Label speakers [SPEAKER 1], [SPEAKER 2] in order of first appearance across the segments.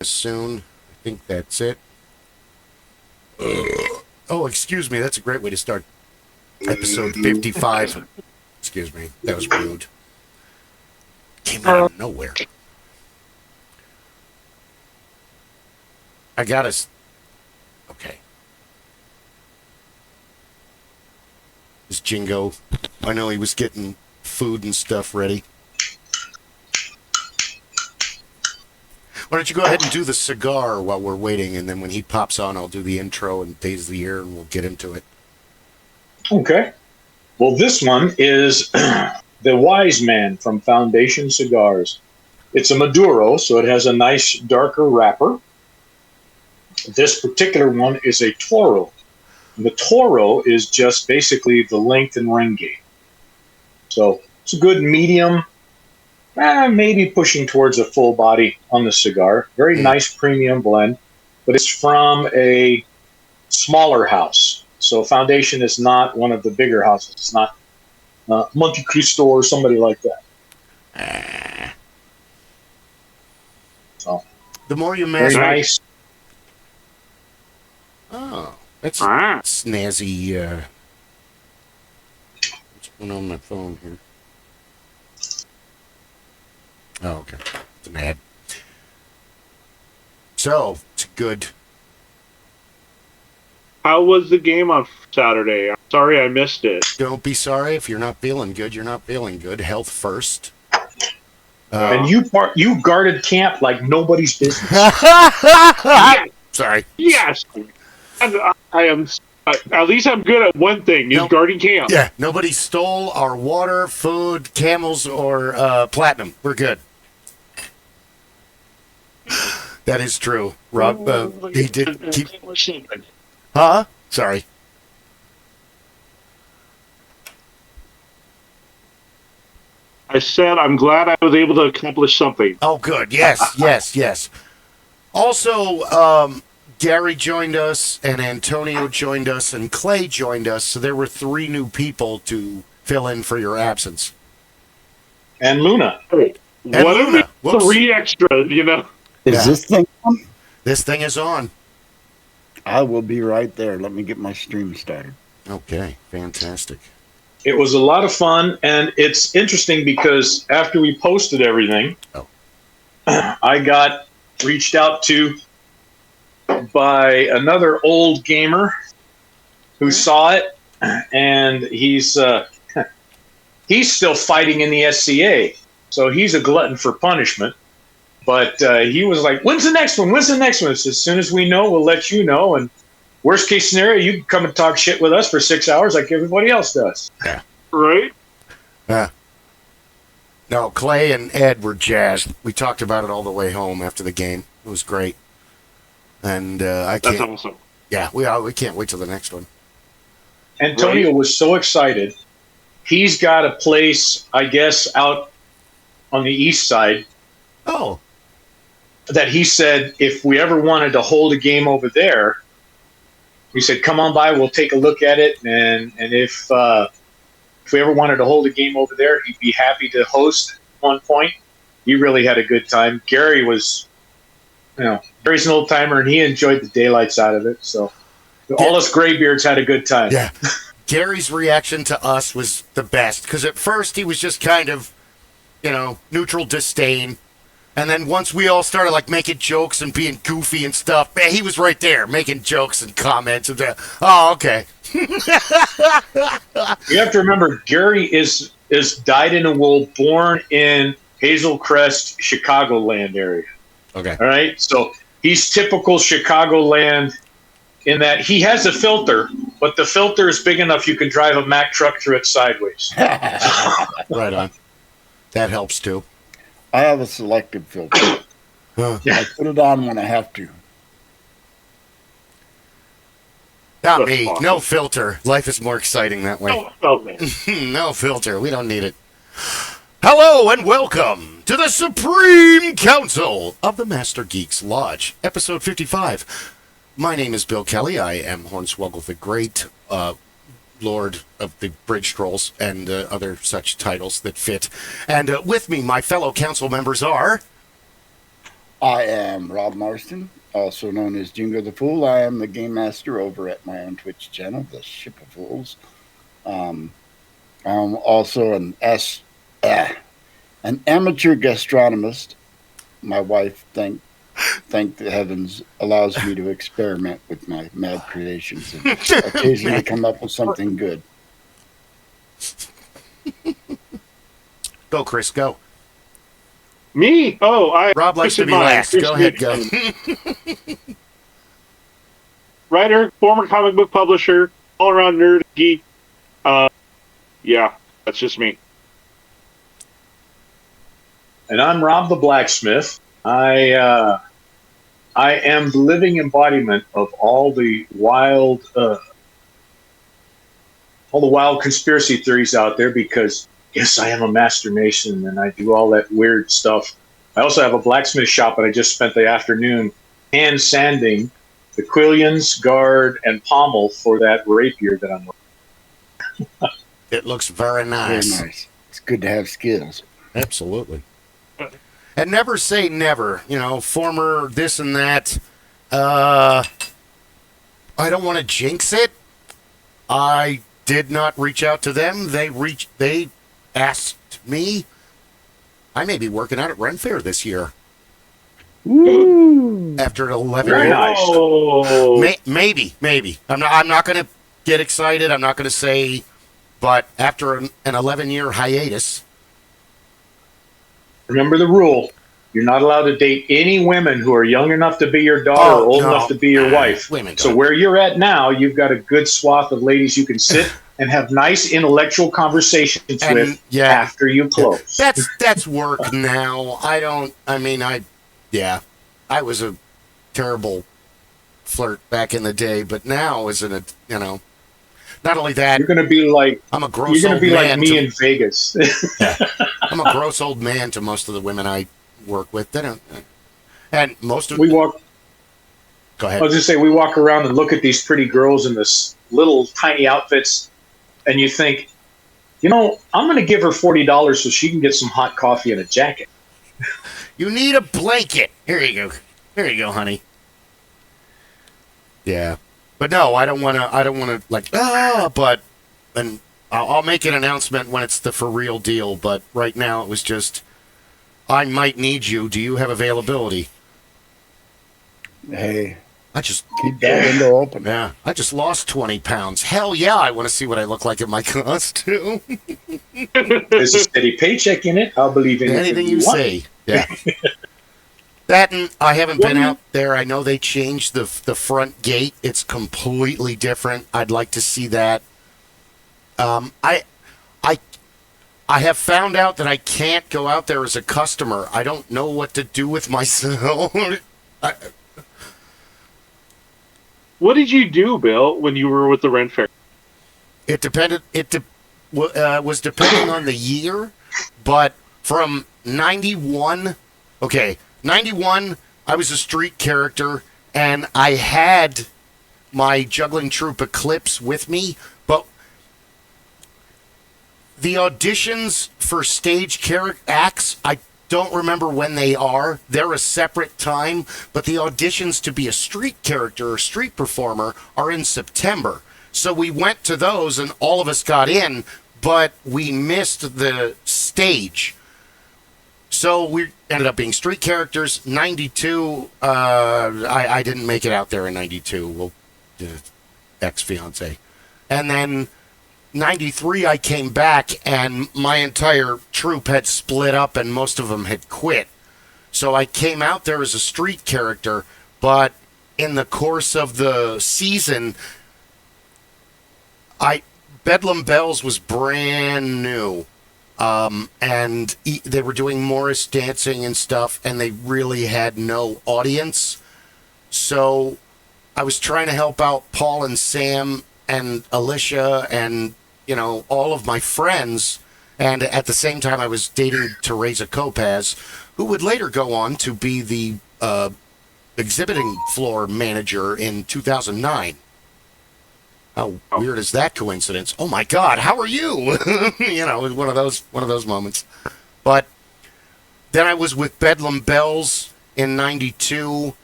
[SPEAKER 1] soon. I think that's it. Oh, excuse me. That's a great way to start episode 55. Excuse me. That was rude. Came out of nowhere. I got us. Okay. This Jingo. I know he was getting food and stuff ready. Why don't you go ahead and do the cigar while we're waiting, and then when he pops on, I'll do the intro and days of the year, and we'll get into it.
[SPEAKER 2] Okay. Well, this one is the Wise Man from Foundation Cigars. It's a Maduro, so it has a nice darker wrapper. This particular one is a Toro. And the Toro is just basically the length and ring gauge. So it's a good medium, maybe pushing towards a full body on the cigar. Very nice premium blend, but it's from a smaller house. So Foundation is not one of the bigger houses. It's not Monte Cristo or somebody like that. So
[SPEAKER 1] The more you
[SPEAKER 2] very
[SPEAKER 1] mess
[SPEAKER 2] nice.
[SPEAKER 1] Oh, that's snazzy. What's going on my phone here? Oh, okay. It's an ad. So, it's good.
[SPEAKER 3] How was the game on Saturday? I'm sorry I missed it.
[SPEAKER 1] Don't be sorry if you're not feeling good. You're not feeling good. Health first.
[SPEAKER 2] And you guarded camp like nobody's business.
[SPEAKER 1] Sorry.
[SPEAKER 3] Yes, I am. At least I'm good at one thing: is guarding camp.
[SPEAKER 1] Yeah, nobody stole our water, food, camels, or platinum. We're good. That is true. Rob, he did keep... Huh? Sorry.
[SPEAKER 3] I said I'm glad I was able to accomplish something.
[SPEAKER 1] Oh, good. Yes, yes. Also, Gary joined us, and Antonio joined us, and Clay joined us, so there were 3 new people to fill in for your absence.
[SPEAKER 2] And Luna.
[SPEAKER 3] What
[SPEAKER 1] Luna.
[SPEAKER 3] are the 3 extras, you know?
[SPEAKER 4] Is this thing on?
[SPEAKER 1] This thing is on.
[SPEAKER 4] I will be right there. Let me get my stream started.
[SPEAKER 1] Okay, fantastic.
[SPEAKER 2] It was a lot of fun, and it's interesting because after we posted everything, I got reached out to by another old gamer who saw it, and he's still fighting in the SCA, so he's a glutton for punishment. But he was like, "When's the next one? When's the next one?" So as soon as we know, we'll let you know. And worst case scenario, you can come and talk shit with us for 6 hours like everybody else does.
[SPEAKER 1] Yeah.
[SPEAKER 3] Right?
[SPEAKER 1] No, Clay and Ed were jazzed. We talked about it all the way home after the game. It was great. And I can't...
[SPEAKER 3] That's awesome.
[SPEAKER 1] Yeah, we can't wait till the next one.
[SPEAKER 2] Antonio was so excited. He's got a place, I guess, out on the east side.
[SPEAKER 1] Oh.
[SPEAKER 2] That he said if we ever wanted to hold a game over there, he said, "Come on by, we'll take a look at it, and if we ever wanted to hold a game over there, he'd be happy to host at one point." He really had a good time. Gary was, Gary's an old timer, and he enjoyed the daylights out of it. So all us graybeards had a good time.
[SPEAKER 1] Yeah. Gary's reaction to us was the best, because at first he was just kind of, neutral disdain. And then once we all started making jokes and being goofy and stuff, man, he was right there making jokes and comments. And oh, okay.
[SPEAKER 2] You have to remember, Gary is dyed-in-the-wool, born in Hazel Crest, Chicagoland area.
[SPEAKER 1] Okay.
[SPEAKER 2] All right? So he's typical Chicagoland in that he has a filter, but the filter is big enough you can drive a Mack truck through it sideways.
[SPEAKER 1] Right on. That helps, too.
[SPEAKER 4] I have a selective filter. I put it on when I have to.
[SPEAKER 1] Not me. Awesome. No filter. Life is more exciting that way. No filter. We don't need it. Hello and welcome to the Supreme Council of the Master Geeks Lodge, episode 55. My name is Bill Kelly. I am Hornswoggle the Great, Lord of the Bridge Trolls, and other such titles that fit. And with me, my fellow council members are...
[SPEAKER 4] I am Rob Marsden, also known as Jingo the Fool. I am the game master over at my own Twitch channel, The Ship of Fools. I'm also an amateur gastronomist. My wife, thank the heavens, allows me to experiment with my mad creations and occasionally come up with something good.
[SPEAKER 1] Go, Chris, go.
[SPEAKER 3] Me?
[SPEAKER 1] Rob likes to be last. Go ahead, go.
[SPEAKER 3] Writer, former comic book publisher, all-around nerd, geek. Yeah, that's just me.
[SPEAKER 2] And I'm Rob the Blacksmith. I am the living embodiment of all the wild conspiracy theories out there because, yes, I am a master mason and I do all that weird stuff. I also have a blacksmith shop, and I just spent the afternoon hand sanding the quillions, guard, and pommel for that rapier that I'm wearing.
[SPEAKER 1] It looks very nice.
[SPEAKER 4] Very nice. It's good to have skills.
[SPEAKER 1] Absolutely. And never say never. You know, former this and that. I don't want to jinx it. I did not reach out to them. They asked me. I may be working out at Ren Faire this year.
[SPEAKER 4] Woo!
[SPEAKER 1] After 11
[SPEAKER 2] Very
[SPEAKER 1] years.
[SPEAKER 2] nice.
[SPEAKER 1] Maybe. I'm not going to get excited. I'm not going to say, but after an 11-year hiatus.
[SPEAKER 2] Remember the rule. You're not allowed to date any women who are young enough to be your daughter or old enough to be your wife.
[SPEAKER 1] Women
[SPEAKER 2] so where you're at now, you've got a good swath of ladies you can sit and have nice intellectual conversations with after you close.
[SPEAKER 1] That's work now. I was a terrible flirt back in the day, but now isn't it, not only that,
[SPEAKER 2] you're going to be like
[SPEAKER 1] I'm a gross old man.
[SPEAKER 2] You're going to be like me in Vegas.
[SPEAKER 1] I'm a gross old man to most of the women I work with. They don't, and most of
[SPEAKER 2] Go ahead.
[SPEAKER 1] I
[SPEAKER 2] was just say we walk around and look at these pretty girls in this little tiny outfits, and you think, I'm going to give her $40 so she can get some hot coffee and a jacket.
[SPEAKER 1] You need a blanket. Here you go, honey. Yeah, but no, I don't want to but and I'll make an announcement when it's the for real deal. But right now it was just, I might need you. Do you have availability?
[SPEAKER 4] Hey,
[SPEAKER 1] I just
[SPEAKER 4] keep that window open.
[SPEAKER 1] Yeah, I just lost 20 pounds. Hell yeah, I want to see what I look like in my costume.
[SPEAKER 2] There's a steady paycheck in it. I'll believe in
[SPEAKER 1] anything you say. Yeah. That, and I haven't been out there. I know they changed the front gate. It's completely different. I'd like to see that. I have found out that I can't go out there as a customer. I don't know what to do with myself.
[SPEAKER 3] What did you do, Bill, when you were with the Ren Faire?
[SPEAKER 1] It depended. Was depending on the year, but from 91. Okay, 91. I was a street character, and I had my juggling troupe Eclipse with me, but the auditions for stage acts, I don't remember when they are. They're a separate time, but the auditions to be a street character or street performer are in September. So we went to those and all of us got in, but we missed the stage. So we ended up being street characters. 92, I didn't make it out there in 92. Well, ex-fiance. And then 93, I came back, and my entire troupe had split up, and most of them had quit. So I came out there as a street character, but in the course of the season, Bedlam Bells was brand new, and they were doing Morris dancing and stuff, and they really had no audience. So I was trying to help out Paul and Sam and Alicia and all of my friends, and at the same time I was dating Teresa Copaz, who would later go on to be the exhibiting floor manager in 2009. How weird is that coincidence? Oh my God, how are you? One of those moments. But then I was with Bedlam Bells in 92.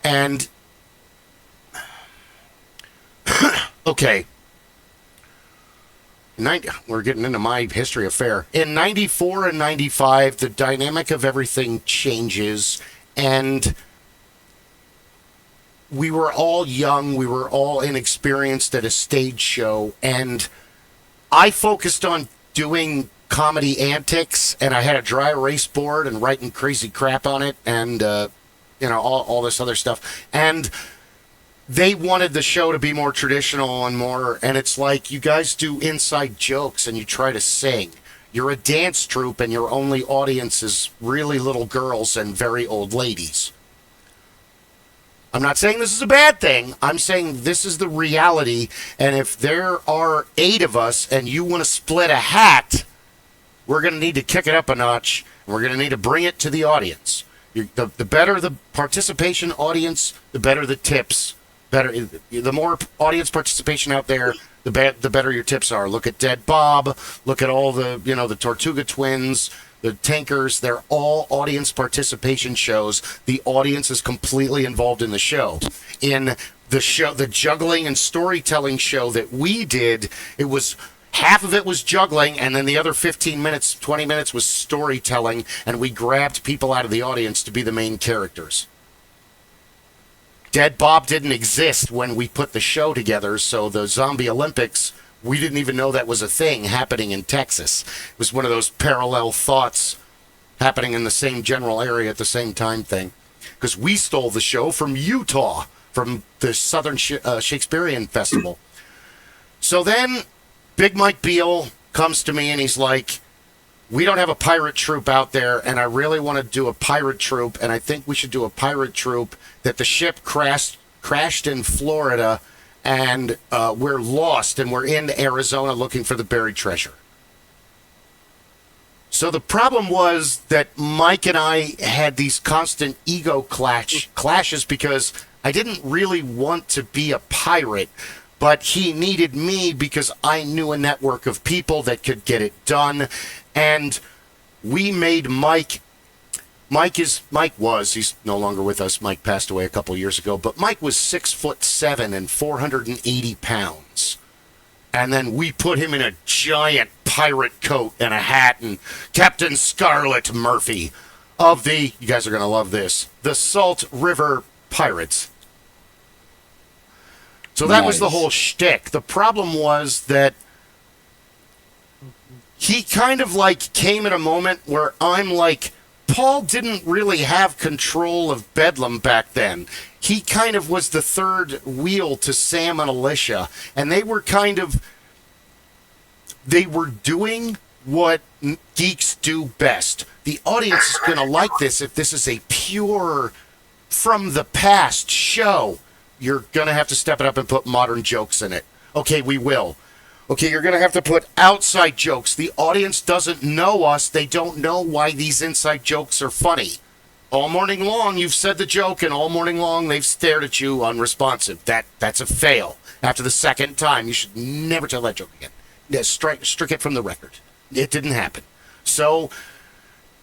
[SPEAKER 1] And, okay. We're getting into my history of Faire. In 94 and 95, the dynamic of everything changes, and we were all young, we were all inexperienced at a stage show, and I focused on doing comedy antics, and I had a dry erase board and writing crazy crap on it, and all this other stuff. And they wanted the show to be more traditional and it's like, you guys do inside jokes and you try to sing. You're a dance troupe and your only audience is really little girls and very old ladies. I'm not saying this is a bad thing. I'm saying this is the reality. And if there are 8 of us and you want to split a hat, we're going to need to kick it up a notch. And we're going to need to bring it to the audience. The better the participation audience, the better the tips. The more audience participation out there, the better your tips are. Look at Dead Bob. Look at all the Tortuga Twins, the Tankers. They're all audience participation shows. The audience is completely involved in the show. In the juggling and storytelling show that we did, it was half of it was juggling, and then the other 15 minutes, 20 minutes was storytelling, and we grabbed people out of the audience to be the main characters. Dead Bob didn't exist when we put the show together, so the Zombie Olympics, we didn't even know that was a thing happening in Texas. It was one of those parallel thoughts happening in the same general area at the same time thing. Because we stole the show from Utah, from the Southern Shakespearean Festival. So then Big Mike Beale comes to me and he's like, we don't have a pirate troupe out there, and I really want to do a pirate troupe, and I think we should do a pirate troupe that the ship crashed in Florida, and we're lost, and we're in Arizona looking for the buried treasure. So the problem was that Mike and I had these constant ego clashes because I didn't really want to be a pirate, but he needed me because I knew a network of people that could get it done. And we made Mike. He's no longer with us. Mike passed away a couple years ago, but Mike was 6'7" and 480 pounds. And then we put him in a giant pirate coat and a hat, and Captain Scarlet Murphy of you guys are going to love this, the Salt River Pirates. So that was the whole shtick. The problem was that he kind of came at a moment where I'm like, Paul didn't really have control of Bedlam back then. He kind of was the third wheel to Sam and Alicia, and they were doing what geeks do best. The audience is going to like this if this is a pure, from the past show. You're going to have to step it up and put modern jokes in it. Okay, we will. Okay, you're going to have to put outside jokes. The audience doesn't know us. They don't know why these inside jokes are funny. All morning long, you've said the joke, and all morning long, they've stared at you unresponsive. That's a fail. After the second time, you should never tell that joke again. Strike it from the record. It didn't happen. So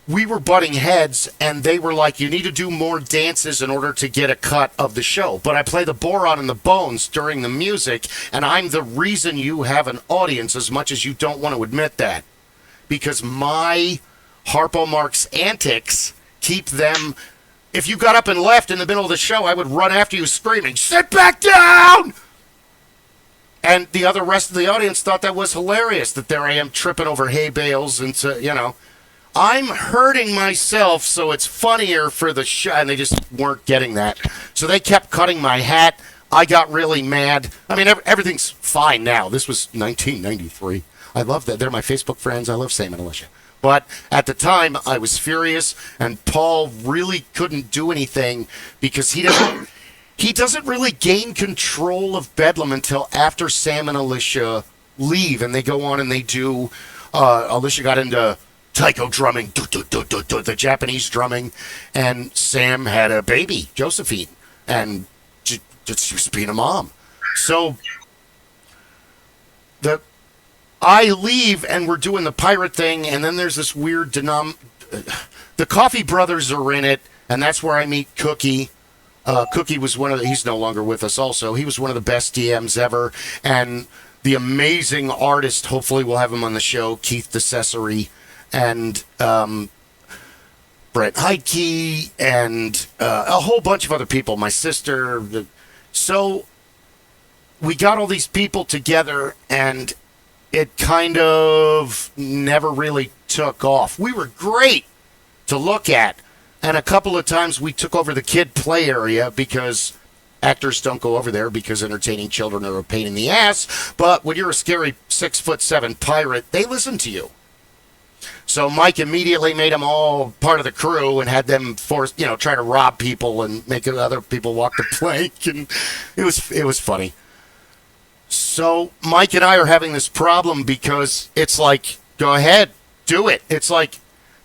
[SPEAKER 1] we were butting heads, and they were like, you need to do more dances in order to get a cut of the show. But I play the boron and the bones during the music, and I'm the reason you have an audience as much as you don't want to admit that. Because my Harpo Marx antics keep them... If you got up and left in the middle of the show, I would run after you screaming, sit back down! And the rest of the audience thought that was hilarious, that there I am tripping over hay bales and, I'm hurting myself, so it's funnier for the show, and they just weren't getting that. So they kept cutting my hat. I got really mad. I mean, everything's fine now. This was 1993. I love that. They're my Facebook friends. I love Sam and Alicia. But at the time, I was furious, and Paul really couldn't do anything because he doesn't really gain control of Bedlam until after Sam and Alicia leave, and they go on and they do. Alicia got into taiko drumming, the Japanese drumming, and Sam had a baby, Josephine, and she was being a mom. So I leave, and we're doing the pirate thing, and then there's this weird the Coffee Brothers are in it, and that's where I meet Cookie. Cookie was he's no longer with us also. He was one of the best DMs ever, and the amazing artist, hopefully we'll have him on the show, Keith DeCesare, and Brett Heidke, and a whole bunch of other people, my sister. So we got all these people together, and it kind of never really took off. We were great to look at, and a couple of times we took over the kid play area because actors don't go over there because entertaining children are a pain in the ass. But when you're a scary 6'7" pirate, they listen to you. So Mike immediately made them all part of the crew and had them force, try to rob people and make other people walk the plank, and it was funny. So Mike and I are having this problem because it's like, go ahead, do it. It's like,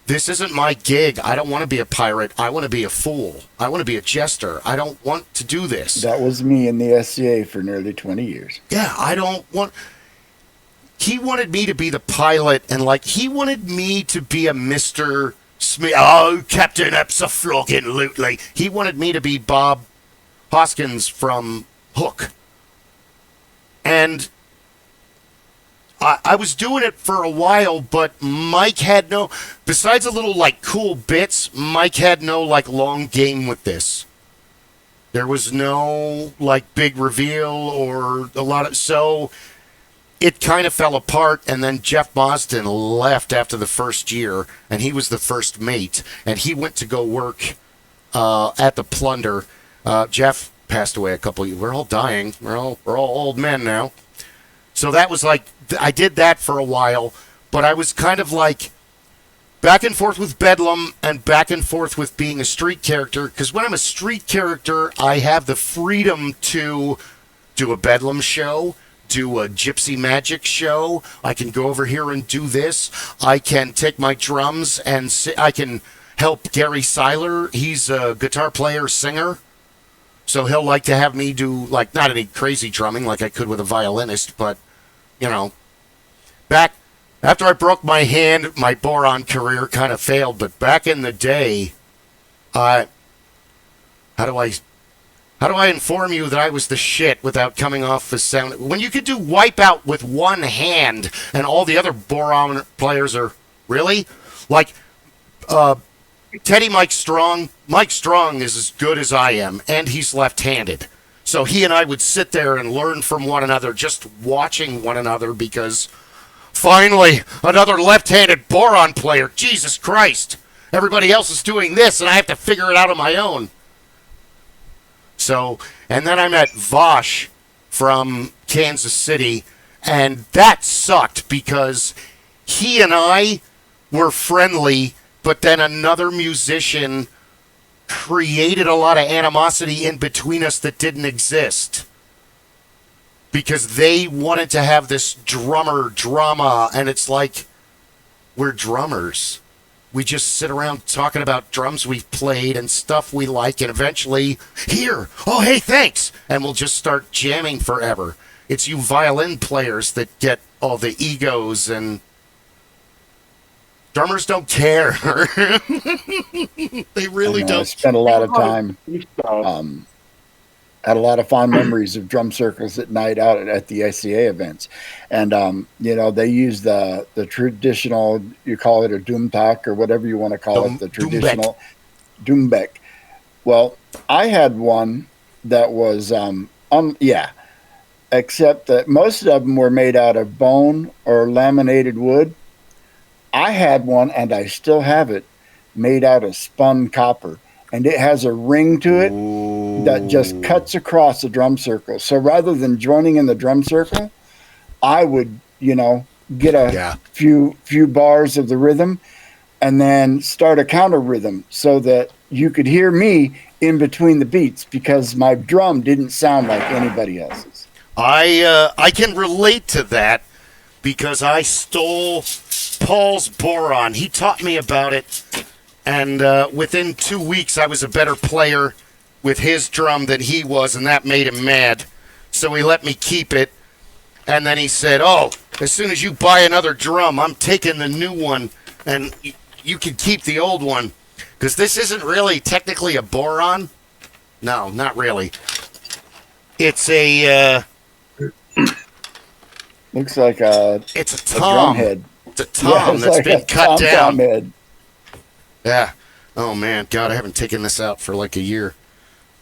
[SPEAKER 1] this isn't my gig. I don't want to be a pirate. I want to be a fool. I want to be a jester. I don't want to do this.
[SPEAKER 4] That was me in the SCA for nearly 20 years.
[SPEAKER 1] Yeah, I don't want... He wanted me to be the pilot, and he wanted me to be a Mr. Smith. Oh, Captain Abso-Flogging-Lutely. He wanted me to be Bob Hoskins from Hook. And I was doing it for a while, but Mike had no... Besides a little, cool bits, Mike had no, long game with this. There was no, big reveal or a lot of... So it kind of fell apart, and then Jeff Marsden left after the first year, and he was the first mate, and he went to go work at the Plunder. Jeff passed away a couple years. We're all dying. We're all old men now. So that was I did that for a while, but I was kind of back and forth with Bedlam and back and forth with being a street character, because when I'm a street character, I have the freedom to do a Bedlam show, do a Gypsy Magic show. I can go over here and do this. I can take my drums and I can help Gary Seiler. He's a guitar player, singer. So he'll like to have me do, not any crazy drumming like I could with a violinist, but, back after I broke my hand, my boron career kind of failed, but back in the day, how do I inform you that I was the shit without coming off the sound? When you could do Wipeout with one hand and all the other boron players are, really? Teddy Mike Strong is as good as I am, and he's left-handed. So he and I would sit there and learn from one another, just watching one another, because finally, another left-handed boron player. Jesus Christ. Everybody else is doing this, and I have to figure it out on my own. So, and then I met Vosh from Kansas City, and that sucked because he and I were friendly, but then another musician created a lot of animosity in between us that didn't exist. Because they wanted to have this drummer drama, and it's we're drummers. We just sit around talking about drums we've played and stuff we like, and eventually, hey, thanks! And we'll just start jamming forever. It's you violin players that get all the egos, and drummers don't care. They really don't.
[SPEAKER 4] I spent a lot of time, had a lot of fond memories of drum circles at night out at the SCA events. And, they use the traditional, you call it a doomtak or whatever you want to call it, the traditional doombek. Well, I had one that was, except that most of them were made out of bone or laminated wood. I had one, and I still have it, made out of spun copper. And it has a ring to it that just cuts across the drum circle. So rather than joining in the drum circle, I would, get a few bars of the rhythm and then start a counter rhythm so that you could hear me in between the beats, because my drum didn't sound like anybody else's.
[SPEAKER 1] I can relate to that because I stole Paul's boron. He taught me about it. And within 2 weeks, I was a better player with his drum than he was, and that made him mad. So he let me keep it. And then he said, as soon as you buy another drum, I'm taking the new one, and you can keep the old one. because this isn't really technically a boron. No, not really. It's a.
[SPEAKER 4] Looks like
[SPEAKER 1] It's a
[SPEAKER 4] drum
[SPEAKER 1] tom.
[SPEAKER 4] head.
[SPEAKER 1] It's a tom that's
[SPEAKER 4] like
[SPEAKER 1] been
[SPEAKER 4] a
[SPEAKER 1] cut down.
[SPEAKER 4] head.
[SPEAKER 1] Yeah. Oh man, God, I haven't taken this out for like a year.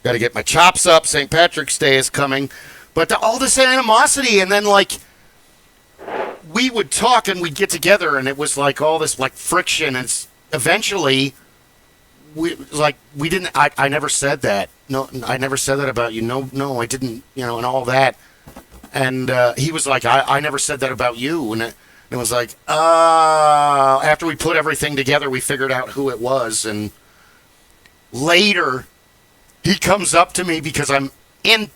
[SPEAKER 1] Got to get my chops up. St. Patrick's Day is coming, but all this animosity, and then like we would talk and we'd get together, and it was like all this like friction, and eventually we didn't. I never said that. No, I never said that about you. No, I didn't. You know, and all that. And he was like, I never said that about you, and it was like, after we put everything together, we figured out who it was, and later. He comes up to me because I'm in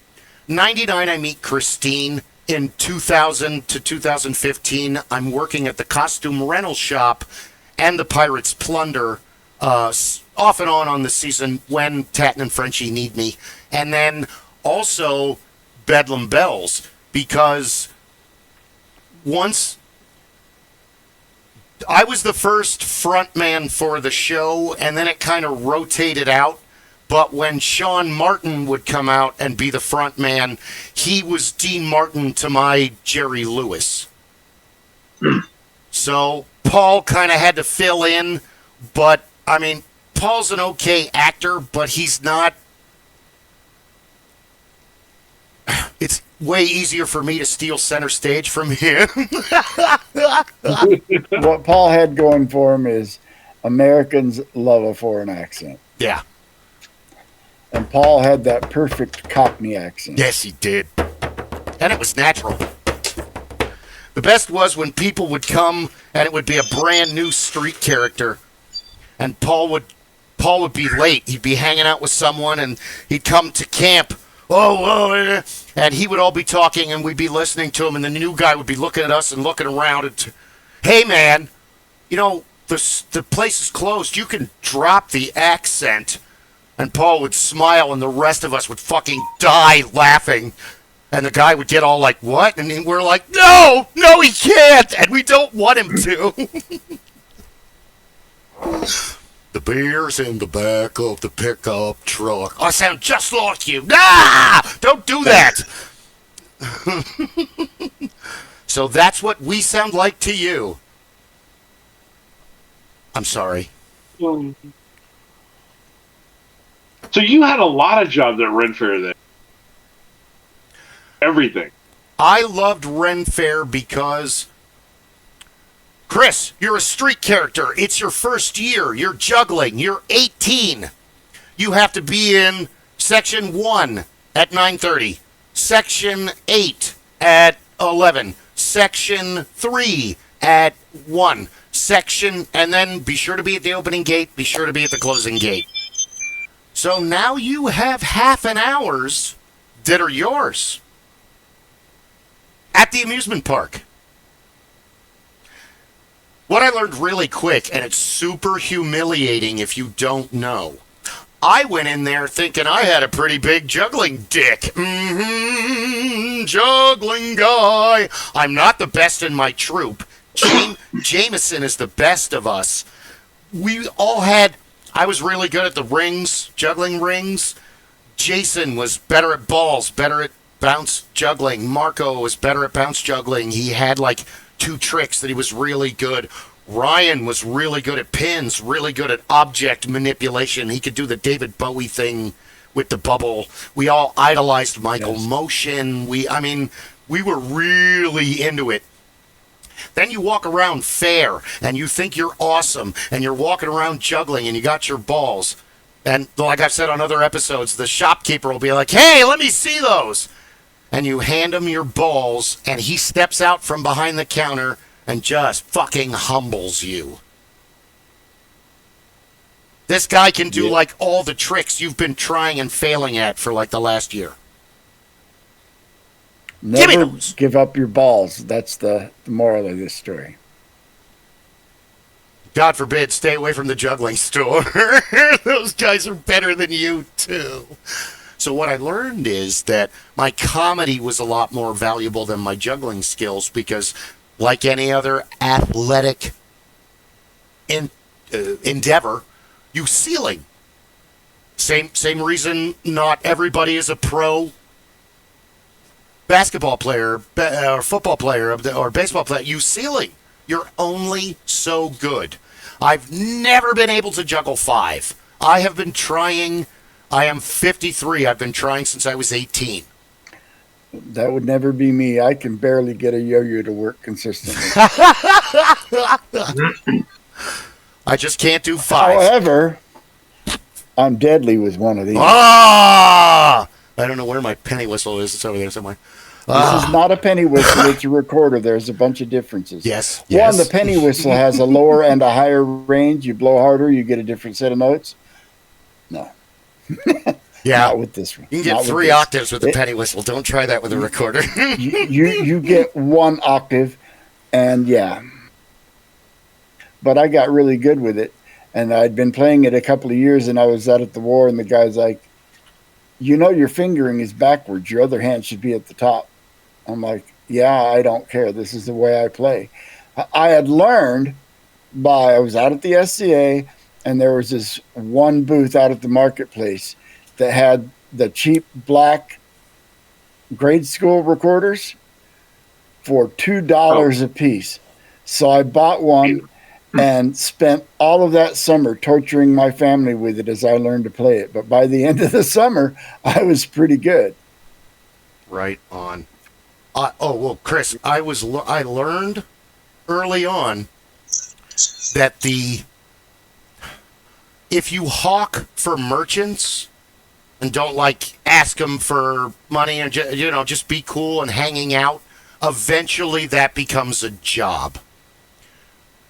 [SPEAKER 1] 99. I meet Christine in 2000 to 2015. I'm working at the costume rental shop and the Pirates Plunder off and on the season when Tatton and Frenchie need me. And then also Bedlam Bells, because once I was the first front man for the show, and then it kind of rotated out. But when Sean Martin would come out and be the front man, he was Dean Martin to my Jerry Lewis. So Paul kind of had to fill in, but I mean, Paul's an okay actor, but he's not. It's way easier for me to steal center stage from him.
[SPEAKER 4] What Paul had going for him is Americans love a foreign accent.
[SPEAKER 1] Yeah.
[SPEAKER 4] And Paul had that perfect Cockney accent.
[SPEAKER 1] Yes, he did. And it was natural. The best was when people would come and it would be a brand new street character. And Paul would be late. He'd be hanging out with someone and he'd come to camp. And he would all be talking and we'd be listening to him. And the new guy would be looking at us and looking around. And hey, man, you know, the place is closed. You can drop the accent. And Paul would smile, and the rest of us would fucking die laughing. And the guy would get all like, what? And we're like, no, he can't, and we don't want him to. The beer's in the back of the pickup truck. I sound just like you. Don't do that. So that's what we sound like to you. I'm sorry.
[SPEAKER 3] So you had a lot of jobs at Ren Faire then. Everything.
[SPEAKER 1] I loved Ren Faire because, Chris, you're a street character. It's your first year. You're juggling. You're 18. You have to be in Section 1 at 9:30. Section 8 at 11. Section 3 at 1. And then be sure to be at the opening gate. Be sure to be at the closing gate. So now you have half an hour's that are yours at the amusement park. What I learned really quick, and it's super humiliating if you don't know, I went in there thinking I had a pretty big juggling dick. Juggling guy. I'm not the best in my troupe. Jameson is the best of us. We all had... I was really good at the rings, juggling rings. Jason was better at balls, better at bounce juggling. Marco was better at bounce juggling. He had like 2 tricks that he was really good. Ryan was really good at pins, really good at object manipulation. He could do the David Bowie thing with the bubble. We all idolized Michael Motion. We were really into it. Then you walk around fair, and you think you're awesome, and you're walking around juggling, and you got your balls. And like I've said on other episodes, the shopkeeper will be like, hey, let me see those. And you hand him your balls, and he steps out from behind the counter and just fucking humbles you. This guy can do like all the tricks you've been trying and failing at for like the last year.
[SPEAKER 4] Never give up your balls. That's the moral of this story.
[SPEAKER 1] God forbid, stay away from the juggling store. Those guys are better than you, too. So what I learned is that my comedy was a lot more valuable than my juggling skills because, like any other athletic endeavor, You ceiling. Same reason not everybody is a pro basketball player or football player or baseball player. You ceiling. You're only so good. I've never been able to juggle 5. I have been trying. I am 53. I've been trying since I was 18.
[SPEAKER 4] That would never be me. I can barely get a yo-yo to work consistently.
[SPEAKER 1] I just can't do 5.
[SPEAKER 4] However, I'm deadly with one of these.
[SPEAKER 1] Ah! I don't know where my penny whistle is. It's over there somewhere.
[SPEAKER 4] This is not a penny whistle. It's a recorder. There's a bunch of differences.
[SPEAKER 1] Yes.
[SPEAKER 4] One, the penny whistle has a lower and a higher range. You blow harder, you get a different set of notes. No.
[SPEAKER 1] Yeah.
[SPEAKER 4] Not with this one.
[SPEAKER 1] You can get 3 octaves with a penny whistle. Don't try that with a recorder.
[SPEAKER 4] you get 1 octave, and yeah. But I got really good with it, and I'd been playing it a couple of years, and I was out at the war, and the guy's like, your fingering is backwards. Your other hand should be at the top. I'm like, yeah, I don't care. This is the way I play. I had learned I was out at the SCA, and there was this one booth out at the marketplace that had the cheap black grade school recorders for $2 a piece. So I bought one and spent all of that summer torturing my family with it as I learned to play it. But by the end of the summer, I was pretty good.
[SPEAKER 1] Right on. Chris, I learned early on that if you hawk for merchants and don't ask them for money and just be cool and hanging out, eventually that becomes a job.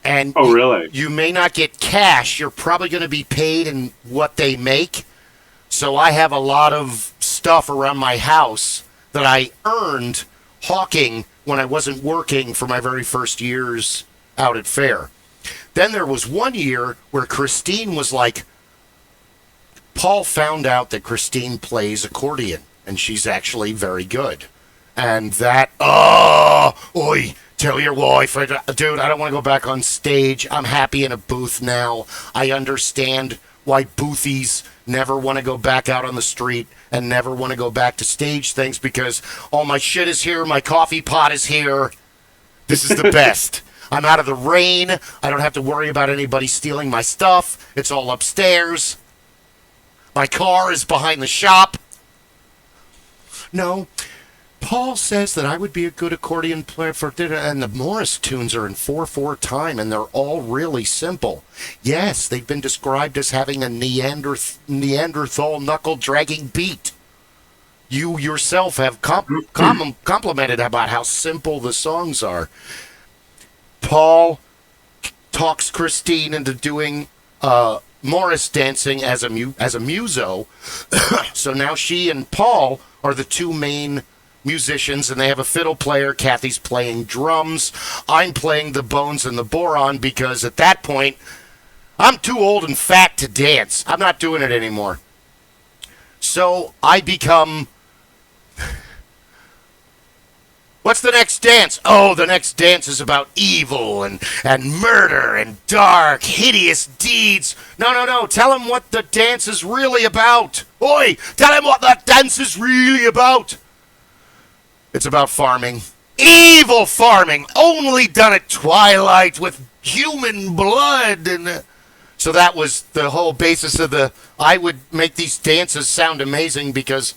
[SPEAKER 1] And
[SPEAKER 3] oh, really?
[SPEAKER 1] You may not get cash. You're probably going to be paid in what they make. So I have a lot of stuff around my house that I earned hawking when I wasn't working for my very first years out at Fair. Then there was one year where Christine was like, Paul found out that Christine plays accordion, and she's actually very good. And that, tell your wife, dude, I don't want to go back on stage. I'm happy in a booth now. I understand why boothies never want to go back out on the street and never want to go back to stage things, because all my shit is here. My coffee pot is here. This is the best. I'm out of the rain. I don't have to worry about anybody stealing my stuff. It's all upstairs. My car is behind the shop. No. Paul says that I would be a good accordion player and the Morris tunes are in 4/4 time, and they're all really simple. Yes, they've been described as having a Neanderthal knuckle-dragging beat. You yourself have complimented about how simple the songs are. Paul talks Christine into doing Morris dancing as a muso. So now she and Paul are the two main musicians, and they have a fiddle player. Kathy's playing drums. I'm playing the bones and the boron, because at that point, I'm too old and fat to dance. I'm not doing it anymore. So I become... What's the next dance? Oh, the next dance is about evil and murder and dark, hideous deeds. No. Tell him what the dance is really about. Oi, tell him what that dance is really about. It's about farming. Evil farming. Only done at twilight with human blood. And so that was the whole basis of I would make these dances sound amazing because...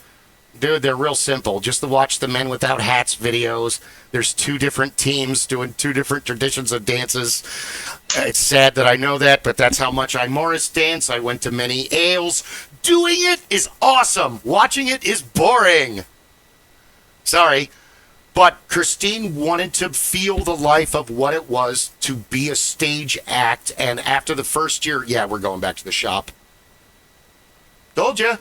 [SPEAKER 1] Dude, they're real simple. Just to watch the Men Without Hats videos. There's 2 different teams doing 2 different traditions of dances. It's sad that I know that, but that's how much I Morris dance. I went to many ales. Doing it is awesome. Watching it is boring. Sorry. But Christine wanted to feel the life of what it was to be a stage act. And after the first year, yeah, we're going back to the shop. Told ya.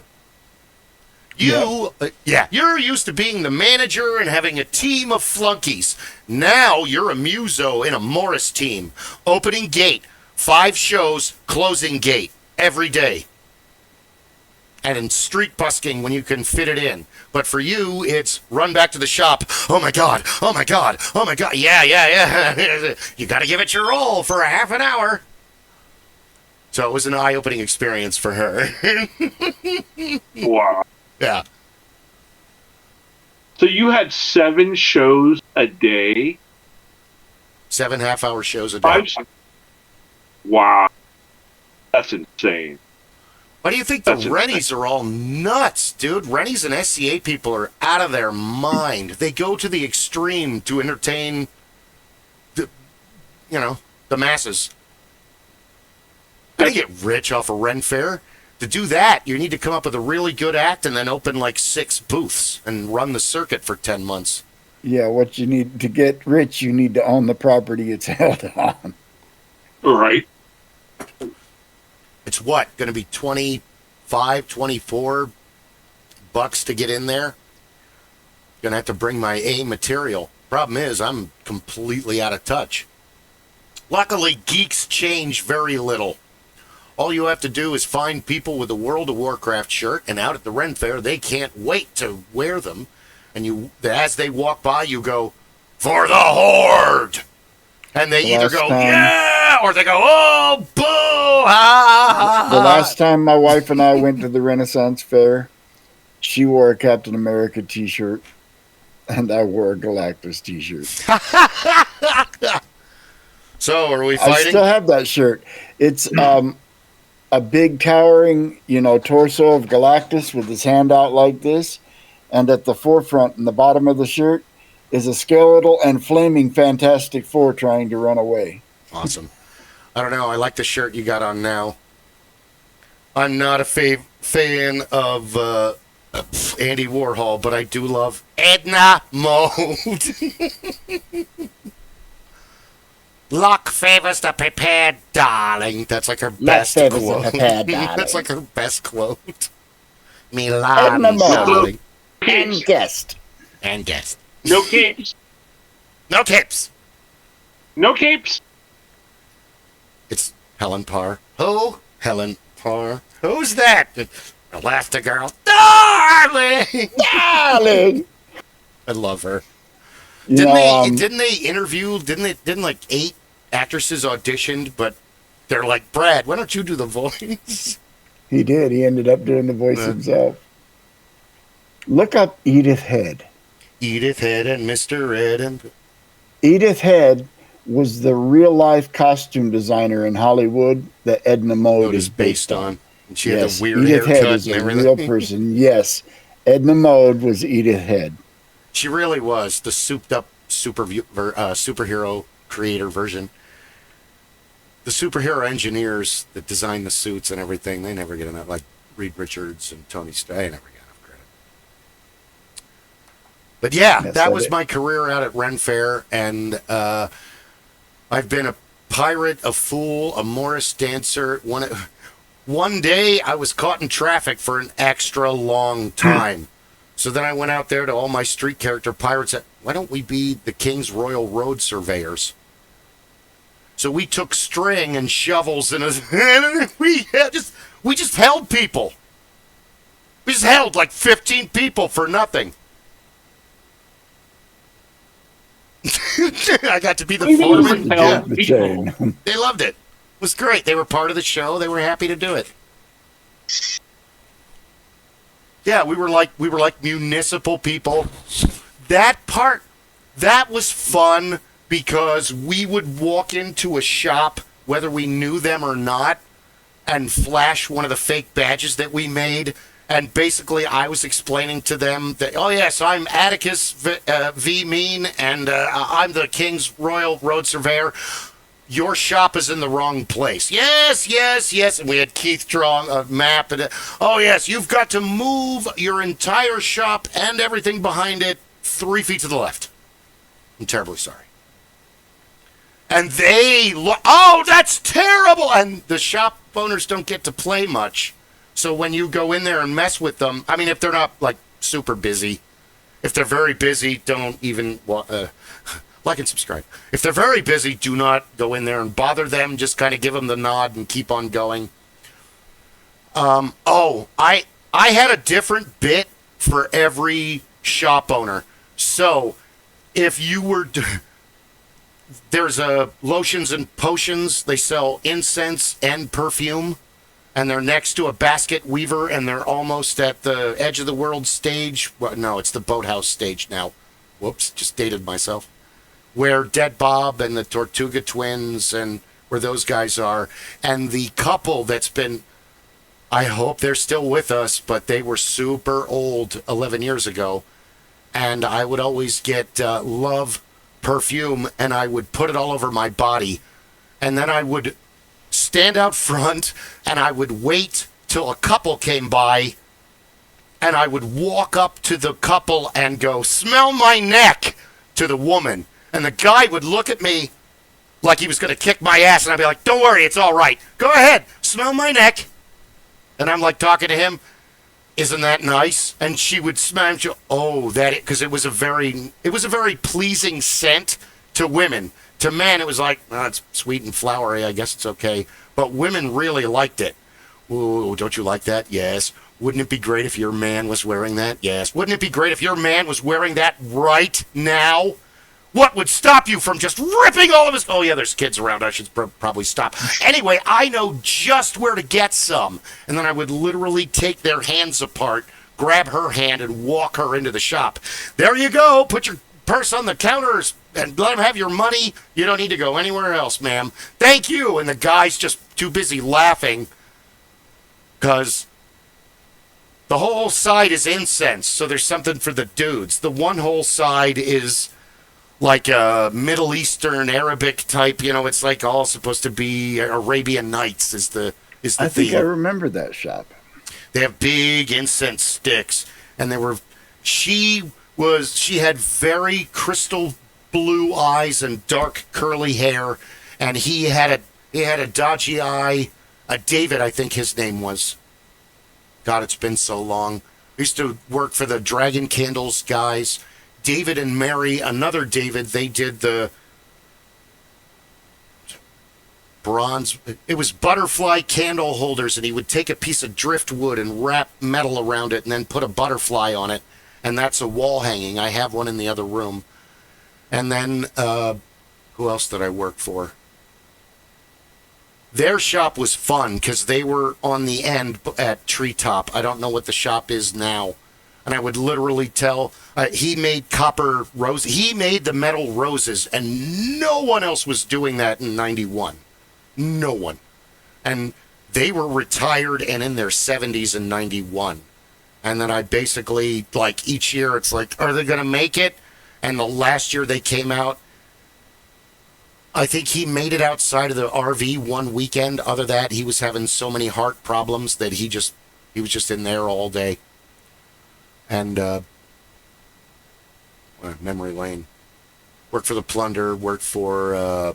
[SPEAKER 1] You're used to being the manager and having a team of flunkies. Now you're a muso in a Morris team. Opening gate, 5 shows, closing gate, every day. And in street busking when you can fit it in. But for you, it's run back to the shop. Oh my God. Yeah. You gotta give it your all for a half an hour. So it was an eye-opening experience for her.
[SPEAKER 3] Wow.
[SPEAKER 1] Yeah.
[SPEAKER 3] So you had 7 shows a day?
[SPEAKER 1] 7 half-hour shows a day.
[SPEAKER 3] Wow. That's insane.
[SPEAKER 1] Why do you think the Rennies are all nuts, dude? Rennies and SCA people are out of their mind. They go to the extreme to entertain the masses. How do you get rich off of Ren Faire? To do that, you need to come up with a really good act and then open like 6 booths and run the circuit for 10 months.
[SPEAKER 4] Yeah, what you need to get rich, you need to own the property it's held on.
[SPEAKER 3] Right.
[SPEAKER 1] It's what? Going to be 25, 24 bucks to get in there? Going to have to bring my A material. Problem is, I'm completely out of touch. Luckily, geeks change very little. All you have to do is find people with a World of Warcraft shirt, and out at the Ren Faire, they can't wait to wear them. And as they walk by, you go, "For the Horde!" And they either go, "Yeah!" or they go, "Oh, boo! Ha, ha, ha."
[SPEAKER 4] The last time my wife and I went to the Renaissance Fair, she wore a Captain America t-shirt, and I wore a Galactus t-shirt.
[SPEAKER 1] So, are we fighting?
[SPEAKER 4] I still have that shirt. It's a big towering, torso of Galactus with his hand out like this. And at the forefront in the bottom of the shirt is a skeletal and flaming Fantastic Four trying to run away.
[SPEAKER 1] Awesome. I don't know. I like the shirt you got on now. I'm not a fan of Andy Warhol, but I do love Edna Mode. Luck favors the prepared, darling. That's like her best quote. That's like her best quote. Milan, darling.
[SPEAKER 4] And guest.
[SPEAKER 1] And guest.
[SPEAKER 3] No capes.
[SPEAKER 1] No capes.
[SPEAKER 3] No capes.
[SPEAKER 1] It's Helen Parr. Who? Helen Parr. Who's that? Elastigirl. Darling!
[SPEAKER 4] Darling!
[SPEAKER 1] I love her.
[SPEAKER 4] Didn't
[SPEAKER 1] Didn't like 8 actresses auditioned, but they're like, "Brad, why don't you do the voice?"
[SPEAKER 4] He did. He ended up doing the voice himself. Look up Edith Head.
[SPEAKER 1] Edith Head and Mr. Ed and...
[SPEAKER 4] Edith Head was the real-life costume designer in Hollywood that Edna Mode is based on.
[SPEAKER 1] And she had the weird
[SPEAKER 4] Edith
[SPEAKER 1] haircut
[SPEAKER 4] Head is
[SPEAKER 1] and
[SPEAKER 4] a
[SPEAKER 1] everything.
[SPEAKER 4] real person. Yes, Edna Mode was Edith Head.
[SPEAKER 1] She really was the souped-up superhero creator version. The superhero engineers that designed the suits and everything, they never get enough. Like Reed Richards and Tony Stark, they never get enough credit. But yeah, that was my career out at Ren Faire, and I've been a pirate, a fool, a Morris dancer. One day, I was caught in traffic for an extra long time. So then I went out there to all my street character pirates. Why don't we be the King's Royal Road Surveyors? So we took string and shovels and we just held people. We just held like 15 people for nothing. I got to be the foreman. Yeah. They loved it. It was great. They were part of the show. They were happy to do it. Yeah, we were like municipal people. That was fun because we would walk into a shop, whether we knew them or not, and flash one of the fake badges that we made. And basically, I was explaining to them that, oh yes, I'm Atticus V. Mean, and I'm the King's Royal Road Surveyor. Your shop is in the wrong place. Yes, yes, yes. And we had Keith drawing a map. And oh, yes, you've got to move your entire shop and everything behind it 3 feet to the left. I'm terribly sorry. And oh, that's terrible. And the shop owners don't get to play much. So when you go in there and mess with them, I mean, if they're not, like, super busy, if they're very busy, don't even... like and subscribe. If they're very busy, do not go in there and bother them. Just kind of give them the nod and keep on going. I had a different bit for every shop owner. So if you were there's lotions and potions. They sell incense and perfume, and they're next to a basket weaver, and they're almost at the edge of the world stage. Well, no, it's the boathouse stage now. Whoops, just dated myself. Where Dead Bob and the Tortuga Twins and where those guys are. And the couple that's been, I hope they're still with us, but they were super old 11 years ago. And I would always get Love perfume, and I would put it all over my body. And then I would stand out front, and I would wait till a couple came by, and I would walk up to the couple and go, "Smell my neck," to the woman. And the guy would look at me like he was going to kick my ass, and I'd be like, "Don't worry, it's all right. Go ahead, smell my neck." And I'm like talking to him, "Isn't that nice?" And she would smell, because it was a very pleasing scent to women. To men, it was like, "Oh, it's sweet and flowery, I guess it's okay." But women really liked it. "Ooh, don't you like that?" "Yes." "Wouldn't it be great if your man was wearing that?" "Yes." "Wouldn't it be great if your man was wearing that right now?" What would stop you from just ripping all of his... Oh, yeah, there's kids around. I should probably stop. Anyway, I know just where to get some. And then I would literally take their hands apart, grab her hand, and walk her into the shop. "There you go. Put your purse on the counters and let them have your money. You don't need to go anywhere else, ma'am. Thank you." And the guy's just too busy laughing because the whole side is incense, so there's something for the dudes. The one whole side is like a Middle Eastern Arabic type, it's like all supposed to be Arabian Nights is the theme.
[SPEAKER 4] I think I remember that shop.
[SPEAKER 1] They have big incense sticks, and she had very crystal blue eyes and dark curly hair, and he had a dodgy eye. David, I think his name was. God, it's been so long. I used to work for the Dragon Candles guys. David and Mary, another David, they did the bronze. It was butterfly candle holders, and he would take a piece of driftwood and wrap metal around it and then put a butterfly on it, and that's a wall hanging. I have one in the other room. And then, who else did I work for? Their shop was fun because they were on the end at Treetop. I don't know what the shop is now. And I would literally tell, he made copper roses. He made the metal roses, and no one else was doing that in 91. No one. And they were retired and in their 70s in 91. And then I basically, like, each year, it's like, are they going to make it? And the last year they came out, I think he made it outside of the RV one weekend. Other than that, he was having so many heart problems that he was just in there all day. And memory lane. Worked for the Plunder. Worked for a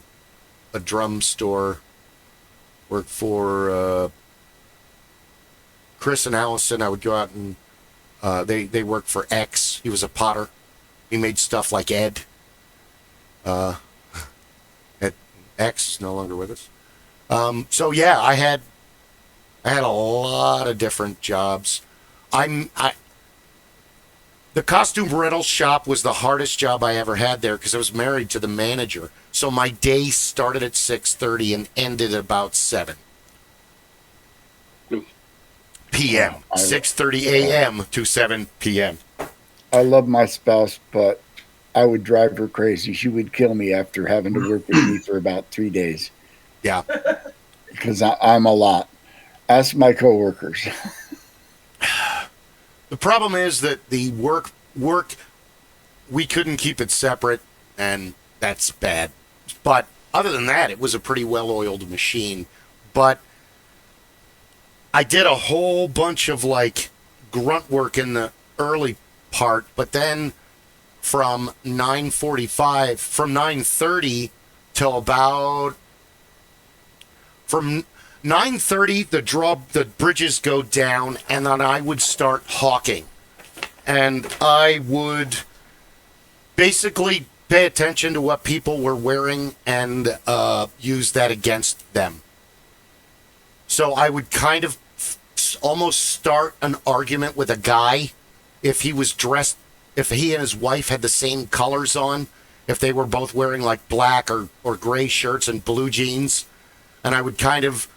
[SPEAKER 1] drum store. Worked for Chris and Allison. I would go out and they worked for X. He was a potter. He made stuff like Ed. X is no longer with us. So yeah, I had a lot of different jobs. The costume rental shop was the hardest job I ever had there because I was married to the manager. So my day started at 6:30 and ended at about 7 p.m. 6:30 a.m. to 7 p.m.
[SPEAKER 4] I love my spouse, but I would drive her crazy. She would kill me after having to work with me for about 3 days.
[SPEAKER 1] Yeah.
[SPEAKER 4] Because I'm a lot. Ask my coworkers.
[SPEAKER 1] The problem is that the work, we couldn't keep it separate, and that's bad. But other than that, it was a pretty well-oiled machine. But I did a whole bunch of, like, grunt work in the early part, but then from 9:30 till about... From 9:30, the bridges go down, and then I would start hawking. And I would basically pay attention to what people were wearing and use that against them. So I would kind of almost start an argument with a guy if he was dressed, if he and his wife had the same colors on, if they were both wearing like black or gray shirts and blue jeans. And I would kind of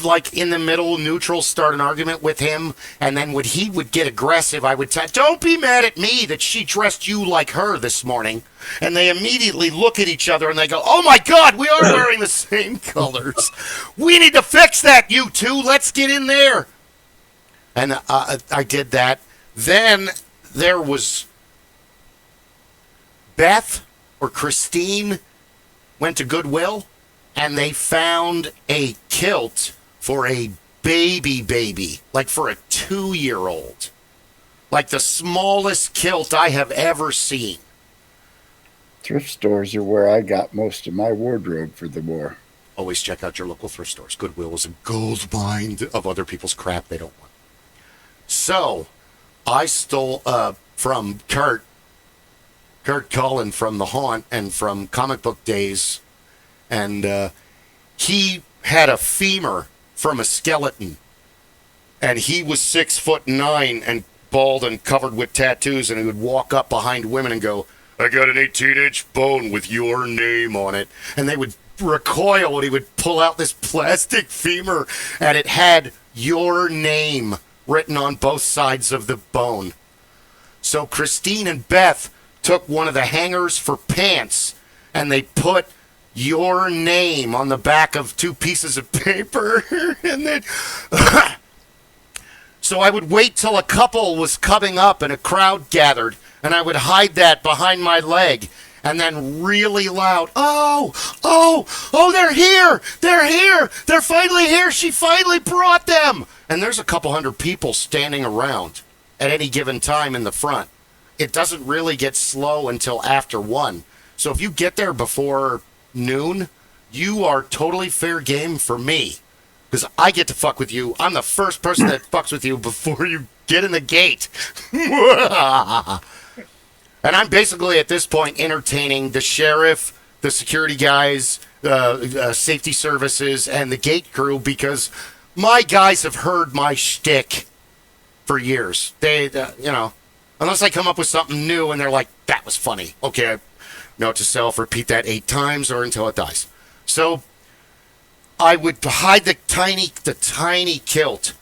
[SPEAKER 1] like in the middle, neutral, start an argument with him. And then when he would get aggressive, I would say, don't be mad at me that she dressed you like her this morning. And they immediately look at each other and they go, oh my God, we are wearing the same colors. We need to fix that, you two. Let's get in there. And I did that. Then there was Beth or Christine went to Goodwill, and they found a kilt for a baby, like for a 2-year-old. Like the smallest kilt I have ever seen.
[SPEAKER 4] Thrift stores are where I got most of my wardrobe for the war.
[SPEAKER 1] Always check out your local thrift stores. Goodwill is a gold mine of other people's crap they don't want. So, I stole from Kurt Cullen from The Haunt and from Comic Book Days, and he had a femur from a skeleton, and he was 6'9" and bald and covered with tattoos, and he would walk up behind women and go, I got an 18-inch bone with your name on it, and they would recoil, and he would pull out this plastic femur, and it had your name written on both sides of the bone. So Christine and Beth took one of the hangers for pants, and they put your name on the back of 2 pieces of paper. And then so I would wait till a couple was coming up and a crowd gathered, and I would hide that behind my leg, and then really loud, oh, they're here, they're finally here, she finally brought them. And there's a couple hundred people standing around at any given time in the front. It doesn't really get slow until after 1. So if you get there before noon, you are totally fair game for me, because I get to fuck with you. I'm the first person that fucks with you before you get in the gate. And I'm basically at this point entertaining the sheriff, the security guys, safety services, and the gate crew, because my guys have heard my shtick for years. They, unless I come up with something new and they're like, that was funny. Okay, note to self, repeat that 8 times or until it dies. So I would hide the tiny kilt,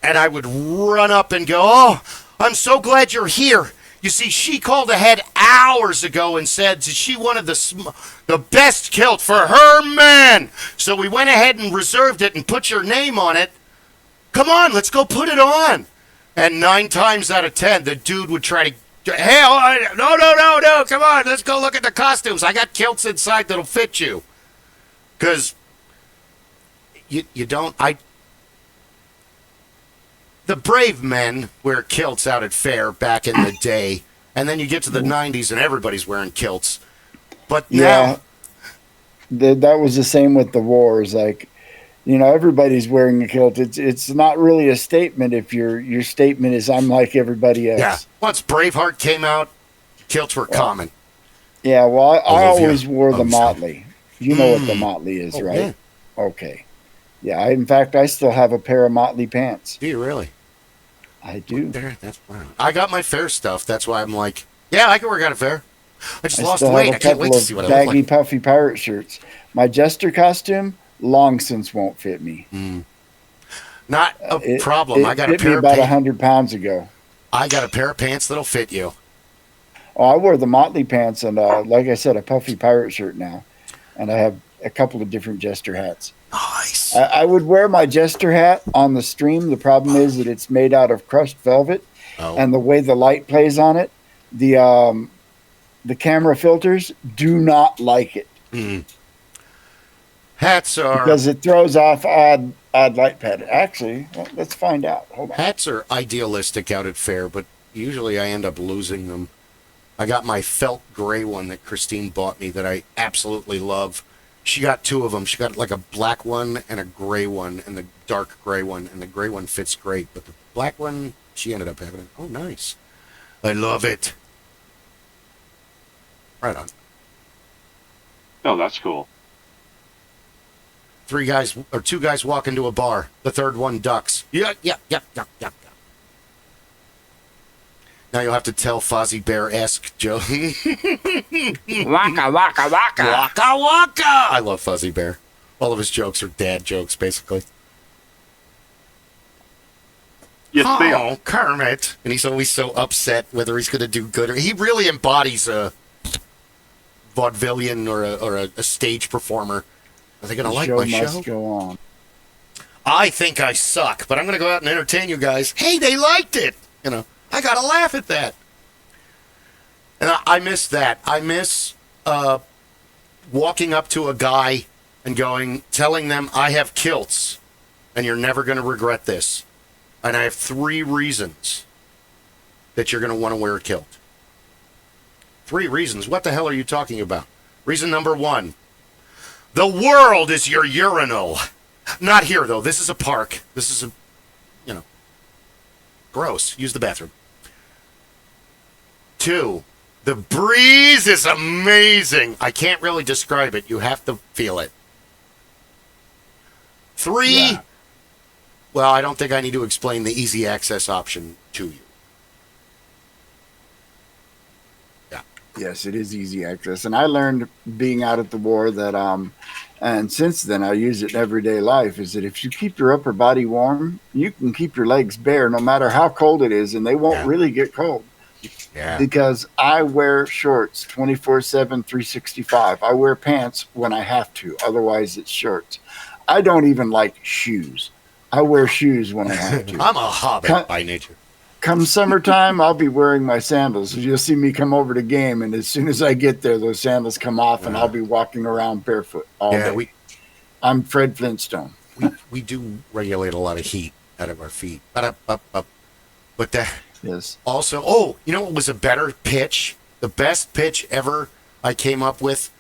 [SPEAKER 1] and I would run up and go, oh, I'm so glad you're here. You see, she called ahead hours ago and said she wanted the best kilt for her man. So we went ahead and reserved it and put your name on it. Come on, let's go put it on. And 9 times out of 10, the dude would try to, hey, no, come on, let's go look at the costumes. I got kilts inside that'll fit you. Because you don't, the brave men wear kilts out at fair back in the day, and then you get to the 90s and everybody's wearing kilts. But now,
[SPEAKER 4] that was the same with the wars. Like, everybody's wearing a kilt. It's not really a statement if your statement is I'm like everybody else.
[SPEAKER 1] Yeah. Once Braveheart came out, kilts were common.
[SPEAKER 4] Yeah. Well, I always wore the motley. You know what the motley is, right?
[SPEAKER 1] Yeah.
[SPEAKER 4] Okay. Yeah. In fact, I still have a pair of motley pants.
[SPEAKER 1] Do you really?
[SPEAKER 4] I do.
[SPEAKER 1] That's fine. I got my fair stuff. That's why I'm like, yeah, I can work out a fair. I just lost
[SPEAKER 4] still
[SPEAKER 1] weight.
[SPEAKER 4] have
[SPEAKER 1] I can't wait to see what I look
[SPEAKER 4] baggy,
[SPEAKER 1] like.
[SPEAKER 4] puffy pirate shirts. My jester costume long since won't fit me.
[SPEAKER 1] Not a problem. I got a
[SPEAKER 4] fit
[SPEAKER 1] pair
[SPEAKER 4] me
[SPEAKER 1] of
[SPEAKER 4] about
[SPEAKER 1] pants.
[SPEAKER 4] 100 pounds ago.
[SPEAKER 1] I got a pair of pants that'll fit you.
[SPEAKER 4] Oh, I wear the motley pants and, like I said, a puffy pirate shirt now. And I have a couple of different jester hats.
[SPEAKER 1] Nice.
[SPEAKER 4] I would wear my jester hat on the stream. The problem is that it's made out of crushed velvet.
[SPEAKER 1] Oh.
[SPEAKER 4] And the way the light plays on it, the camera filters do not like it.
[SPEAKER 1] Hats are
[SPEAKER 4] because it throws off odd light pattern. Actually, let's find out. Hold on.
[SPEAKER 1] Hats are idealistic out at fair, but usually I end up losing them. I got my felt gray one that Christine bought me that I absolutely love. She got 2 of them. She got like a black one and a gray one, and the dark gray one, and the gray one fits great, but the black one, she ended up having it. Oh, nice. I love it. Right on.
[SPEAKER 3] Oh, that's cool.
[SPEAKER 1] 2 guys walk into a bar. The third one ducks. Yeah. Now you'll have to tell Fozzie Bear-esque joke.
[SPEAKER 4] Waka, waka, waka.
[SPEAKER 1] Waka waka! I love Fuzzy Bear. All of his jokes are dad jokes, basically.
[SPEAKER 3] Yes, they are.
[SPEAKER 1] Oh, Kermit. And he's always so upset whether he's going to do good or... He really embodies a vaudevillian or a stage performer. Are they going to like my show?
[SPEAKER 4] Must go on.
[SPEAKER 1] I think I suck, but I'm going to go out and entertain you guys. Hey, they liked it! You know, I got to laugh at that. And I miss that. I miss walking up to a guy and telling them, I have kilts, and you're never going to regret this. And I have 3 reasons that you're going to want to wear a kilt. 3 reasons? What the hell are you talking about? Reason number 1. The world is your urinal. Not here, though. This is a park. This is gross. Use the bathroom. 2. The breeze is amazing. I can't really describe it. You have to feel it. 3. Yeah. Well, I don't think I need to explain the easy access option to you. Yeah.
[SPEAKER 4] Yes, it is easy access. And I learned being out at the war that, and since then I use it in everyday life, is that if you keep your upper body warm, you can keep your legs bare no matter how cold it is, and they won't really get cold.
[SPEAKER 1] Yeah.
[SPEAKER 4] Because I wear shorts 24/7, 365. I wear pants when I have to. Otherwise, it's shorts. I don't even like shoes. I wear shoes when I have to.
[SPEAKER 1] I'm a hobbit by nature.
[SPEAKER 4] Come summertime, I'll be wearing my sandals. You'll see me come over to game, and as soon as I get there, those sandals come off, and I'll be walking around barefoot all day. I'm Fred Flintstone.
[SPEAKER 1] We do regulate a lot of heat out of our feet. But that...
[SPEAKER 4] Yes.
[SPEAKER 1] Also, you know what was a better pitch? The best pitch ever I came up with,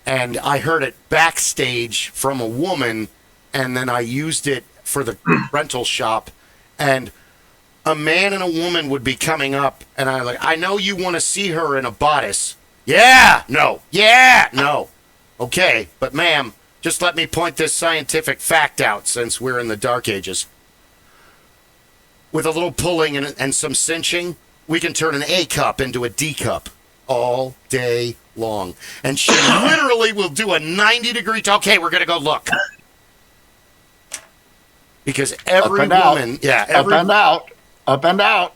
[SPEAKER 1] and I heard it backstage from a woman, and then I used it for the rental shop, and a man and a woman would be coming up, and I know you want to see her in a bodice. Yeah, no. Yeah, no. Okay, but ma'am, just let me point this scientific fact out since we're in the Dark Ages. With a little pulling and some cinching, we can turn an A cup into a D cup all day long. And she literally will do a 90-degree... Okay, we're going to go look. Because every woman...
[SPEAKER 4] Up and out. Up and out.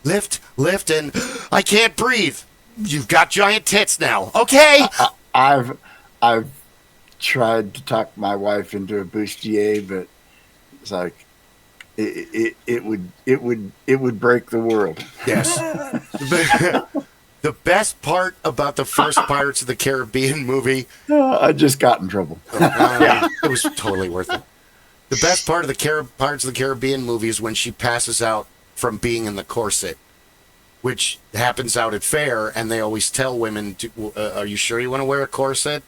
[SPEAKER 1] Lift, and I can't breathe. You've got giant tits now. Okay.
[SPEAKER 4] I've tried to talk my wife into a bustier, but it's like... It would break the world.
[SPEAKER 1] Yes. The best part about the first Pirates of the Caribbean movie...
[SPEAKER 4] I just got in trouble.
[SPEAKER 1] It was totally worth it. The best part of the Pirates of the Caribbean movie is when she passes out from being in the corset, which happens out at fair, and they always tell women, are you sure you want to wear a corset?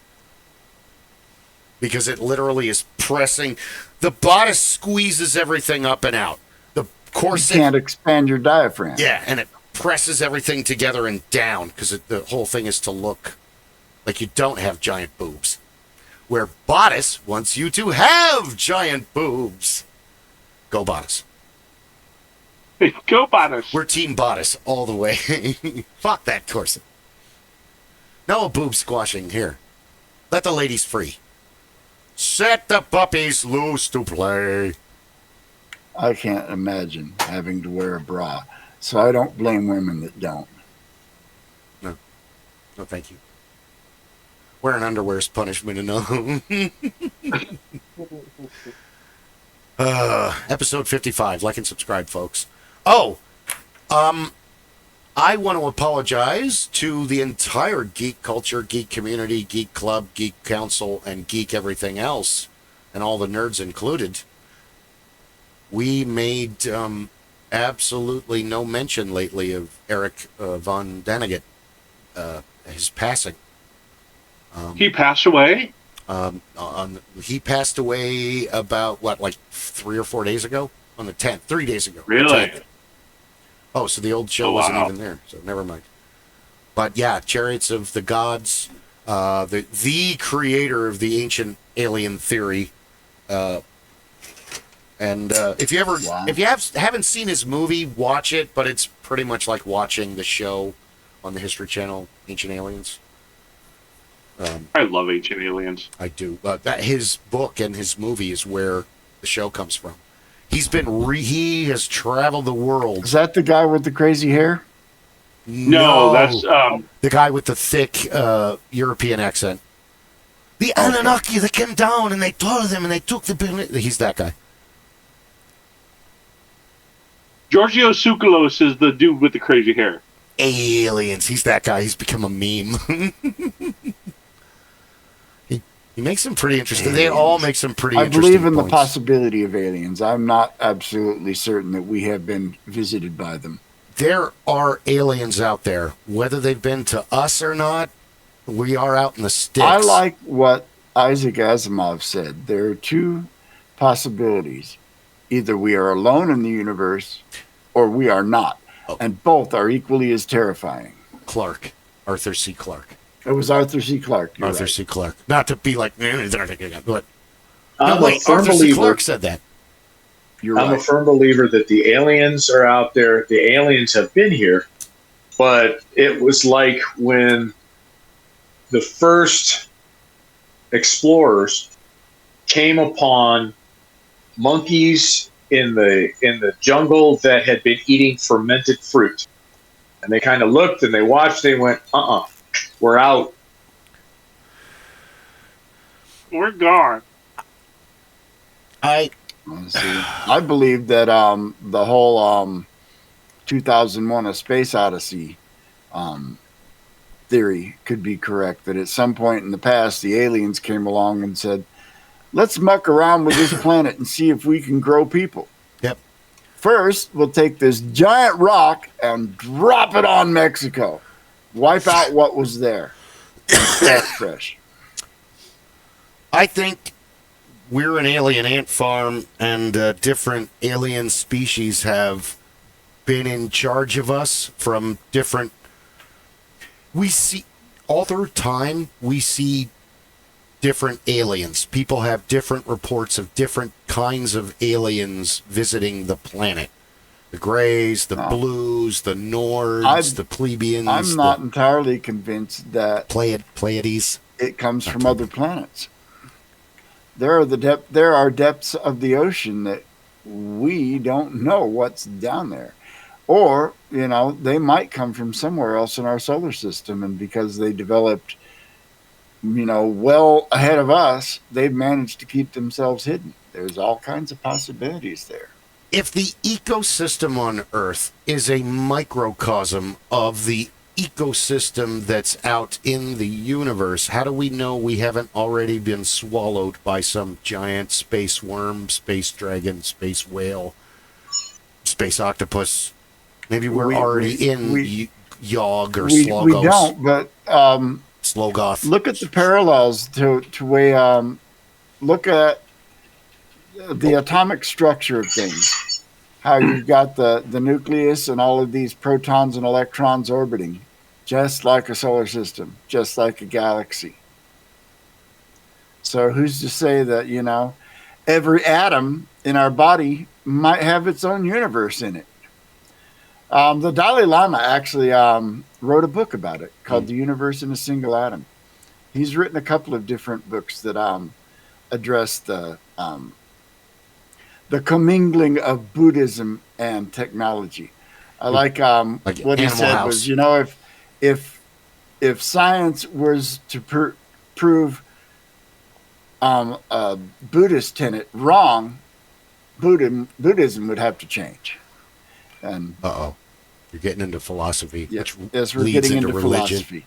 [SPEAKER 1] Because it literally is pressing... The bodice squeezes everything up and out. The corset...
[SPEAKER 4] You can't expand your diaphragm.
[SPEAKER 1] Yeah, and it presses everything together and down, because the whole thing is to look like you don't have giant boobs. Where bodice wants you to have giant boobs. Go bodice.
[SPEAKER 3] Go bodice.
[SPEAKER 1] We're team bodice all the way. Fuck that corset. No boob squashing here. Let the ladies free. Set the puppies loose to play.
[SPEAKER 4] I can't imagine having to wear a bra, so I don't blame women that don't.
[SPEAKER 1] No, thank you. Wearing underwear is punishment enough. Episode 55. Like and subscribe, folks. I want to apologize to the entire geek culture, geek community, geek club, geek council, and geek everything else, and all the nerds included. We made absolutely no mention lately of Eric von Daniget, his passing.
[SPEAKER 3] He passed away?
[SPEAKER 1] He passed away about, 3 or 4 days ago? On the 10th. 3 days ago.
[SPEAKER 3] Really?
[SPEAKER 1] Oh, so the old show wasn't even there, so never mind. But yeah, Chariots of the Gods, the creator of the ancient alien theory, and if you haven't seen his movie, watch it. But it's pretty much like watching the show on the History Channel, Ancient Aliens.
[SPEAKER 3] I love Ancient Aliens.
[SPEAKER 1] I do. That his book and his movie is where the show comes from. He has traveled the world.
[SPEAKER 4] Is that the guy with the crazy hair?
[SPEAKER 3] No, that's
[SPEAKER 1] the guy with the thick European accent. The Anunnaki that came down and they told him and they took the... He's that guy.
[SPEAKER 3] Giorgio Tsoukalos is the dude with the crazy hair.
[SPEAKER 1] Aliens. He's that guy. He's become a meme. He makes them pretty interesting. Aliens. They all make some pretty interesting
[SPEAKER 4] I believe in
[SPEAKER 1] points.
[SPEAKER 4] the possibility of aliens. I'm not absolutely certain that we have been visited by them.
[SPEAKER 1] There are aliens out there. Whether they've been to us or not, we are out in the sticks.
[SPEAKER 4] I like what Isaac Asimov said. There are two possibilities. Either we are alone in the universe or we are not. Oh. And both are equally as terrifying.
[SPEAKER 1] Arthur C. Clarke.
[SPEAKER 4] It was Arthur C. Clarke.
[SPEAKER 1] Arthur C. Clarke. Not to be like, but
[SPEAKER 2] Arthur
[SPEAKER 1] C. Clarke said that.
[SPEAKER 2] I'm a firm believer that the aliens are out there. The aliens have been here, but it was like when the first explorers came upon monkeys in the jungle that had been eating fermented fruit, and they kind of looked and they watched. They went, we're out.
[SPEAKER 3] We're gone.
[SPEAKER 4] I believe that the whole 2001: A Space Odyssey theory could be correct. That at some point in the past, the aliens came along and said, "Let's muck around with this planet and see if we can grow people."
[SPEAKER 1] Yep.
[SPEAKER 4] First, we'll take this giant rock and drop it on Mexico. Wipe out what was there. Start fresh.
[SPEAKER 1] I think we're an alien ant farm, and different alien species have been in charge of us from different... We see... All through time, we see different aliens. People have different reports of different kinds of aliens visiting the planet. The Greys, the Blues, the Nords, the Plebeians.
[SPEAKER 4] I'm not entirely convinced that
[SPEAKER 1] Pleiades.
[SPEAKER 4] It comes from other planets. There are depths of the ocean that we don't know what's down there. Or, they might come from somewhere else in our solar system, and because they developed, well ahead of us, they've managed to keep themselves hidden. There's all kinds of possibilities there.
[SPEAKER 1] If the ecosystem on Earth is a microcosm of the ecosystem that's out in the universe, how do we know we haven't already been swallowed by some giant space worm, space dragon, space whale, space octopus? Maybe we're already in Yogg or Slogos.
[SPEAKER 4] We don't, but
[SPEAKER 1] Slogoth.
[SPEAKER 4] Look at the parallels to look at the atomic structure of things. How you've got the nucleus and all of these protons and electrons orbiting, just like a solar system, just like a galaxy. So who's to say that, every atom in our body might have its own universe in it? The Dalai Lama actually wrote a book about it called The Universe in a Single Atom. He's written a couple of different books that address the commingling of Buddhism and technology. I like what he said
[SPEAKER 1] House.
[SPEAKER 4] was, if science was to prove a Buddhist tenet wrong, Buddhism would have to change. And
[SPEAKER 1] you're getting into philosophy,
[SPEAKER 4] yes,
[SPEAKER 1] which
[SPEAKER 4] we're
[SPEAKER 1] leads
[SPEAKER 4] getting
[SPEAKER 1] into religion.
[SPEAKER 4] Philosophy.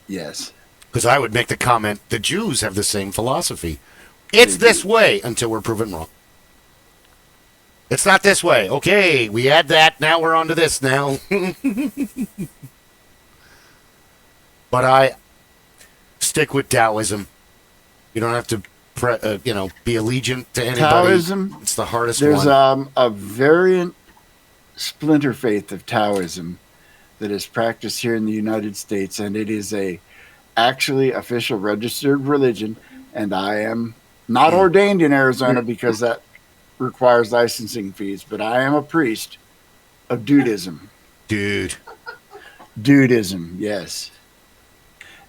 [SPEAKER 4] Yes.
[SPEAKER 1] Because I would make the comment, the Jews have the same philosophy. It's this way until we're proven wrong. It's not this way. Okay, we had that. Now we're on to this now. But I stick with Taoism. You don't have to, be allegiant to anybody.
[SPEAKER 4] Taoism.
[SPEAKER 1] It's the hardest
[SPEAKER 4] one.
[SPEAKER 1] There's
[SPEAKER 4] a variant splinter faith of Taoism that is practiced here in the United States, and it is actually official registered religion. And I am not ordained in Arizona because that requires licensing fees, but I am a priest of Dudism.
[SPEAKER 1] Dude.
[SPEAKER 4] Dudism, yes.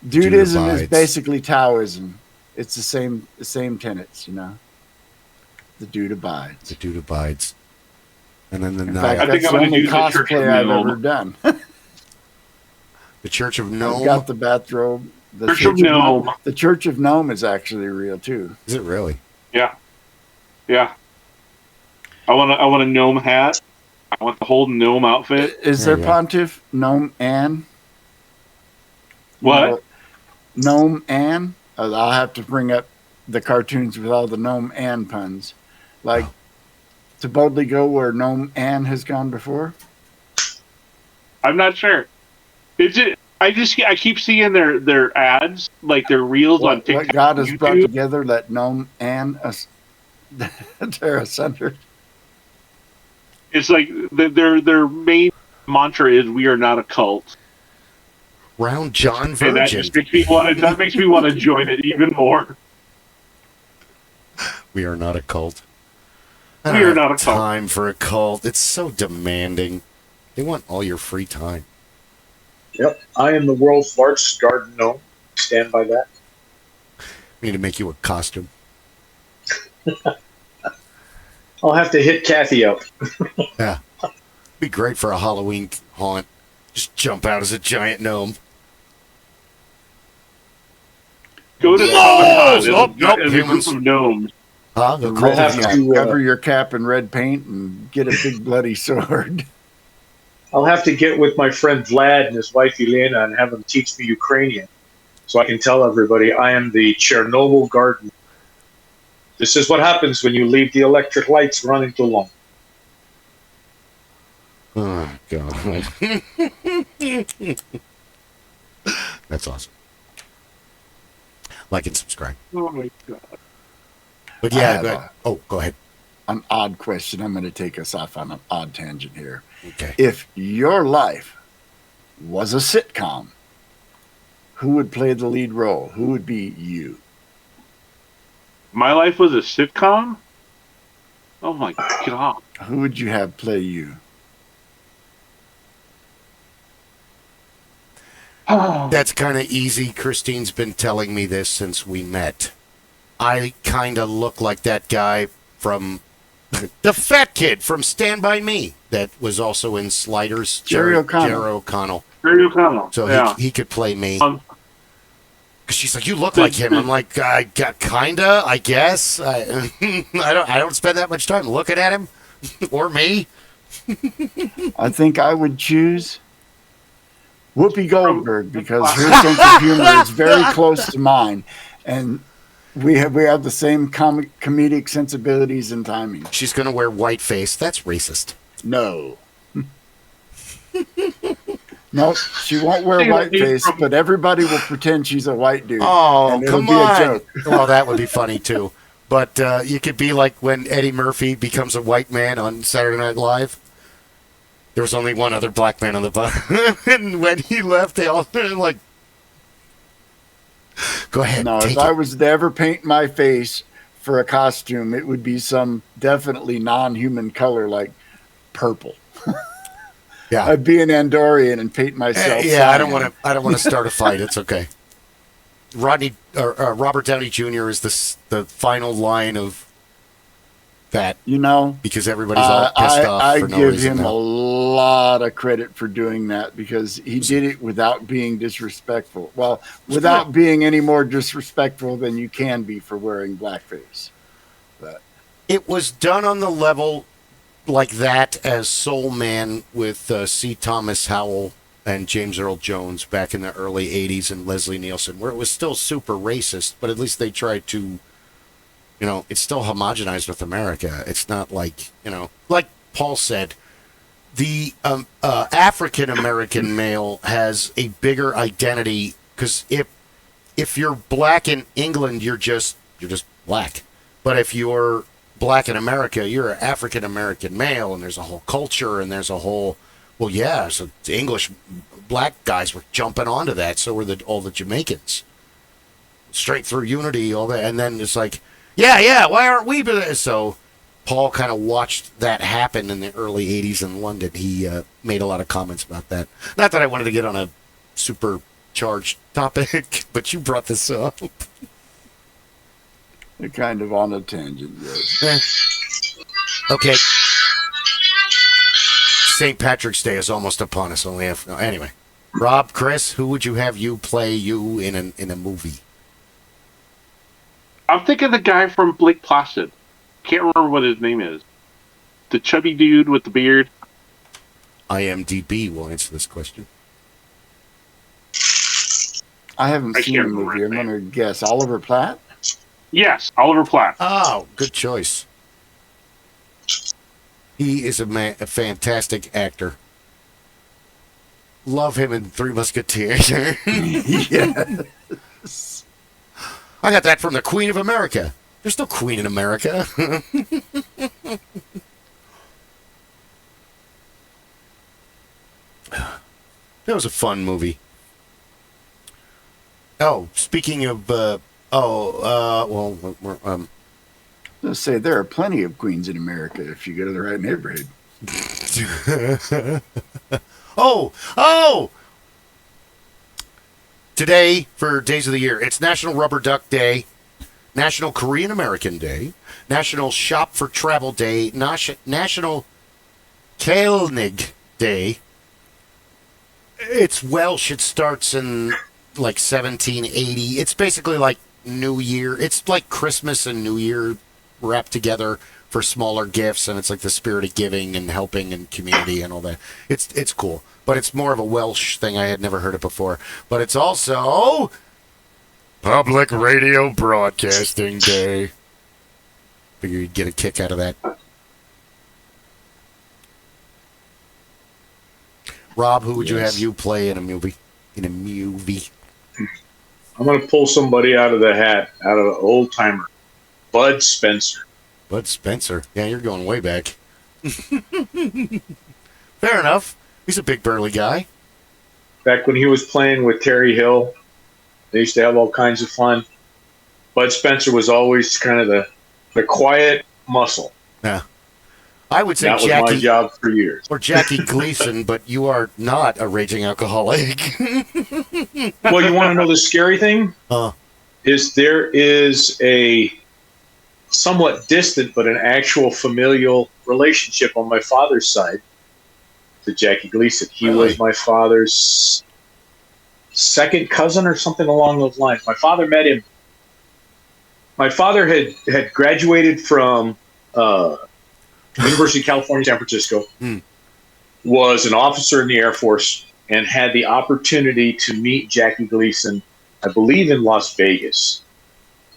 [SPEAKER 1] Dude
[SPEAKER 4] Dudism is
[SPEAKER 1] abides.
[SPEAKER 4] basically Taoism. It's the same tenets, you know. The dude abides.
[SPEAKER 1] The dude abides. And then the
[SPEAKER 4] In
[SPEAKER 1] night.
[SPEAKER 4] fact,
[SPEAKER 3] I think
[SPEAKER 4] that's
[SPEAKER 3] I'm
[SPEAKER 4] the
[SPEAKER 3] gonna
[SPEAKER 4] only
[SPEAKER 3] do the Church of
[SPEAKER 4] cosplay I've
[SPEAKER 3] Gnome.
[SPEAKER 4] ever done.
[SPEAKER 1] The Church of
[SPEAKER 4] I've
[SPEAKER 1] Gnome.
[SPEAKER 4] got the bathrobe. The
[SPEAKER 3] Church of Gnome.
[SPEAKER 4] The Church of Gnome is actually real too.
[SPEAKER 1] Is it really?
[SPEAKER 3] Yeah. I want a gnome hat. I want the whole gnome outfit.
[SPEAKER 4] Is
[SPEAKER 1] There
[SPEAKER 4] there
[SPEAKER 1] you go.
[SPEAKER 4] Pontiff Gnome Anne? You
[SPEAKER 3] What?
[SPEAKER 4] know, Gnome Anne? I'll have to bring up the cartoons with all the Gnome Anne puns. Like, to boldly go where Gnome Anne has gone before?
[SPEAKER 3] I'm not sure. I keep seeing their ads, like their reels on
[SPEAKER 4] What
[SPEAKER 3] TikTok.
[SPEAKER 4] God has
[SPEAKER 3] and
[SPEAKER 4] brought
[SPEAKER 3] YouTube.
[SPEAKER 4] together, let Gnome Anne tear asunder.
[SPEAKER 3] It's like their main mantra is "We are not a cult,"
[SPEAKER 1] Round John
[SPEAKER 3] and that
[SPEAKER 1] Virgin.
[SPEAKER 3] just makes me want to join it even more.
[SPEAKER 1] We are not a cult. I
[SPEAKER 3] We
[SPEAKER 1] don't
[SPEAKER 3] are
[SPEAKER 1] have
[SPEAKER 3] not a cult.
[SPEAKER 1] time for a cult. It's so demanding. They want all your free time.
[SPEAKER 2] Yep. I am the world's largest garden gnome. Stand by that.
[SPEAKER 1] We need to make you a costume.
[SPEAKER 2] I'll have to hit Kathy up.
[SPEAKER 1] Yeah. Be great for a Halloween haunt. Just jump out as a giant gnome.
[SPEAKER 3] Go to
[SPEAKER 1] No!
[SPEAKER 3] Comic-Con
[SPEAKER 1] Nope,
[SPEAKER 3] as a group
[SPEAKER 1] humans.
[SPEAKER 3] of gnomes.
[SPEAKER 1] Huh?
[SPEAKER 4] The
[SPEAKER 1] The
[SPEAKER 4] red
[SPEAKER 2] have
[SPEAKER 4] cap.
[SPEAKER 2] to,
[SPEAKER 4] Cover your cap in red paint and get a big bloody sword.
[SPEAKER 2] I'll have to get with my friend Vlad and his wife Elena and have them teach me Ukrainian so I can tell everybody I am the Chernobyl garden. This is what happens when you leave the electric lights running too long.
[SPEAKER 1] Oh, God. That's awesome. Like and subscribe.
[SPEAKER 3] Oh my god!
[SPEAKER 1] But
[SPEAKER 4] I
[SPEAKER 1] yeah,
[SPEAKER 4] have
[SPEAKER 1] go ahead. Oh, go ahead.
[SPEAKER 4] An odd question. I'm going to take us off on an odd tangent here.
[SPEAKER 1] Okay.
[SPEAKER 4] If your life was a sitcom, who would play the lead role? Who would be you?
[SPEAKER 3] My life was a sitcom. Oh my god!
[SPEAKER 4] Who would you have play you?
[SPEAKER 1] That's kind of easy. Christine's been telling me this since we met. I kind of look like that guy from the fat kid from Stand By Me that was also in Sliders.
[SPEAKER 4] Jerry O'Connell.
[SPEAKER 1] Jerry O'Connell.
[SPEAKER 3] Very O'Connell.
[SPEAKER 1] So
[SPEAKER 3] yeah.
[SPEAKER 1] he could play me.
[SPEAKER 3] Um,
[SPEAKER 1] Cause she's like, you look like him. I'm like, kinda, I guess. I don't spend that much time looking at him or me.
[SPEAKER 4] I think I would choose Whoopi Goldberg because her sense of humor is very close to mine, and we have the same comedic sensibilities and timing.
[SPEAKER 1] She's gonna wear whiteface. That's racist.
[SPEAKER 4] No. No, she won't wear whiteface, but everybody will pretend she's a white dude.
[SPEAKER 1] Oh,
[SPEAKER 4] and it'll
[SPEAKER 1] come
[SPEAKER 4] be
[SPEAKER 1] on.
[SPEAKER 4] a joke.
[SPEAKER 1] Well, that would be funny too. But you could be like when Eddie Murphy becomes a white man on Saturday Night Live. There was only one other black man on the bus, and when he left, they all like, "Go ahead,
[SPEAKER 4] No,
[SPEAKER 1] take
[SPEAKER 4] if
[SPEAKER 1] it."
[SPEAKER 4] I was to ever paint my face for a costume, it would be some definitely non-human color like purple.
[SPEAKER 1] Yeah,
[SPEAKER 4] I'd be an Andorian and paint myself.
[SPEAKER 1] yeah. I don't
[SPEAKER 4] cyan.
[SPEAKER 1] want to start a fight. It's okay. Robert Downey Jr. is the final line of that
[SPEAKER 4] You know,
[SPEAKER 1] because everybody's all pissed off
[SPEAKER 4] I
[SPEAKER 1] for no
[SPEAKER 4] give
[SPEAKER 1] reason
[SPEAKER 4] him a
[SPEAKER 1] now.
[SPEAKER 4] lot of credit for doing that because he did it without being disrespectful. Well, without being any more disrespectful than you can be for wearing blackface. But
[SPEAKER 1] It was done on the level like that as Soul Man with C. Thomas Howell and James Earl Jones back in the early 80s and Leslie Nielsen, where it was still super racist, but at least they tried to, it's still homogenized with America. It's not like, like Paul said, the African American male has a bigger identity because if you're black in England, you're just black. But if you're black in America, you're an African American male, and there's a whole culture, and there's a whole, so the English black guys were jumping onto that. So were all the Jamaicans. Straight through unity, all that, and then it's like, yeah, why aren't we? So Paul kind of watched that happen in the early 80s in London. He made a lot of comments about that. Not that I wanted to get on a super charged topic, but you brought this up.
[SPEAKER 4] They're kind of on a tangent, yes.
[SPEAKER 1] Okay. St. Patrick's Day is almost upon us. Anyway. Rob, Chris, who would you have you play you in a movie?
[SPEAKER 3] I'm thinking the guy from Blake Placid. Can't remember what his name is. The chubby dude with the beard.
[SPEAKER 1] IMDb will answer this question.
[SPEAKER 4] I haven't seen the
[SPEAKER 3] remember
[SPEAKER 4] movie.
[SPEAKER 3] his
[SPEAKER 4] I'm
[SPEAKER 3] name.
[SPEAKER 4] going to guess. Oliver Platt?
[SPEAKER 3] Yes, Oliver Platt.
[SPEAKER 1] Oh, good choice. He is a fantastic actor. Love him in Three Musketeers. Yes. I got that from the Queen of America. There's no Queen in America. That was a fun movie. Oh, speaking of,
[SPEAKER 4] Let's say there are plenty of queens in America if you go to the right neighborhood.
[SPEAKER 1] Oh! Today, for Days of the Year, it's National Rubber Duck Day, National Korean American Day, National Shop for Travel Day, National Kaelnig Day. It's Welsh. It starts in like 1780. It's basically like New Year. It's like Christmas and New Year wrapped together for smaller gifts, and it's like the spirit of giving and helping and community and all that. It's cool, but it's more of a Welsh thing. I had never heard it before. But it's also Public Radio Broadcasting Day. Figure you'd get a kick out of that. Rob, who would you have you play in a movie? I'm
[SPEAKER 2] going to pull somebody out of the hat, out of the old timer. Bud Spencer.
[SPEAKER 1] Bud Spencer. Yeah, you're going way back. Fair enough. He's a big burly guy.
[SPEAKER 2] Back when he was playing with Terry Hill, they used to have all kinds of fun. Bud Spencer was always kind of the quiet muscle.
[SPEAKER 1] Yeah. I would say
[SPEAKER 2] that was
[SPEAKER 1] Jackie,
[SPEAKER 2] my job for years.
[SPEAKER 1] Or Jackie Gleason, but you are not a raging alcoholic.
[SPEAKER 2] Well, you want to know the scary thing? There is a somewhat distant but an actual familial relationship on my father's side to Jackie Gleason. He was my father's second cousin or something along those lines. My father met him. My father had graduated from University of California, San Francisco, was an officer in the Air Force, and had the opportunity to meet Jackie Gleason, I believe, in Las Vegas.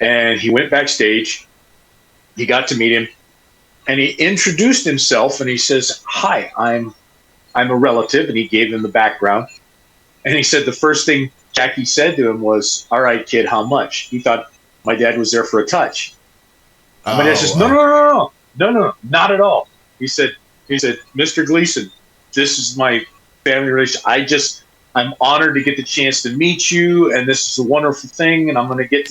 [SPEAKER 2] And he went backstage. He got to meet him, and he introduced himself, and he says, "Hi, I'm a relative," and he gave him the background. And he said the first thing Jackie said to him was, "All right, kid, how much?" He thought my dad was there for a touch. My dad says, No, not at all. He said, "Mr. Gleason, this is my family relation. I'm honored to get the chance to meet you, and this is a wonderful thing, and I'm going to get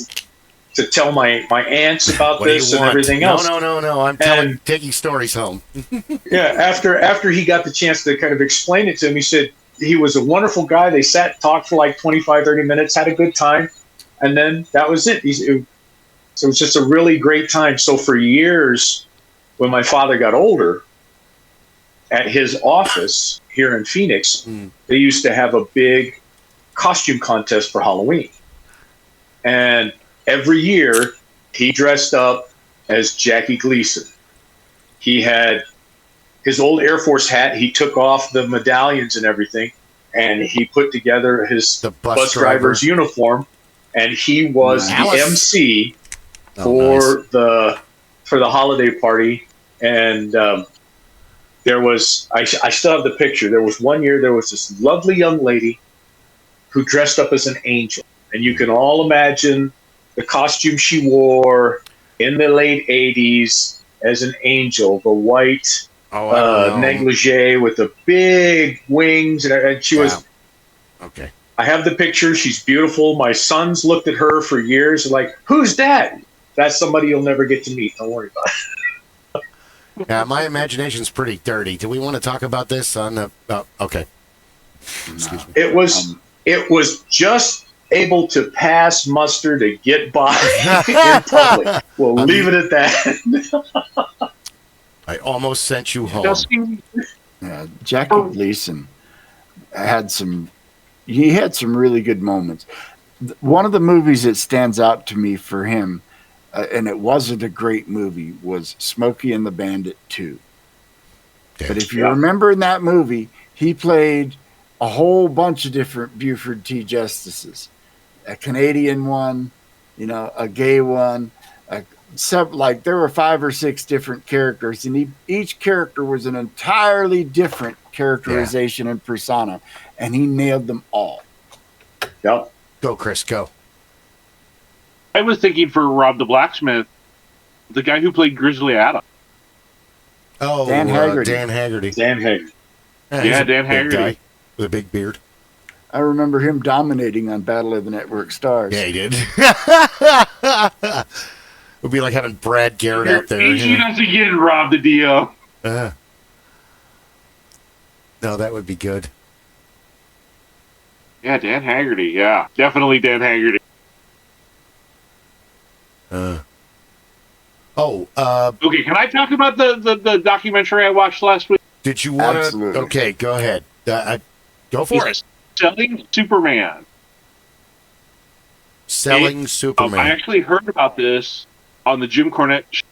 [SPEAKER 2] to tell my aunts about this and everything else."
[SPEAKER 1] No. I'm taking stories home.
[SPEAKER 2] Yeah, after he got the chance to kind of explain it to him, he said he was a wonderful guy. They sat and talked for like 25, 30 minutes, had a good time, and then that was it. So it was just a really great time. So for years, when my father got older, at his office here in Phoenix, they used to have a big costume contest for Halloween. And every year, he dressed up as Jackie Gleason. He had his old Air Force hat. He took off the medallions and everything, and he put together the bus driver's uniform, and he was the MC for the holiday party. And there was, I still have the picture. There was one year, there was this lovely young lady who dressed up as an angel. And you can all imagine the costume she wore in the late 80s as an angel, the white negligee with the big wings. And she was,
[SPEAKER 1] okay.
[SPEAKER 2] I have the picture. She's beautiful. My sons looked at her for years like, "Who's that?" That's somebody you'll never get to meet. Don't worry about it.
[SPEAKER 1] Yeah, my imagination's pretty dirty. Do we want to talk about this on the? Oh, okay. Excuse me.
[SPEAKER 2] It was just able to pass muster to get by in public. We'll leave it at that.
[SPEAKER 1] I almost sent you home.
[SPEAKER 4] Jackie Gleason had some really good moments. One of the movies that stands out to me for him, and it wasn't a great movie, was Smokey and the Bandit 2. But if you remember in that movie, he played a whole bunch of different Buford T. Justices. A Canadian one, a gay one, like there were 5 or 6 different characters, and each character was an entirely different characterization and persona, and he nailed them all.
[SPEAKER 2] Yep.
[SPEAKER 1] Go, Chris, go.
[SPEAKER 3] I was thinking for Rob the Blacksmith, the guy who played Grizzly Adams.
[SPEAKER 1] Oh,
[SPEAKER 4] Dan Haggerty.
[SPEAKER 1] Dan Haggerty.
[SPEAKER 2] Dan Haggerty.
[SPEAKER 3] Yeah, Dan Haggerty.
[SPEAKER 1] Guy with a big beard.
[SPEAKER 4] I remember him dominating on Battle of the Network Stars.
[SPEAKER 1] Yeah, he did. It would be like having Brad Garrett out there.
[SPEAKER 3] Easy enough to get Rob the Dio.
[SPEAKER 1] No, that would be good.
[SPEAKER 3] Yeah, Dan Haggerty. Yeah, definitely Dan Haggerty. Okay, can I talk about the documentary I watched last week?
[SPEAKER 1] Did you want to?
[SPEAKER 4] Absolutely.
[SPEAKER 1] Okay, go ahead. Go for it.
[SPEAKER 3] Selling Superman.
[SPEAKER 1] Selling Superman.
[SPEAKER 3] I actually heard about this on the Jim Cornette show.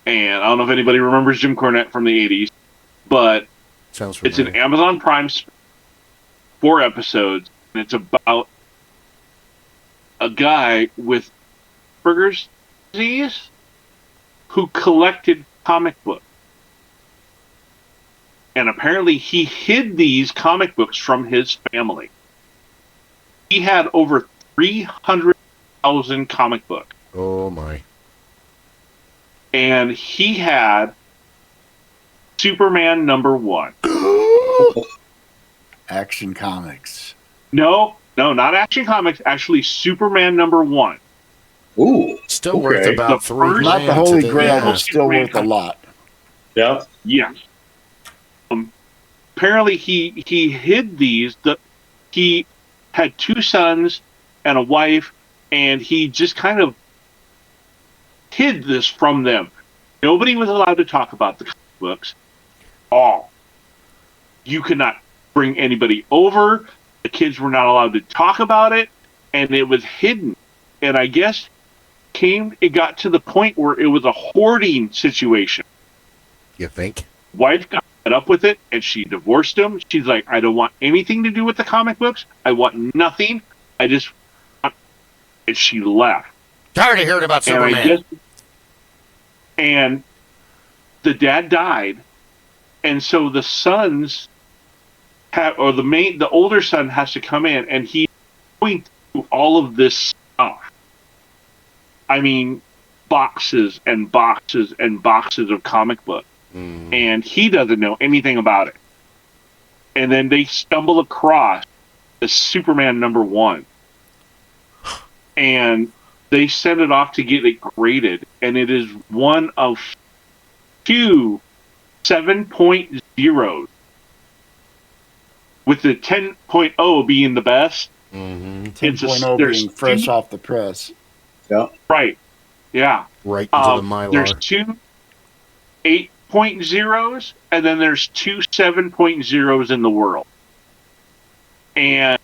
[SPEAKER 3] And I don't know if anybody remembers Jim Cornette from the 80s, but
[SPEAKER 1] Sounds familiar.
[SPEAKER 3] it's an Amazon Prime 4 episodes, and it's about a guy with Asperger's disease who collected comic books. And apparently he hid these comic books from his family. He had over 300,000 comic books.
[SPEAKER 1] Oh, my.
[SPEAKER 3] And he had Superman #1.
[SPEAKER 4] Action Comics.
[SPEAKER 3] No, not Action Comics. Actually, Superman #1.
[SPEAKER 2] Ooh.
[SPEAKER 1] Still worth about
[SPEAKER 3] The
[SPEAKER 1] $3
[SPEAKER 3] first-
[SPEAKER 4] Not the
[SPEAKER 1] grand
[SPEAKER 4] Holy
[SPEAKER 1] today.
[SPEAKER 4] Grail,
[SPEAKER 3] Yeah.
[SPEAKER 4] but still worth a lot.
[SPEAKER 2] Yeah.
[SPEAKER 3] Yes. Apparently, he hid these. He had 2 sons and a wife, and he just kind of hid this from them. Nobody was allowed to talk about the comic books. You could not bring anybody over. The kids were not allowed to talk about it, and it was hidden. And I guess it got to the point where it was a hoarding situation.
[SPEAKER 1] You think?
[SPEAKER 3] Wife got fed up with it, and she divorced him. She's like, I don't want anything to do with the comic books. I want nothing. And she left.
[SPEAKER 1] Tired of hearing about Superman.
[SPEAKER 3] And the dad died, and so the sons the older son has to come in, and he's going through all of this stuff. I mean, boxes and boxes and boxes of comic books. And he doesn't know anything about it. And then they stumble across the Superman #1. And they send it off to get it graded. And it is one of 2 7.0s. With the 10.0 being the best.
[SPEAKER 4] 10.0 being fresh off the press.
[SPEAKER 2] Yeah.
[SPEAKER 3] Right. Yeah.
[SPEAKER 1] Right into the Mylar.
[SPEAKER 3] There's 2 8.0s, and then there's 2 7.0s in the world. And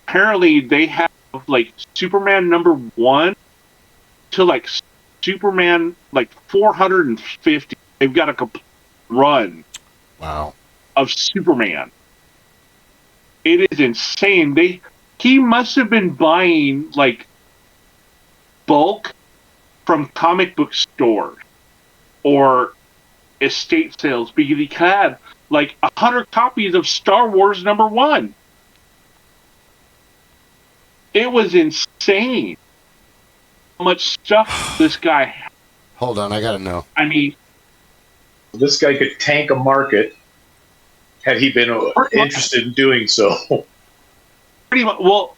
[SPEAKER 3] apparently they have like Superman #1 to like Superman like 450. They've got a complete run.
[SPEAKER 1] Wow.
[SPEAKER 3] Of Superman. It is insane. He must have been buying like bulk from comic book stores or estate sales because he had like 100 copies of Star Wars #1. It was insane how much stuff this guy had.
[SPEAKER 1] Hold on, I gotta know.
[SPEAKER 3] I mean,
[SPEAKER 2] this guy could tank a market had he been interested in doing so.
[SPEAKER 3] pretty much. Well,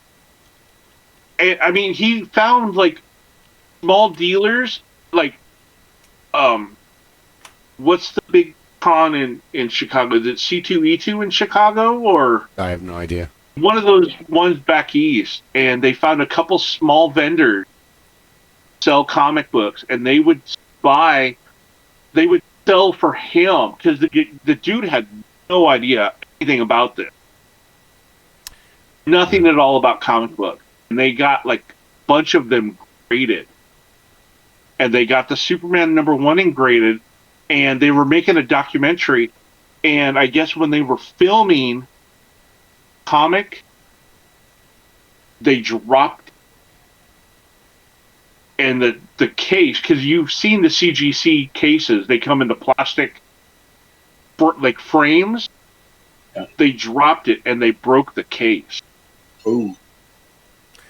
[SPEAKER 3] I mean, he found like small dealers, like what's the big con in Chicago? Is it C2E2 in Chicago, or
[SPEAKER 1] I have no idea.
[SPEAKER 3] one of those ones back east? And they found a couple small vendors sell comic books, and they would sell for him because the dude had no idea anything about this, nothing at all about comic books, and they got like a bunch of them graded, and they got the Superman #1 graded, and they were making a documentary, and I guess when they were filming comic, they dropped. And the case, because you've seen the CGC cases, they come into plastic, like frames.
[SPEAKER 2] Yeah.
[SPEAKER 3] They dropped it and they broke the case.
[SPEAKER 2] Ooh.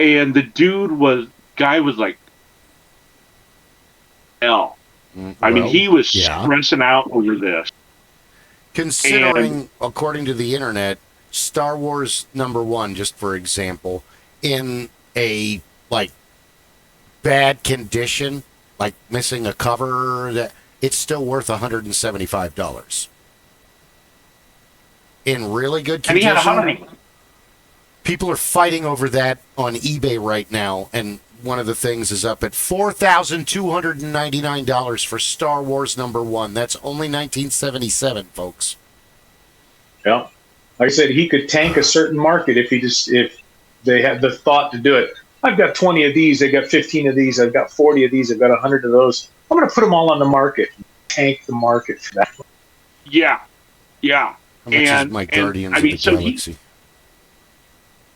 [SPEAKER 3] And the guy was like, hell. I mean, he was stressing out over this.
[SPEAKER 1] Considering, according to the internet, Star Wars #1, just for example, in a like bad condition, like missing a cover, that it's still worth $175. In really good
[SPEAKER 3] And he had
[SPEAKER 1] condition, people are fighting over that on eBay right now, and one of the things is up at $4,299 for Star Wars #1. That's only 1977, folks.
[SPEAKER 2] Yeah. Like I said, he could tank a certain market if they had the thought to do it. I've got 20 of these. I've got 15 of these. I've got 40 of these. I've got 100 of those. I'm going to put them all on the market. Tank the market for that.
[SPEAKER 3] Yeah.
[SPEAKER 1] How much is my Guardians of the Galaxy?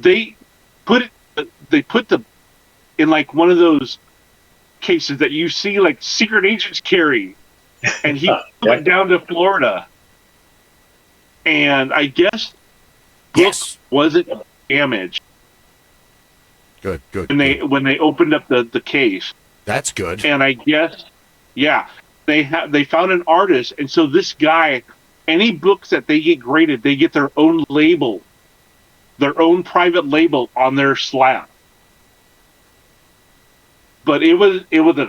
[SPEAKER 3] They put the in like one of those cases that you see like secret agents carry, and he went down to Florida, and I guess wasn't damaged.
[SPEAKER 1] Good.
[SPEAKER 3] When they opened up the case.
[SPEAKER 1] That's good.
[SPEAKER 3] And I guess, they found an artist, and so this guy, any books that they get graded, they get their own label, their own private label on their slab. But it was a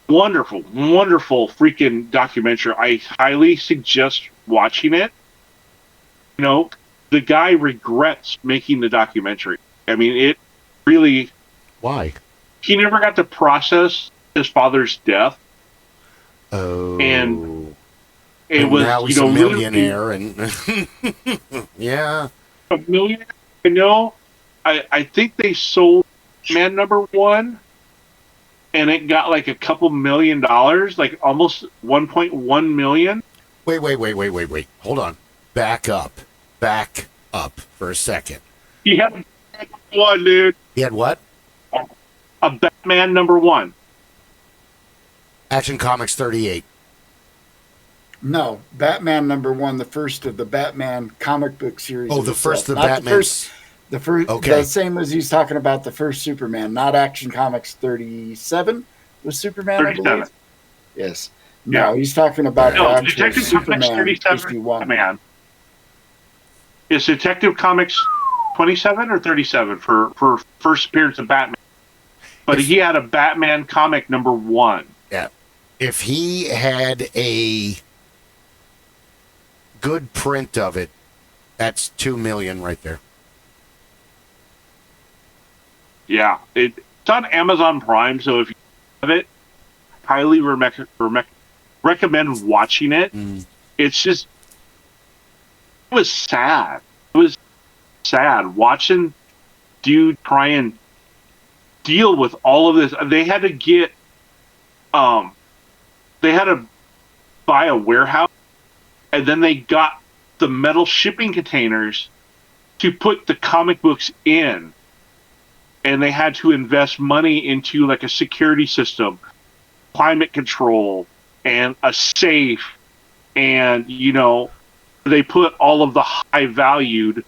[SPEAKER 3] wonderful, wonderful freaking documentary. I highly suggest watching it. You know, the guy regrets making the documentary. I mean, it really.
[SPEAKER 1] Why?
[SPEAKER 3] He never got to process his father's death.
[SPEAKER 1] Oh.
[SPEAKER 3] And it was,
[SPEAKER 1] now he's a millionaire, and yeah.
[SPEAKER 3] A millionaire? I know. I think they sold Man #1, and it got like a couple $1 million, like almost 1.1 million.
[SPEAKER 1] Wait. Hold on. Back up for a second.
[SPEAKER 3] He had one, dude.
[SPEAKER 1] He had what?
[SPEAKER 3] A Batman #1.
[SPEAKER 1] Action Comics 38.
[SPEAKER 4] No, Batman #1, the first of the Batman comic book series.
[SPEAKER 1] Oh, the first of the Batman.
[SPEAKER 4] The first,
[SPEAKER 1] okay.
[SPEAKER 4] The same as he's talking about the first Superman, not Action Comics 37 was Superman,
[SPEAKER 3] 37.
[SPEAKER 4] I believe. Yes. No, he's talking about the actual
[SPEAKER 3] Detective
[SPEAKER 4] Superman
[SPEAKER 3] Comics 37
[SPEAKER 4] 51.
[SPEAKER 3] Batman. Is Detective Comics 27 or 37 for first appearance of Batman? But he had a Batman comic #1.
[SPEAKER 1] Yeah. If he had a good print of it, that's $2 million right there.
[SPEAKER 3] Yeah, it's on Amazon Prime, so if you have it, highly recommend watching it. It's just, it was sad. It was sad watching dude try and deal with all of this. They had to get, they had to buy a warehouse, and then they got the metal shipping containers to put the comic books in. And they had to invest money into like a security system, climate control, and a safe. And, you know, they put all of the high-valued,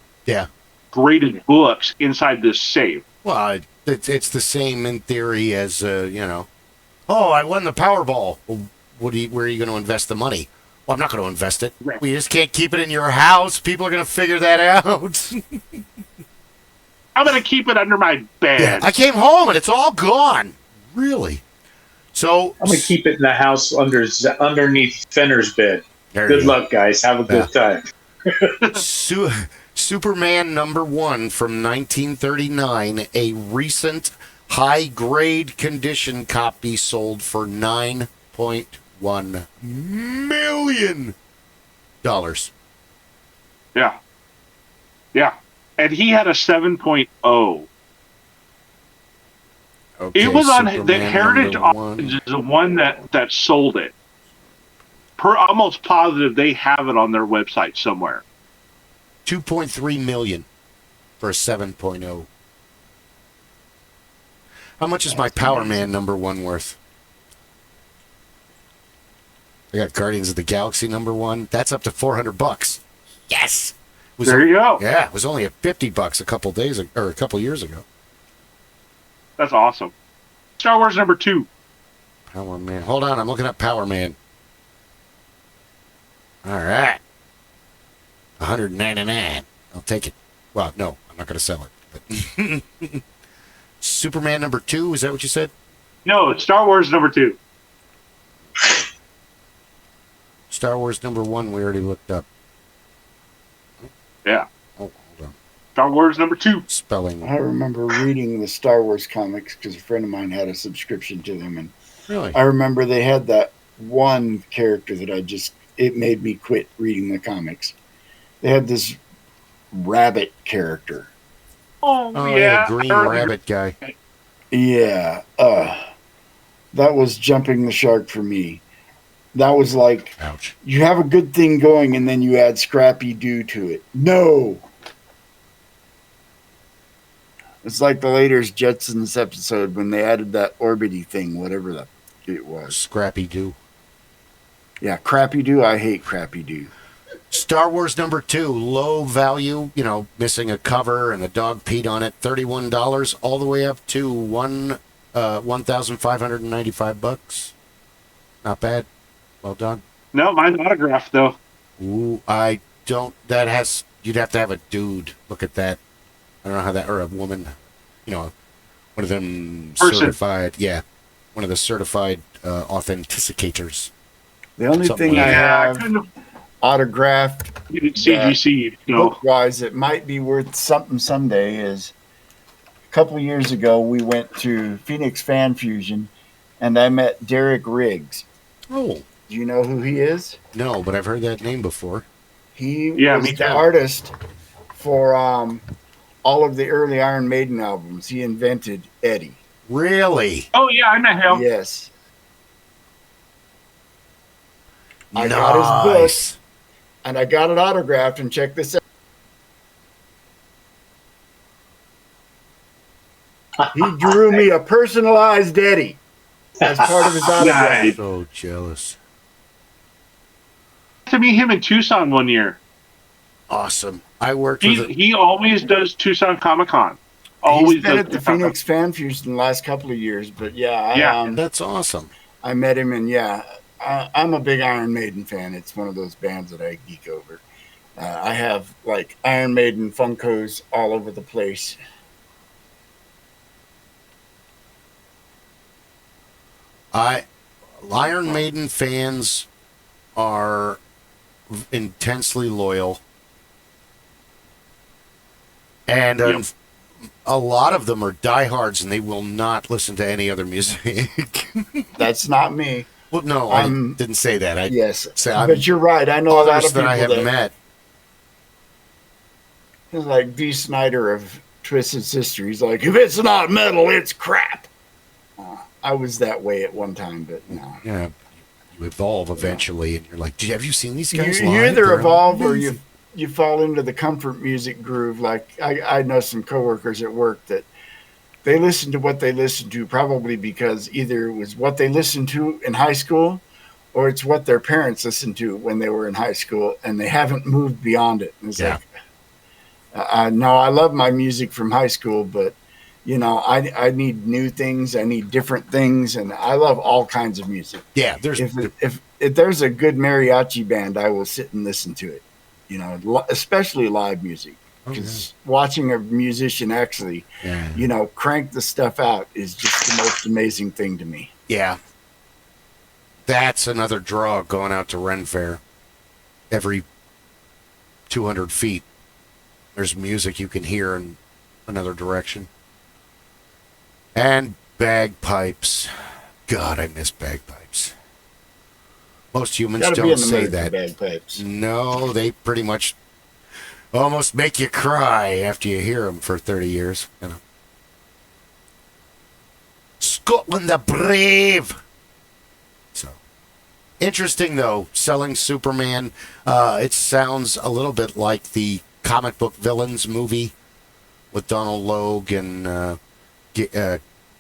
[SPEAKER 3] graded books inside this safe.
[SPEAKER 1] Well, it's the same in theory as, you know, oh, I won the Powerball. Well, where are you going to invest the money? Well, I'm not going to invest it.
[SPEAKER 3] Right.
[SPEAKER 1] We just can't keep it in your house. People are going to figure that out.
[SPEAKER 3] I'm going to keep it under my bed.
[SPEAKER 1] Yeah, I came home and it's all gone. Really? So
[SPEAKER 2] I'm gonna keep it in the house underneath Fenner's bed. Good luck, guys. Have a good time.
[SPEAKER 1] Superman #1 from 1939, a recent high-grade condition copy sold for $9.1 million.
[SPEAKER 3] Yeah. And he had a 7.0.
[SPEAKER 1] Okay,
[SPEAKER 3] it was on the
[SPEAKER 1] Superman
[SPEAKER 3] Heritage
[SPEAKER 1] #1.
[SPEAKER 3] Auctions is the one that sold it. Almost positive they have it on their website somewhere.
[SPEAKER 1] 2.3 million for a 7.0. How much is my Power Man #1 worth? I got Guardians of the Galaxy #1. That's up to $400. Yes.
[SPEAKER 3] There you go.
[SPEAKER 1] Yeah, it was only at $50 a couple years ago.
[SPEAKER 3] That's awesome. Star Wars #2.
[SPEAKER 1] Power Man. Hold on, I'm looking up Power Man. All right. $199. I'll take it. Well, no, I'm not going to sell it. But Superman #2, is that what you said?
[SPEAKER 3] No, it's Star Wars #2.
[SPEAKER 1] Star Wars #1 we already looked up.
[SPEAKER 3] Yeah.
[SPEAKER 1] Oh, hold on.
[SPEAKER 3] Star Wars #2.
[SPEAKER 1] Spelling.
[SPEAKER 4] I remember reading the Star Wars comics because a friend of mine had a subscription to them, and
[SPEAKER 1] Really?
[SPEAKER 4] I remember they had that one character that it made me quit reading the comics. They had this rabbit character.
[SPEAKER 3] Oh
[SPEAKER 1] yeah, green rabbit guy.
[SPEAKER 4] Yeah, that was jumping the shark for me. That was like,
[SPEAKER 1] ouch.
[SPEAKER 4] You have a good thing going, and then you add Scrappy Doo to it. No! It's like the later Jetsons episode when they added that orbity thing, whatever it was.
[SPEAKER 1] Scrappy Doo.
[SPEAKER 4] Yeah, Crappy Doo. I hate Crappy Doo.
[SPEAKER 1] Star Wars #2, low value, missing a cover and the dog peed on it, $31 all the way up to $1,595. Not bad. Well done.
[SPEAKER 3] No, mine's autographed though.
[SPEAKER 1] Ooh, you'd have to have a dude look at that. I don't know how that, or a woman, one of them certified, one of the certified authenticators.
[SPEAKER 4] The only thing I have autographed
[SPEAKER 3] CGC,
[SPEAKER 4] book-wise, it might be worth something someday is a couple of years ago we went to Phoenix Fan Fusion and I met Derek Riggs.
[SPEAKER 1] Oh.
[SPEAKER 4] Do you know who he is?
[SPEAKER 1] No, but I've heard that name before.
[SPEAKER 4] He was the artist for all of the early Iron Maiden albums. He invented Eddie.
[SPEAKER 1] Really?
[SPEAKER 3] Oh, yeah, I met him.
[SPEAKER 4] Yes. I
[SPEAKER 1] Nice.
[SPEAKER 4] got his book, and I got it autographed, and check this out. He drew me a personalized Eddie as part of his autograph.
[SPEAKER 3] Nice.
[SPEAKER 1] So jealous.
[SPEAKER 3] To meet him in Tucson one year.
[SPEAKER 1] Awesome. I worked
[SPEAKER 3] He always does Tucson Comic-Con.
[SPEAKER 4] He's been at the Phoenix Fan Fusion the last couple of years, but
[SPEAKER 1] that's awesome.
[SPEAKER 4] I met him, and I'm a big Iron Maiden fan. It's one of those bands that I geek over. I have like Iron Maiden Funkos all over the place.
[SPEAKER 1] Iron Maiden fans are intensely loyal, and a lot of them are diehards, and they will not listen to any other music.
[SPEAKER 4] That's not me.
[SPEAKER 1] Well, no, I didn't say that.
[SPEAKER 4] But you're right. I know a lot of people
[SPEAKER 1] that I have met.
[SPEAKER 4] It's like V. Snyder of Twisted Sister. He's like, if it's not metal, it's crap. I was that way at one time, but no.
[SPEAKER 1] Yeah, you evolve eventually, and you're like, have you seen these guys live?
[SPEAKER 4] You either evolve or you fall into the comfort music groove. Like I know some coworkers at work that they listen to what they listen to probably because either it was what they listened to in high school or it's what their parents listened to when they were in high school, and they haven't moved beyond it. And it's like, no, I love my music from high school, but I need new things. I need different things, and I love all kinds of music.
[SPEAKER 1] Yeah,
[SPEAKER 4] if there's a good mariachi band, I will sit and listen to it. Especially live music, because watching a musician actually, crank the stuff out is just the most amazing thing to me.
[SPEAKER 1] Yeah, That's another draw going out to Ren Faire. Every 200 feet, there's music you can hear in another direction. And bagpipes. God, I miss bagpipes. Most humans don't say that.
[SPEAKER 4] Bagpipes.
[SPEAKER 1] No, they pretty much almost make you cry after you hear them for 30 years. You know. Scotland the Brave. So interesting though, selling Superman. It sounds a little bit like the comic book villains movie with Donald Logue and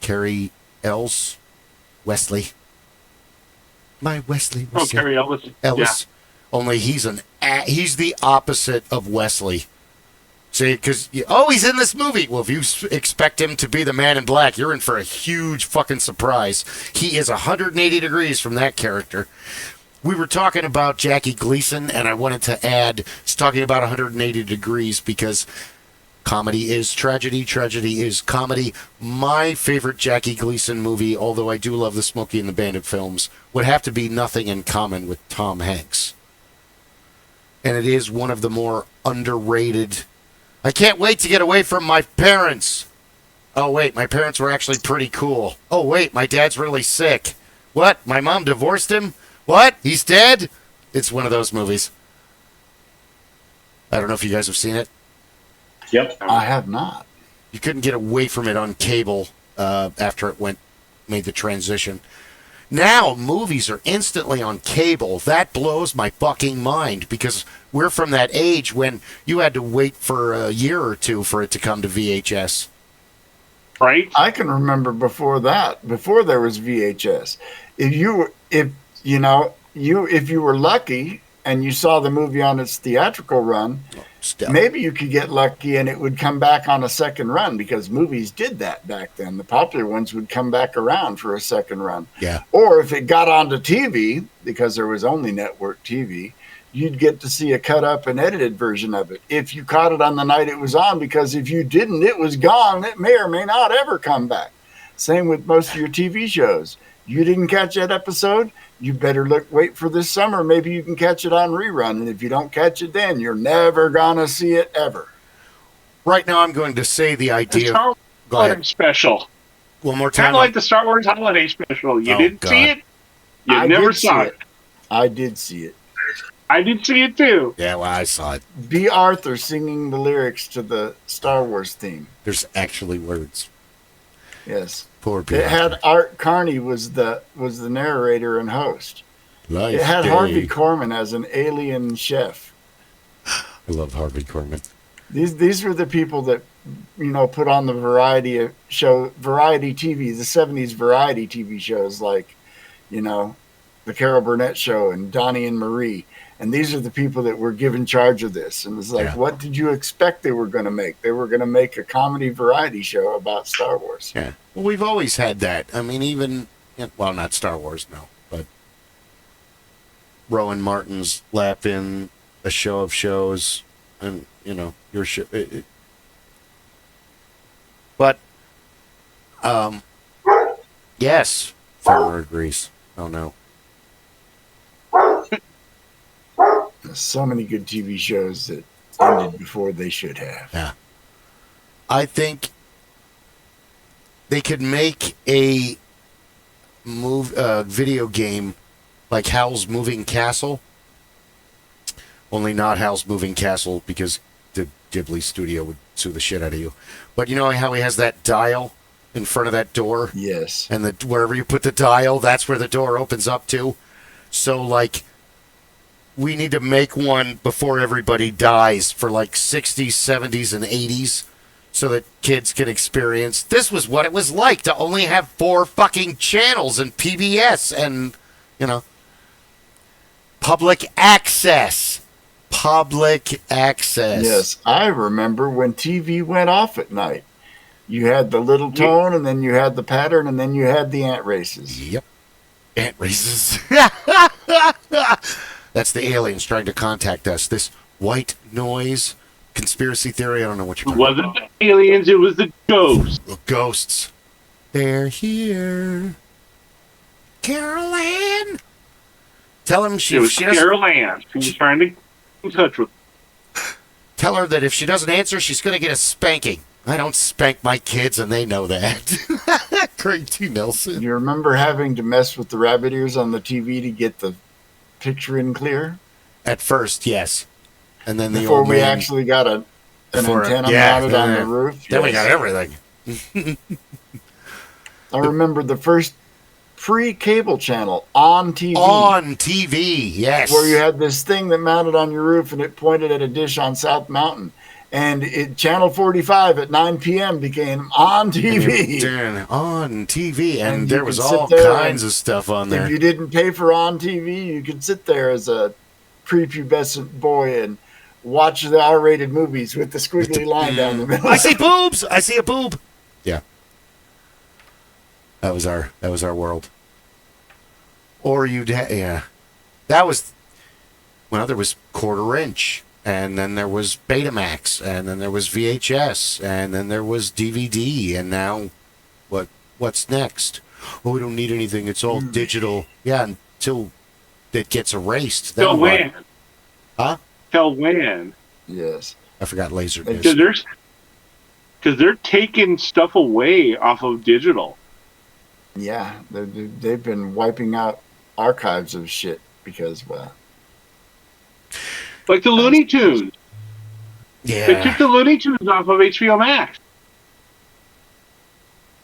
[SPEAKER 1] Carrie Ellis. Wesley. My Wesley.
[SPEAKER 3] Carrie Ellis.
[SPEAKER 1] Ellis. Yeah. Only he's the opposite of Wesley. See, because he's in this movie. Well, if you expect him to be the Man in Black, you're in for a huge fucking surprise. He is 180 degrees from that character. We were talking about Jackie Gleason, and I wanted to add, it's talking about 180 degrees because comedy is tragedy, tragedy is comedy. My favorite Jackie Gleason movie, although I do love the Smokey and the Bandit films, would have to be Nothing in Common with Tom Hanks. And it is one of the more underrated. I can't wait to get away from my parents. Oh, wait, my parents were actually pretty cool. Oh, wait, my dad's really sick. What? My mom divorced him? What? He's dead? It's one of those movies. I don't know if you guys have seen it.
[SPEAKER 2] Yep.
[SPEAKER 4] I have not.
[SPEAKER 1] You couldn't get away from it on cable after it made the transition. Now movies are instantly on cable. That blows my fucking mind because we're from that age when you had to wait for a year or two for it to come to VHS.
[SPEAKER 3] Right?
[SPEAKER 4] I can remember before that, before there was VHS. If you were lucky and you saw the movie on its theatrical run, maybe you could get lucky and it would come back on a second run because movies did that back then. The popular ones would come back around for a second run.
[SPEAKER 1] Yeah.
[SPEAKER 4] Or if it got onto TV, because there was only network TV, you'd get to see a cut up and edited version of it. If you caught it on the night it was on, because if you didn't, it was gone. It may or may not ever come back. Same with most of your TV shows. You didn't catch that episode, you better wait for this summer. Maybe you can catch it on rerun. And if you don't catch it then, you're never going to see it ever.
[SPEAKER 1] Right now I'm going to say the idea.
[SPEAKER 3] Star Wars special.
[SPEAKER 1] One more time.
[SPEAKER 3] Kind of like the Star Wars holiday special. You didn't see it? You never saw it.
[SPEAKER 4] I did see it.
[SPEAKER 3] I did see it too.
[SPEAKER 1] Yeah, well, I saw it.
[SPEAKER 4] B. Arthur singing the lyrics to the Star Wars theme.
[SPEAKER 1] There's actually words.
[SPEAKER 4] Yes.
[SPEAKER 1] Poor B.
[SPEAKER 4] It had Art Carney was the narrator and host. It had Harvey Korman as an alien chef.
[SPEAKER 1] I love Harvey Korman.
[SPEAKER 4] These were the people that put on the variety TV, the 70s variety TV shows like the Carol Burnett Show and Donnie and Marie. And these are the people that were given charge of this. And it's like, What did you expect they were going to make? They were going to make a comedy variety show about Star Wars.
[SPEAKER 1] Yeah. Well, we've always had that. I mean, even, not Star Wars, no. But Rowan Martin's Lap In, A Show of Shows, and, your show. But, yes, Farmer agrees. Oh, no.
[SPEAKER 4] So many good TV shows that ended before they should have.
[SPEAKER 1] Yeah. I think they could make a video game like Howl's Moving Castle. Only not Howl's Moving Castle because the Ghibli studio would sue the shit out of you. But you know how he has that dial in front of that door?
[SPEAKER 4] Yes.
[SPEAKER 1] And wherever you put the dial, that's where the door opens up to. So, we need to make one before everybody dies for 60s, 70s, and 80s so that kids can experience. This was what it was like to only have 4 fucking channels and PBS and, public access. Public access.
[SPEAKER 4] Yes, I remember when TV went off at night. You had the little tone, and then you had the pattern, and then you had the ant races.
[SPEAKER 1] Yep. Ant races. That's the aliens trying to contact us. This white noise conspiracy theory. I don't know what you're talking about.
[SPEAKER 3] It wasn't the aliens, it was the ghosts.
[SPEAKER 1] The ghosts. They're here. Carol Ann. Tell him
[SPEAKER 3] it was Carol Ann. She was trying to get in touch with.
[SPEAKER 1] Tell her that if she doesn't answer, she's going to get a spanking. I don't spank my kids, and they know that. Craig T. Nelson.
[SPEAKER 4] You remember having to mess with the rabbit ears on the TV to get the picture in clear?
[SPEAKER 1] At first, yes. And then
[SPEAKER 4] before we actually got an antenna mounted on the roof.
[SPEAKER 1] Then we got everything.
[SPEAKER 4] I remember the first pre-cable channel on TV.
[SPEAKER 1] On TV, yes.
[SPEAKER 4] Where you had this thing that mounted on your roof and it pointed at a dish on South Mountain. And Channel 45 at 9 p.m. became on TV.
[SPEAKER 1] On TV. And there was all kinds of stuff on there.
[SPEAKER 4] If you didn't pay for on TV, you could sit there as a prepubescent boy and watch the R-rated movies with the squiggly line down the middle.
[SPEAKER 1] I see boobs! I see a boob! Yeah. That was our world. Or that was, well, there was quarter inch, and then there was Betamax, and then there was VHS, and then there was DVD, and now what's next? Oh, we don't need anything. It's all digital. Yeah, until it gets erased.
[SPEAKER 3] Till when?
[SPEAKER 1] Huh?
[SPEAKER 3] Till when?
[SPEAKER 4] Yes.
[SPEAKER 1] I forgot Laserdisc.
[SPEAKER 3] Because they're taking stuff away off of digital.
[SPEAKER 4] Yeah, they've been wiping out archives of shit because, well...
[SPEAKER 3] Like the Looney Tunes.
[SPEAKER 1] Yeah.
[SPEAKER 3] They took the Looney Tunes off of HBO Max.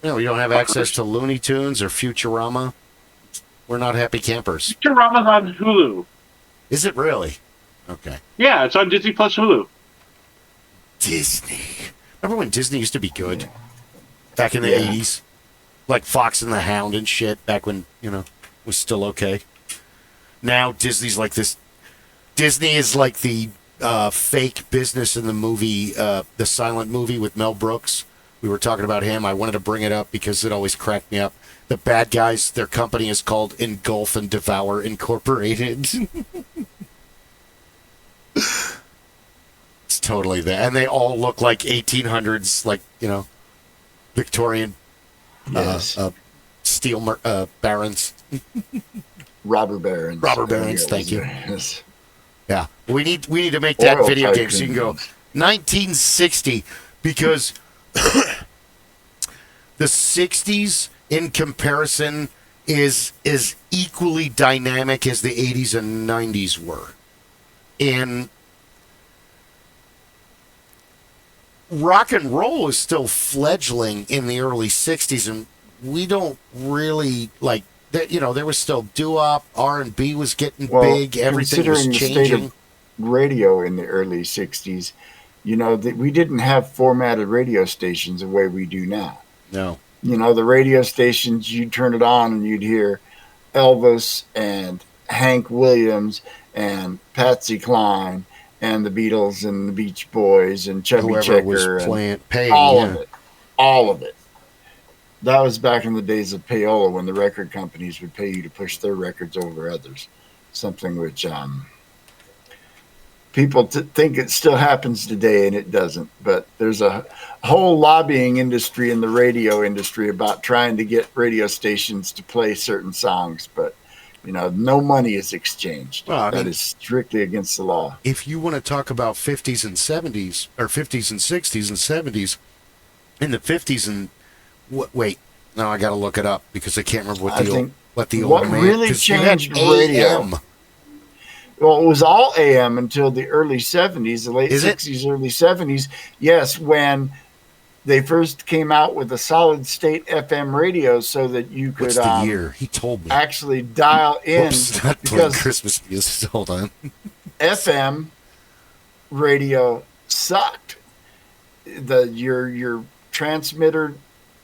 [SPEAKER 1] No, we don't have access to Looney Tunes or Futurama. We're not happy campers.
[SPEAKER 3] Futurama's on Hulu.
[SPEAKER 1] Is it really? Okay.
[SPEAKER 3] Yeah, it's on Disney Plus Hulu.
[SPEAKER 1] Disney. Remember when Disney used to be good? Back in the 80s? Like Fox and the Hound and shit, back when, was still okay. Now Disney's like this. Disney is like the fake business in the movie, the silent movie with Mel Brooks. We were talking about him. I wanted to bring it up because it always cracked me up. The bad guys, their company is called Engulf and Devour Incorporated. It's totally that. And they all look like 1800s, like, Victorian steel barons.
[SPEAKER 4] Robber barons.
[SPEAKER 1] Robber barons, thank you.
[SPEAKER 4] Yes.
[SPEAKER 1] Yeah. We need to make that
[SPEAKER 4] Oil
[SPEAKER 1] video game
[SPEAKER 4] tycoons.
[SPEAKER 1] so you can go 1960 because the 60s in comparison is equally dynamic as the 80s and 90s were. And rock and roll is still fledgling in the early 60s, and we don't really like that. There was still doo-wop, R&B was getting big, everything was changing.
[SPEAKER 4] The state of radio in the early 60s, we didn't have formatted radio stations the way we do now.
[SPEAKER 1] No.
[SPEAKER 4] The radio stations, you'd turn it on and you'd hear Elvis and Hank Williams and Patsy Cline and the Beatles and the Beach Boys and Chubby Checker and all of it. That was back in the days of payola when the record companies would pay you to push their records over others. Something which people think it still happens today, and it doesn't. But there's a whole lobbying industry in the radio industry about trying to get radio stations to play certain songs. But, no money is exchanged. Well, that is strictly against the law.
[SPEAKER 1] If you want to talk about 50s and 70s, or 50s and 60s and 70s, in the 50s and... Wait, now I got to look it up because I can't remember what the old man...
[SPEAKER 4] really changed radio... Well, it was all AM until the early 70s, the late 60s, early 70s. Yes, when they first came out with a solid-state FM radio so that you could
[SPEAKER 1] What's the year? He told me.
[SPEAKER 4] Actually dial in.
[SPEAKER 1] Oops, not playing Christmas music. Hold on.
[SPEAKER 4] FM radio sucked. Your transmitter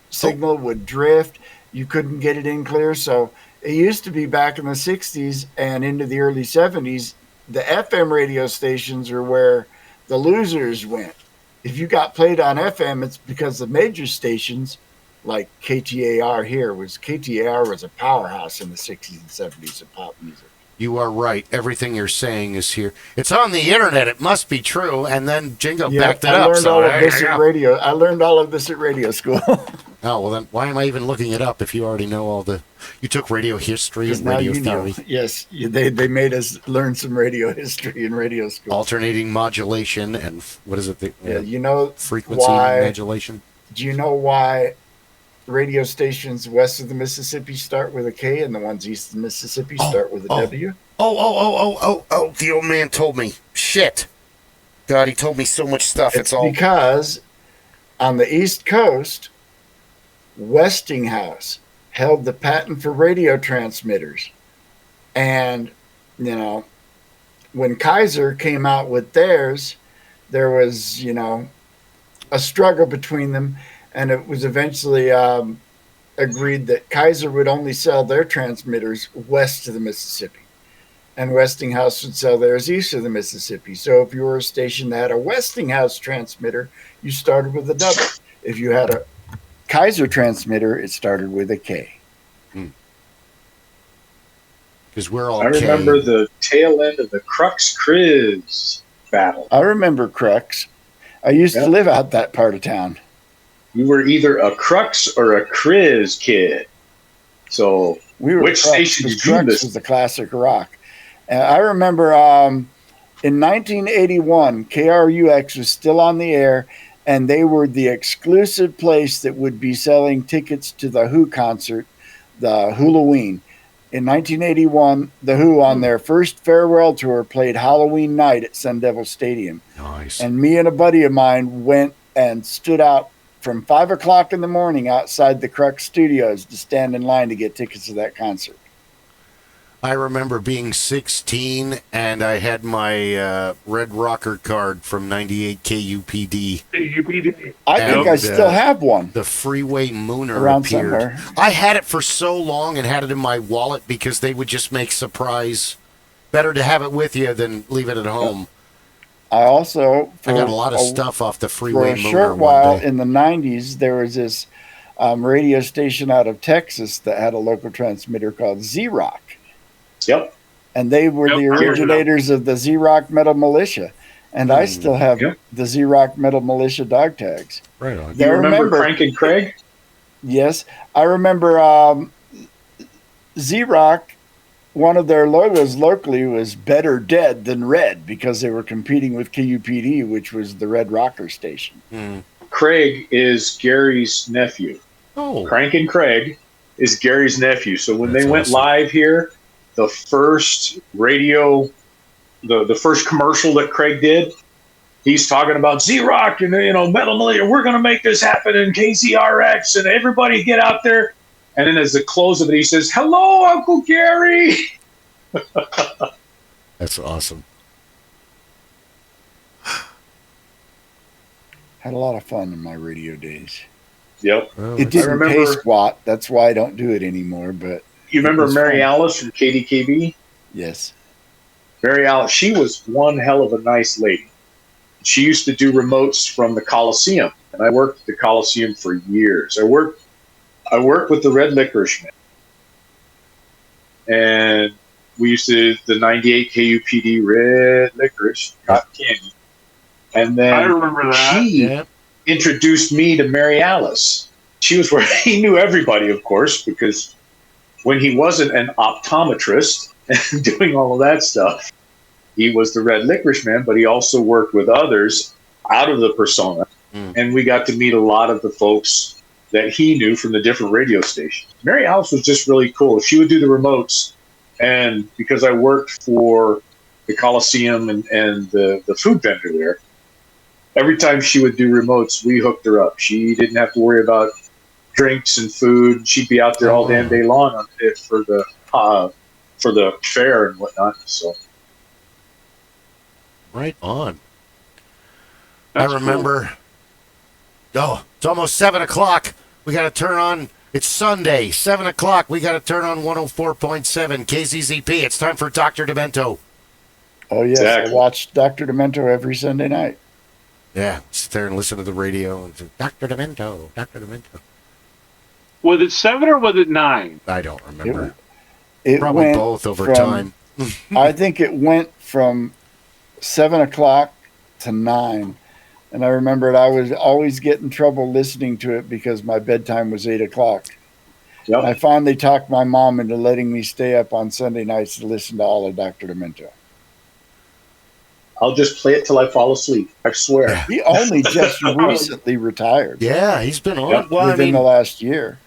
[SPEAKER 4] signal would drift. You couldn't get it in clear, so... It used to be back in the 60s and into the early 70s, the FM radio stations are where the losers went. If you got played on FM, it's because the major stations, like KTAR was a powerhouse in the 60s and 70s of pop music.
[SPEAKER 1] You are right. Everything you're saying is here. It's on the internet. It must be true. And then Jingo backed it up.
[SPEAKER 4] I learned all of this at radio school.
[SPEAKER 1] Oh, well then, why am I even looking it up if you already know all the... You took radio history and radio theory.
[SPEAKER 4] Yes, they made us learn some radio history in radio school.
[SPEAKER 1] Alternating modulation and what is it? Frequency modulation.
[SPEAKER 4] Do you know why radio stations west of the Mississippi start with a K and the ones east of the Mississippi start with a W?
[SPEAKER 1] Oh, the old man told me. Shit. God, he told me so much stuff.
[SPEAKER 4] It's all because on the East Coast, Westinghouse held the patent for radio transmitters. And, when Kaiser came out with theirs, there was, a struggle between them. And it was eventually agreed that Kaiser would only sell their transmitters west of the Mississippi. And Westinghouse would sell theirs east of the Mississippi. So if you were a station that had a Westinghouse transmitter, you started with a W. If you had a Kaiser transmitter, it started with a K.
[SPEAKER 1] Because we're all
[SPEAKER 2] I remember the tail end of the Crux Kriz battle.
[SPEAKER 4] I remember Crux. I used to live out that part of town.
[SPEAKER 2] You were either a Crux or a Kriz kid. So which station did you listen?
[SPEAKER 4] Was the classic rock. I remember in 1981, KRUX was still on the air, and they were the exclusive place that would be selling tickets to the Who concert, the Halloween. In 1981, the Who on their first farewell tour played Halloween night at Sun Devil Stadium.
[SPEAKER 1] Nice.
[SPEAKER 4] And me and a buddy of mine went and stood out from 5 o'clock in the morning outside the Crux Studios to stand in line to get tickets to that concert.
[SPEAKER 1] I remember being 16 and I had my Red Rocker card from 98 KUPD.
[SPEAKER 4] I think I still have one.
[SPEAKER 1] The Freeway Mooner
[SPEAKER 4] around
[SPEAKER 1] appeared.
[SPEAKER 4] Somewhere.
[SPEAKER 1] I had it for so long and had it in my wallet because they would just make surprise. Better to have it with you than leave it at home.
[SPEAKER 4] I also...
[SPEAKER 1] I got a lot of stuff off the Freeway Mooner.
[SPEAKER 4] For a short while in the 90s, there was this radio station out of Texas that had a local transmitter called Z-Rock.
[SPEAKER 2] Yep.
[SPEAKER 4] And they were the originators of the Z-Rock Metal Militia. And I still have the Z-Rock Metal Militia dog tags.
[SPEAKER 1] Right on.
[SPEAKER 2] Do you remember Frank and Craig?
[SPEAKER 4] Yes. I remember Z-Rock, one of their logos locally was Better Dead Than Red because they were competing with KUPD, which was the Red Rocker station.
[SPEAKER 2] Craig is Gary's nephew.
[SPEAKER 1] Oh.
[SPEAKER 2] Frank and Craig is Gary's nephew. So when they went
[SPEAKER 1] awesome.
[SPEAKER 2] live here, the first radio, the first commercial that Craig did, he's talking about Z-Rock and Metal Militia. We're going to make this happen in KZRX and everybody get out there. And then as the close of it, he says, "Hello, Uncle Gary."
[SPEAKER 1] That's awesome.
[SPEAKER 4] Had a lot of fun in my radio days.
[SPEAKER 2] Yep.
[SPEAKER 1] Well,
[SPEAKER 4] It didn't pay squat. That's why I don't do it anymore. But
[SPEAKER 2] you remember Mary Alice from KDKB?
[SPEAKER 4] Yes.
[SPEAKER 2] Mary Alice, she was one hell of a nice lady. She used to do remotes from the Coliseum, and I worked at the Coliseum for years. I worked with the Red Licorice Man, and we used to the 98 KUPD Red Licorice Cotton Candy, and then
[SPEAKER 3] I remember that.
[SPEAKER 2] She introduced me to Mary Alice. She was where he knew everybody, of course, because when he wasn't an optometrist and doing all of that stuff, he was the Red Licorice Man, but he also worked with others out of the persona. And we got to meet a lot of the folks that he knew from the different radio stations. Mary Alice was just really cool. She would do the remotes, and because I worked for the Coliseum and the food vendor there, every time she would do remotes, we hooked her up. She didn't have to worry about drinks and food. She'd be out there all damn day long on it for the fair and whatnot. So,
[SPEAKER 1] right on.
[SPEAKER 3] That's
[SPEAKER 1] I remember. Cool. Oh, it's almost 7 o'clock. We got to turn on. It's Sunday, 7 o'clock. We got to turn on 104.7 KZZP. It's time for Dr. Demento.
[SPEAKER 4] Oh, yes. Exactly. I watch Dr. Demento every Sunday night.
[SPEAKER 1] Yeah, sit there and listen to the radio and say, Dr. Demento, Dr. Demento.
[SPEAKER 3] Was it 7 or was it 9?
[SPEAKER 1] I don't remember.
[SPEAKER 4] It
[SPEAKER 1] probably
[SPEAKER 4] went
[SPEAKER 1] both over time.
[SPEAKER 4] I think it went from 7 o'clock to 9. And I remembered I was always getting trouble listening to it because my bedtime was 8 o'clock.
[SPEAKER 2] Yep.
[SPEAKER 4] I finally talked my mom into letting me stay up on Sunday nights to listen to all of Dr. Demento.
[SPEAKER 2] I'll just play it till I fall asleep. I swear.
[SPEAKER 1] Yeah.
[SPEAKER 4] He only just recently retired.
[SPEAKER 1] Yeah, he's been on.
[SPEAKER 2] Yep.
[SPEAKER 1] Well,
[SPEAKER 4] within the last year.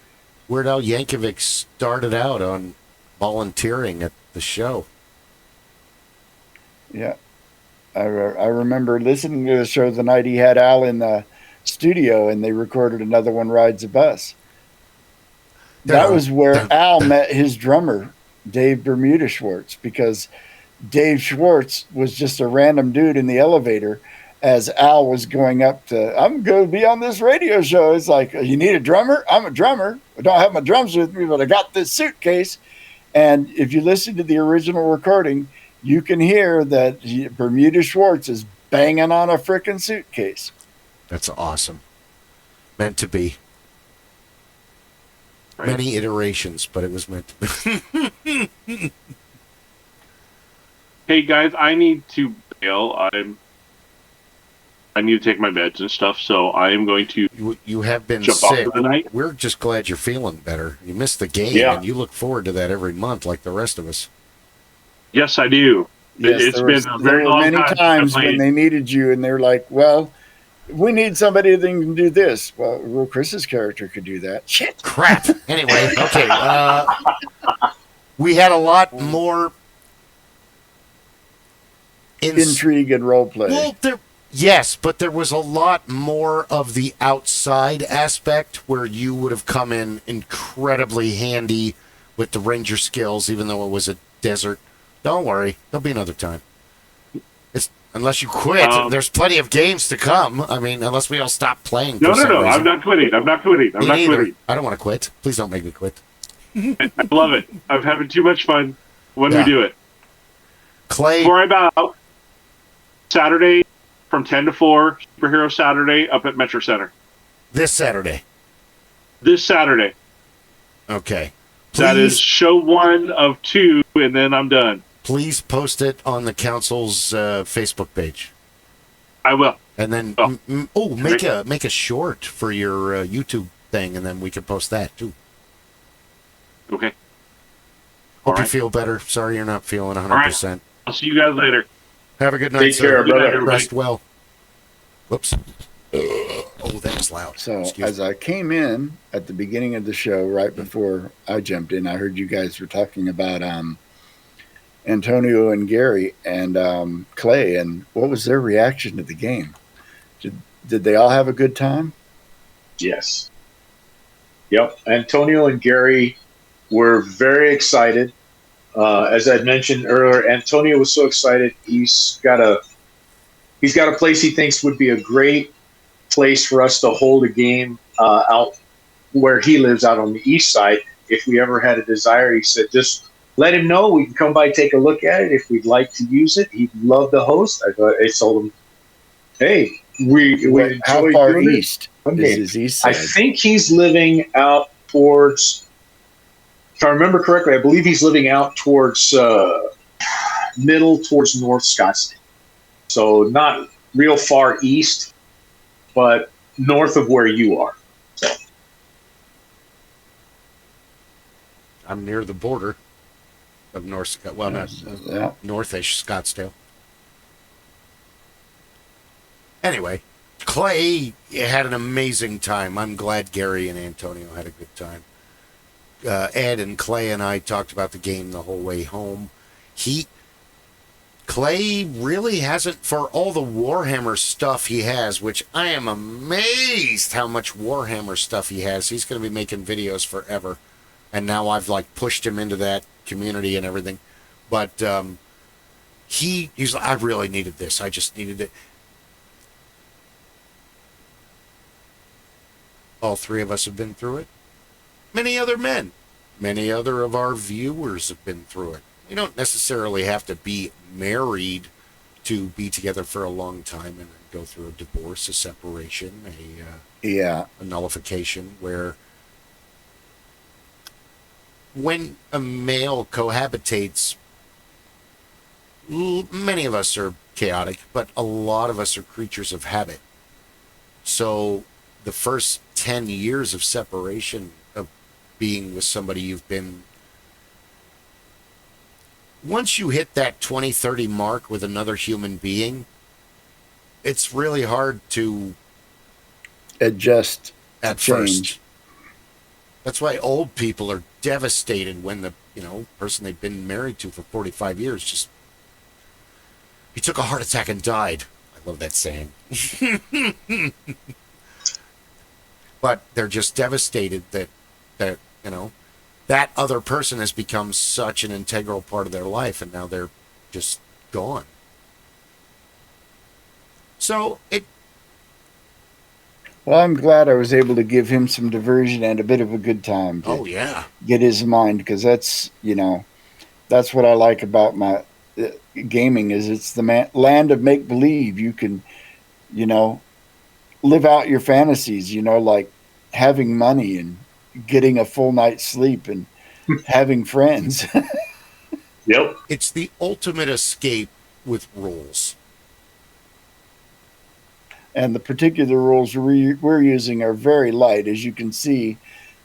[SPEAKER 1] Weird Al Yankovic started out on volunteering at the show.
[SPEAKER 4] Yeah. I remember listening to the show the night he had Al in the studio and they recorded Another One Rides a Bus. That was where Al met his drummer, Dave Bermuda Schwartz, because Dave Schwartz was just a random dude in the elevator as Al was going up to, I'm going to be on this radio show. It's like, you need a drummer? I'm a drummer. I don't have my drums with me, but I got this suitcase. And if you listen to the original recording, you can hear that Bermuda Schwartz is banging on a frickin' suitcase.
[SPEAKER 1] That's awesome. Meant to be.
[SPEAKER 3] Right.
[SPEAKER 1] Many iterations, but it was meant to be.
[SPEAKER 3] Hey guys, I need to bail. I need to take my meds and stuff, so I am going to
[SPEAKER 1] You have been
[SPEAKER 3] jump off
[SPEAKER 1] sick.
[SPEAKER 3] for the night.
[SPEAKER 1] We're just glad you're feeling better. You missed the game,
[SPEAKER 2] Yeah.
[SPEAKER 1] and you look forward to that every month like the rest of us.
[SPEAKER 3] Yes, I do.
[SPEAKER 4] Yes,
[SPEAKER 3] It's
[SPEAKER 4] there
[SPEAKER 3] been a very
[SPEAKER 4] were
[SPEAKER 3] long
[SPEAKER 4] many
[SPEAKER 3] time
[SPEAKER 4] times
[SPEAKER 3] since I
[SPEAKER 4] when
[SPEAKER 3] played.
[SPEAKER 4] they needed you and they're like, well, we need somebody that can do this. Well, Chris's character could do that. Shit.
[SPEAKER 1] Crap. Anyway, okay. We had a lot more
[SPEAKER 4] Intrigue and role play.
[SPEAKER 1] Well, yes, but there was a lot more of the outside aspect where you would have come in incredibly handy with the ranger skills, even though it was a desert. Don't worry, there'll be another time. Unless you quit, there's plenty of games to come. I mean, unless we all stop playing.
[SPEAKER 3] No,
[SPEAKER 1] reason.
[SPEAKER 3] I'm not quitting. I'm not quitting.
[SPEAKER 1] Me neither. I don't want to quit. Please don't make me quit.
[SPEAKER 3] I love it. I'm having too much fun when we do it.
[SPEAKER 1] Clay.
[SPEAKER 3] Before I bow, Saturday from 10 to 4, Superhero Saturday up at Metro Center.
[SPEAKER 1] This Saturday.
[SPEAKER 3] This Saturday.
[SPEAKER 1] Okay.
[SPEAKER 3] That is show 1 of 2, and then I'm done.
[SPEAKER 1] Please post it on the council's Facebook page.
[SPEAKER 3] I will.
[SPEAKER 1] And then, make a short for your YouTube thing, and then we can post that too.
[SPEAKER 3] Okay.
[SPEAKER 1] Hope you feel better. Sorry you're not feeling 100%.
[SPEAKER 3] Right. I'll see you guys later.
[SPEAKER 1] Have a good night,
[SPEAKER 2] Take
[SPEAKER 1] sir.
[SPEAKER 2] care, brother.
[SPEAKER 1] Rest well. Whoops. Oh, that was loud.
[SPEAKER 4] So
[SPEAKER 1] Excuse
[SPEAKER 4] as I came in at the beginning of the show, right before I jumped in, I heard you guys were talking about Antonio and Gary and Clay, and what was their reaction to the game? Did they all have a good time?
[SPEAKER 2] Yes. Yep. Antonio and Gary were very excited. As I mentioned earlier, Antonio was so excited. He's got a place he thinks would be a great place for us to hold a game out where he lives out on the east side. If we ever had a desire, he said, just let him know. We can come by, take a look at it. If we'd like to use it, he'd love to host. I told him, hey, we
[SPEAKER 4] how
[SPEAKER 2] enjoy
[SPEAKER 4] far
[SPEAKER 2] doing
[SPEAKER 4] east is his east
[SPEAKER 2] I
[SPEAKER 4] side?
[SPEAKER 2] think he's living out towards, if I remember correctly, I believe he's living out towards middle towards North Scottsdale. So not real far east, but north of where you are. So.
[SPEAKER 1] I'm near the border of North, well, not northish Scottsdale. Anyway, Clay had an amazing time. I'm glad Gary and Antonio had a good time. Ed and Clay and I talked about the game the whole way home. Clay really hasn't, for all the Warhammer stuff he has, which I am amazed how much Warhammer stuff he has. He's going to be making videos forever. And now I've pushed him into that community and everything. But he's like, I really needed this. I just needed it. All three of us have been through it. Many other men. Many other of our viewers have been through it. You don't necessarily have to be married to be together for a long time and go through a divorce, a separation, a nullification, where when a male cohabitates, many of us are chaotic, but a lot of us are creatures of habit. So the first 10 years of separation of being with somebody you've been, once you hit that 20-30 mark with another human being, it's really hard to
[SPEAKER 4] adjust
[SPEAKER 1] at first. That's why old people are devastated when the person they've been married to for 45 years just, he took a heart attack and died. I love that saying. But they're just devastated that that other person has become such an integral part of their life, and now they're just gone. So
[SPEAKER 4] Well, I'm glad I was able to give him some diversion and a bit of a good time.
[SPEAKER 1] Oh yeah,
[SPEAKER 4] get his mind, because that's that's what I like about my gaming, is it's the land of make believe. You can live out your fantasies, like having money and getting a full night's sleep and having friends.
[SPEAKER 2] Yep.
[SPEAKER 1] It's the ultimate escape with rules.
[SPEAKER 4] And the particular rules we're using are very light. As you can see,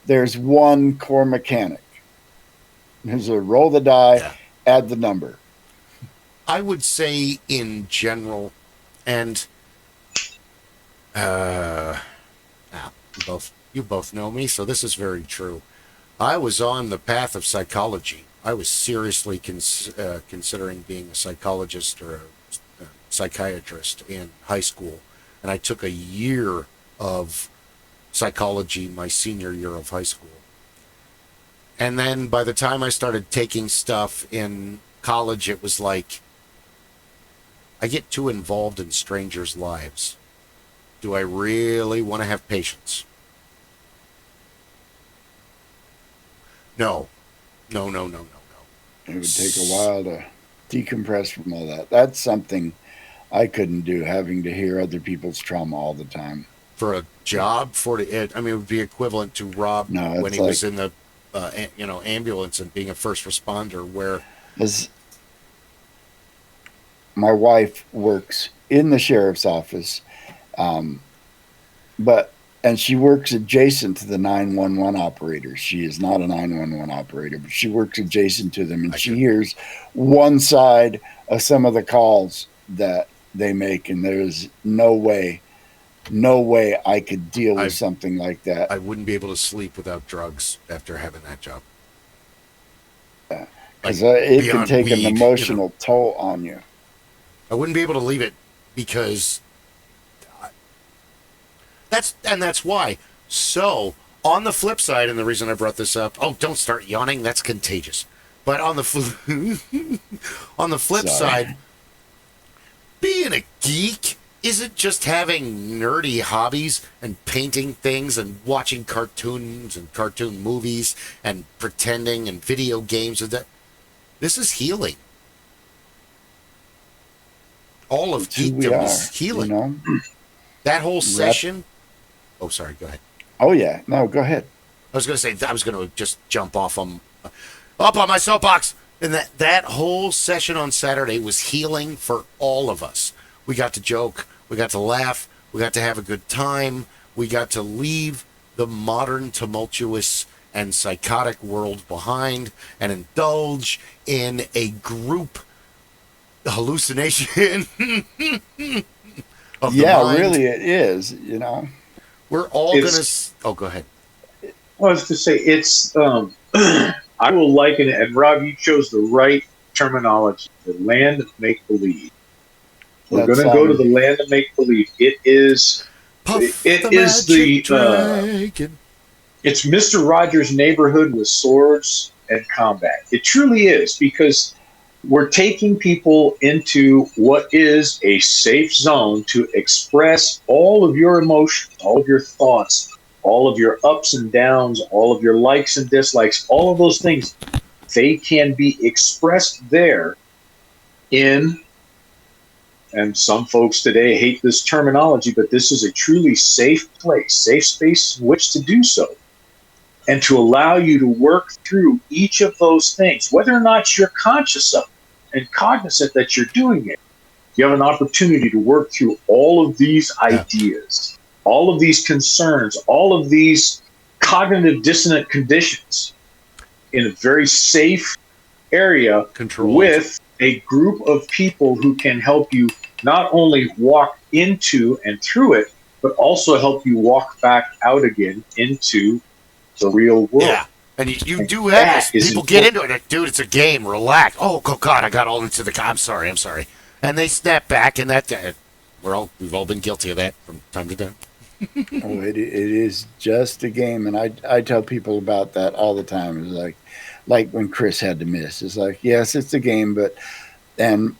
[SPEAKER 4] there's one core mechanic. There's a roll the die, add the number.
[SPEAKER 1] I would say in general, and you both know me, so this is very true. I was on the path of psychology. I was seriously considering being a psychologist or a psychiatrist in high school. And I took a year of psychology my senior year of high school. And then by the time I started taking stuff in college, it was like, I get too involved in strangers' lives. Do I really want to have patience? No.
[SPEAKER 4] It would take a while to decompress from all that. That's something I couldn't do, having to hear other people's trauma all the time.
[SPEAKER 1] For a job, it would be equivalent to Rob when he was in the ambulance and being a first responder, where
[SPEAKER 4] my wife works in the sheriff's office, and she works adjacent to the 911 operators. She is not a 911 operator, but she works adjacent to them, and she hears one side of some of the calls that they make, and there's no way I could deal with something like that.
[SPEAKER 1] I wouldn't be able to sleep without drugs after having that job.
[SPEAKER 4] Because it can take an emotional toll on you.
[SPEAKER 1] I wouldn't be able to leave it, because that's why. So on the flip side, and the reason I brought this up, don't start yawning, that's contagious. But on the flip side, being a geek isn't just having nerdy hobbies and painting things and watching cartoons and cartoon movies and pretending and video games and that. This is healing. All of geekdom is healing. That whole session. Oh, sorry. Go ahead.
[SPEAKER 4] Oh yeah. No, go ahead.
[SPEAKER 1] I was going to say I was going to just jump up on my soapbox. And that whole session on Saturday was healing for all of us. We got to joke. We got to laugh. We got to have a good time. We got to leave the modern, tumultuous, and psychotic world behind and indulge in a group hallucination of the mind.
[SPEAKER 4] Really it is,
[SPEAKER 1] We're all going to... Oh, go ahead.
[SPEAKER 2] I was to say, it's... I will liken it, and Rob, you chose the right terminology, the land of make-believe. We're going to go to the land of make-believe. It is... It's Mr. Rogers' neighborhood with swords and combat. It truly is, because we're taking people into what is a safe zone to express all of your emotions, all of your thoughts, all of your ups and downs, all of your likes and dislikes, all of those things. They can be expressed there and some folks today hate this terminology, but this is a truly safe place, safe space in which to do so. And to allow you to work through each of those things, whether or not you're conscious of it and cognizant that you're doing it, you have an opportunity to work through all of these ideas. all of these concerns, all of these cognitive dissonant conditions in a very safe area
[SPEAKER 1] Controlled.
[SPEAKER 2] with a group of people who can help you not only walk into and through it, but also help you walk back out again into the real world.
[SPEAKER 1] Yeah. And you do have this. People get into it. Like, dude, it's a game. Relax. Oh, God, I got all into the... I'm sorry. And they snap back, and we've all been guilty of that from time to time.
[SPEAKER 4] Oh, it is just a game, and I tell people about that all the time. It's like when Chris had to miss. It's like, yes, it's a game, but... And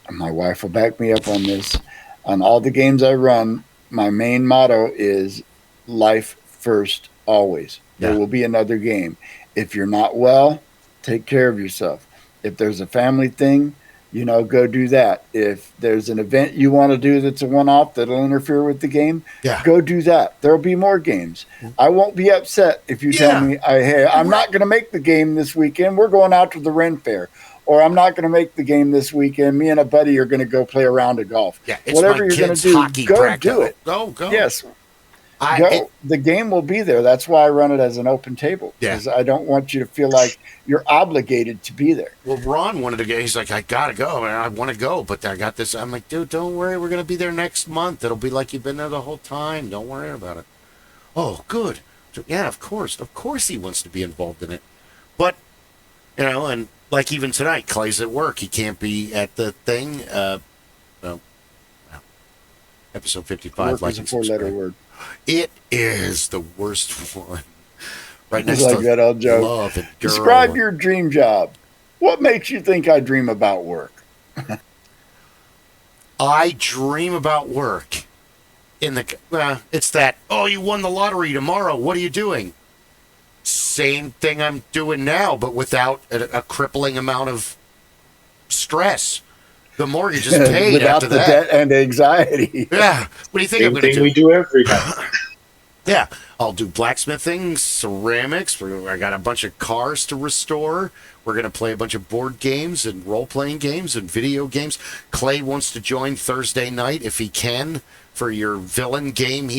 [SPEAKER 4] my wife will back me up on this. On all the games I run, my main motto is life first, always.
[SPEAKER 1] Yeah.
[SPEAKER 4] There will be another game. If you're not well, take care of yourself. If there's a family thing, go do that. If there's an event you want to do that's a one-off that'll interfere with the game, go do that. There'll be more games. I won't be upset if you tell me, hey, I'm not going to make the game this weekend. We're going out to the Ren Faire. Or I'm not going to make the game this weekend. Me and a buddy are going to go play a round of golf.
[SPEAKER 1] Yeah, it's
[SPEAKER 4] whatever you're going to do, go
[SPEAKER 1] practice.
[SPEAKER 4] do it.
[SPEAKER 1] Go.
[SPEAKER 4] Yes. The game will be there. That's why I run it as an open table. Because I don't want you to feel like you're obligated to be there.
[SPEAKER 1] Well, Ron wanted to go. He's like, I got to go. I want to go, but I got this. I'm like, dude, don't worry. We're going to be there next month. It'll be like you've been there the whole time. Don't worry about it. Oh, good. So, yeah, of course. Of course he wants to be involved in it. But, and like even tonight, Clay's at work. He can't be at the thing. Episode 55.
[SPEAKER 4] Work is a four-letter word.
[SPEAKER 1] It is the worst one. Right next
[SPEAKER 4] like
[SPEAKER 1] to
[SPEAKER 4] that old joke.
[SPEAKER 1] Love and girl.
[SPEAKER 4] Describe your dream job. What makes you think I dream about work?
[SPEAKER 1] I dream about work. It's that, you won the lottery tomorrow. What are you doing? Same thing I'm doing now, but without a crippling amount of stress. The mortgage is paid
[SPEAKER 4] without
[SPEAKER 1] after
[SPEAKER 4] the
[SPEAKER 1] that.
[SPEAKER 4] Debt and anxiety.
[SPEAKER 1] Yeah. What do you think I'm going to do?
[SPEAKER 2] We do every night.
[SPEAKER 1] Yeah. I'll do blacksmithing, ceramics. I got a bunch of cars to restore. We're going to play a bunch of board games and role-playing games and video games. Clay wants to join Thursday night if he can for your villain game.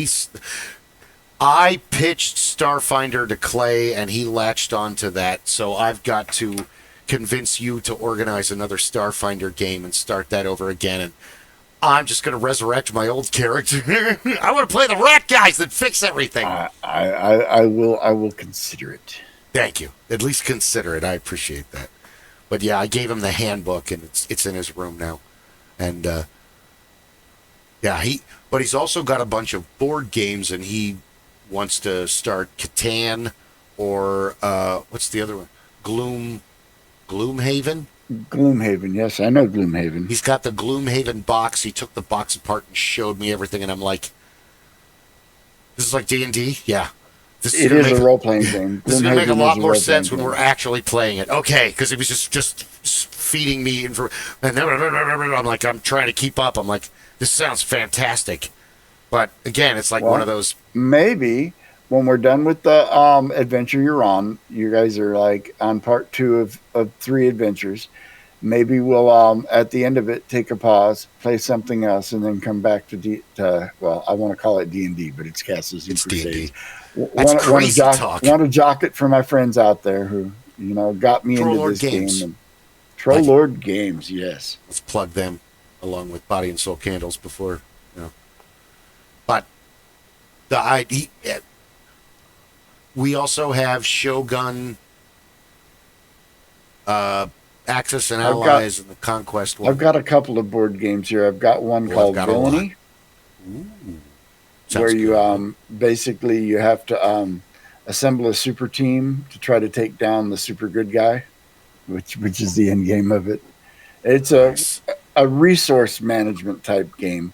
[SPEAKER 1] I pitched Starfinder to Clay, and he latched onto that. So I've got to convince you to organize another Starfinder game and start that over again. And I'm just going to resurrect my old character. I want to play the rat guys that fix everything.
[SPEAKER 4] I will consider it.
[SPEAKER 1] Thank you. At least consider it. I appreciate that. But yeah, I gave him the handbook, and it's in his room now. And but he's also got a bunch of board games, and he wants to start Catan or what's the other one? Gloomhaven?
[SPEAKER 4] Gloomhaven, yes, I know Gloomhaven.
[SPEAKER 1] He's got the Gloomhaven box. He took the box apart and showed me everything, and I'm like, this is like D&D? Yeah.
[SPEAKER 4] It is a role-playing game.
[SPEAKER 1] This is going to make a lot more sense when we're actually playing it. Okay, because it was just feeding me information. I'm like, I'm trying to keep up. I'm like, this sounds fantastic. But again, it's like one of those.
[SPEAKER 4] Maybe when we're done with the adventure you're on, you guys are like on part 2 of 3 adventures. Maybe we'll at the end of it take a pause, play something else, and then come back to I want to call it D&D, but it's Castles and Crusades.
[SPEAKER 1] That's crazy talk.
[SPEAKER 4] Want to jock it for my friends out there who got me into this
[SPEAKER 1] Games.
[SPEAKER 4] game. Troll Lord Games, yes.
[SPEAKER 1] Let's plug them along with Body and Soul Candles before. But the idea. We also have Shogun, Axis and Allies, and the Conquest one.
[SPEAKER 4] I've got a couple of board games here. I've got one called Villainy, where you basically you have to assemble a super team to try to take down the super good guy, which is the end game of it. It's a resource management type game.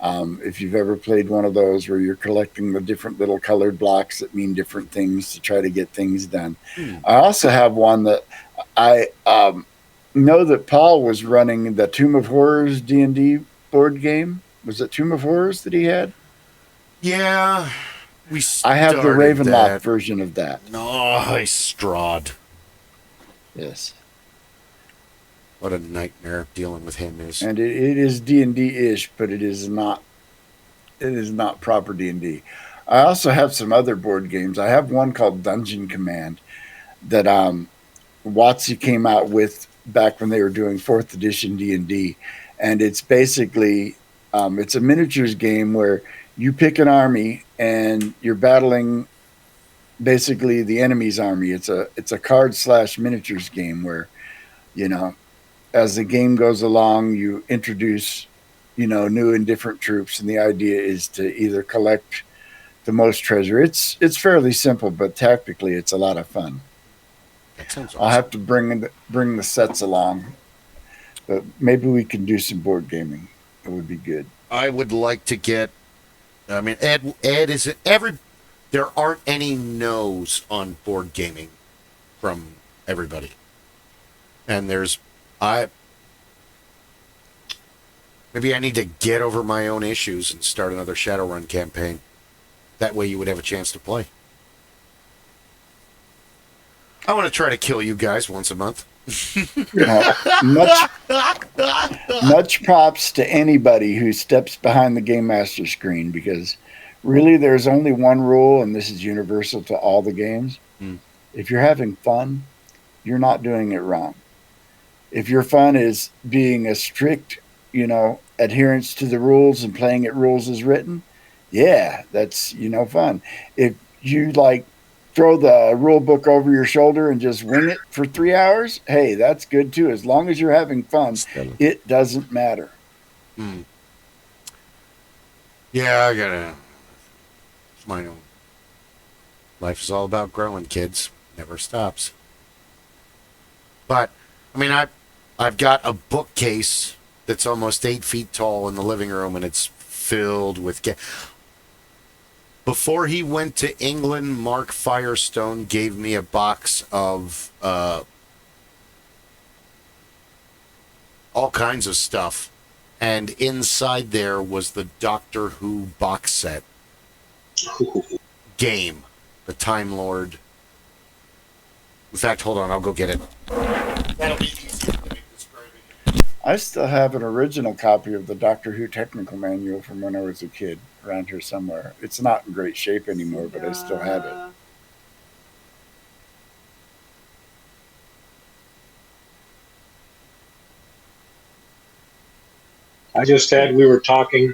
[SPEAKER 4] If you've ever played one of those where you're collecting the different little colored blocks that mean different things to try to get things done. I also have one that I know that Paul was running, the Tomb of Horrors D&D board game. Was it Tomb of Horrors that he had?
[SPEAKER 1] Yeah.
[SPEAKER 4] I have the Ravenloft version of that.
[SPEAKER 1] Nice, Strahd.
[SPEAKER 4] Yes.
[SPEAKER 1] What a nightmare dealing with him is.
[SPEAKER 4] And it is D&D-ish, but it is not it is not proper D&D. I also have some other board games. I have one called Dungeon Command that WotC came out with back when they were doing 4th edition D&D, and it's basically it's a miniatures game where you pick an army and you're battling basically the enemy's army. It's a card / miniatures game where, you know, as the game goes along, you introduce, you know, new and different troops, and the idea is to either collect the most treasure. It's fairly simple, but tactically it's a lot of fun.
[SPEAKER 1] That sounds awesome.
[SPEAKER 4] I'll have to bring the sets along, but maybe we can do some board gaming. It would be good.
[SPEAKER 1] I would like to get. I mean, Ed is it every. There aren't any no's on board gaming from everybody, and maybe I need to get over my own issues and start another Shadowrun campaign. That way, you would have a chance to play. I want to try to kill you guys once a month.
[SPEAKER 4] Much props to anybody who steps behind the Game Master screen, because really there's only one rule, and this is universal to all the games. If you're having fun, you're not doing it wrong. If your fun is being a strict, you know, adherence to the rules and playing it rules as written, yeah, that's, you know, fun. If you like throw the rule book over your shoulder and just wing it for 3 hours, hey, that's good too. As long as you're having fun, it doesn't matter.
[SPEAKER 1] Yeah, I gotta. It's my own. Life is all about growing, kids. Never stops. But I mean, I've got a bookcase that's almost 8 feet tall in the living room, and it's filled with. Before he went to England, Mark Firestone gave me a box of all kinds of stuff, and inside there was the Doctor Who box set game, the Time Lord. In fact, hold on, I'll go get it. That'll be easy to make describing.
[SPEAKER 4] I still have an original copy of the Doctor Who technical manual from when I was a kid around here somewhere. It's not in great shape anymore, but I still have it.
[SPEAKER 2] We were talking.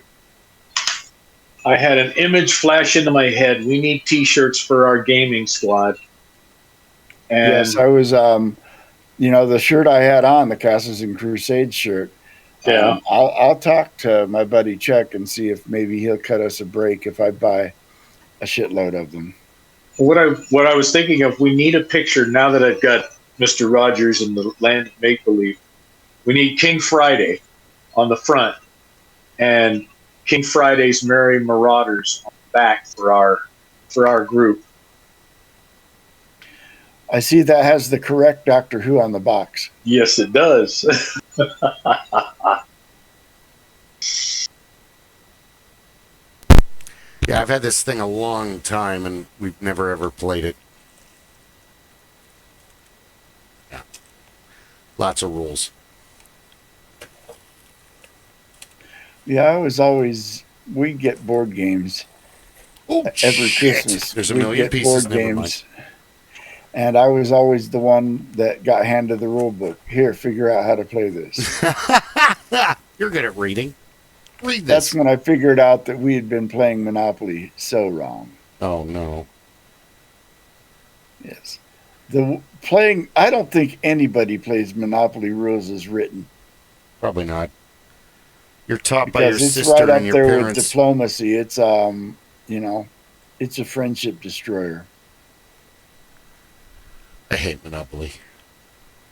[SPEAKER 2] I had an image flash into my head. We need T-shirts for our gaming squad. And
[SPEAKER 4] yes, I was, you know, the shirt I had on, the Castles and Crusades shirt.
[SPEAKER 2] Yeah.
[SPEAKER 4] I'll talk to my buddy Chuck and see if maybe he'll cut us a break if I buy a shitload of them.
[SPEAKER 2] What I was thinking of, we need a picture now that I've got Mr. Rogers in the land of make-believe. We need King Friday on the front and King Friday's Merry Marauders on the back for our group.
[SPEAKER 4] I see that has the correct Doctor Who on the box.
[SPEAKER 2] Yes, it does.
[SPEAKER 1] Yeah, I've had this thing a long time, and we've never ever played it. Yeah. Lots of rules.
[SPEAKER 4] Yeah, we get board games every Christmas.
[SPEAKER 1] There's a million pieces.
[SPEAKER 4] Board games. And I was always the one that got handed the rule book. Here, figure out how to play this.
[SPEAKER 1] You're good at reading. Read this.
[SPEAKER 4] That's when I figured out that we had been playing Monopoly so wrong.
[SPEAKER 1] Oh, no.
[SPEAKER 4] Yes. I don't think anybody plays Monopoly rules as written.
[SPEAKER 1] Probably not. You're taught by
[SPEAKER 4] Because
[SPEAKER 1] your
[SPEAKER 4] it's
[SPEAKER 1] sister
[SPEAKER 4] right up
[SPEAKER 1] and your
[SPEAKER 4] there
[SPEAKER 1] parents.
[SPEAKER 4] with diplomacy. It's, you know, it's a friendship destroyer.
[SPEAKER 1] I hate Monopoly.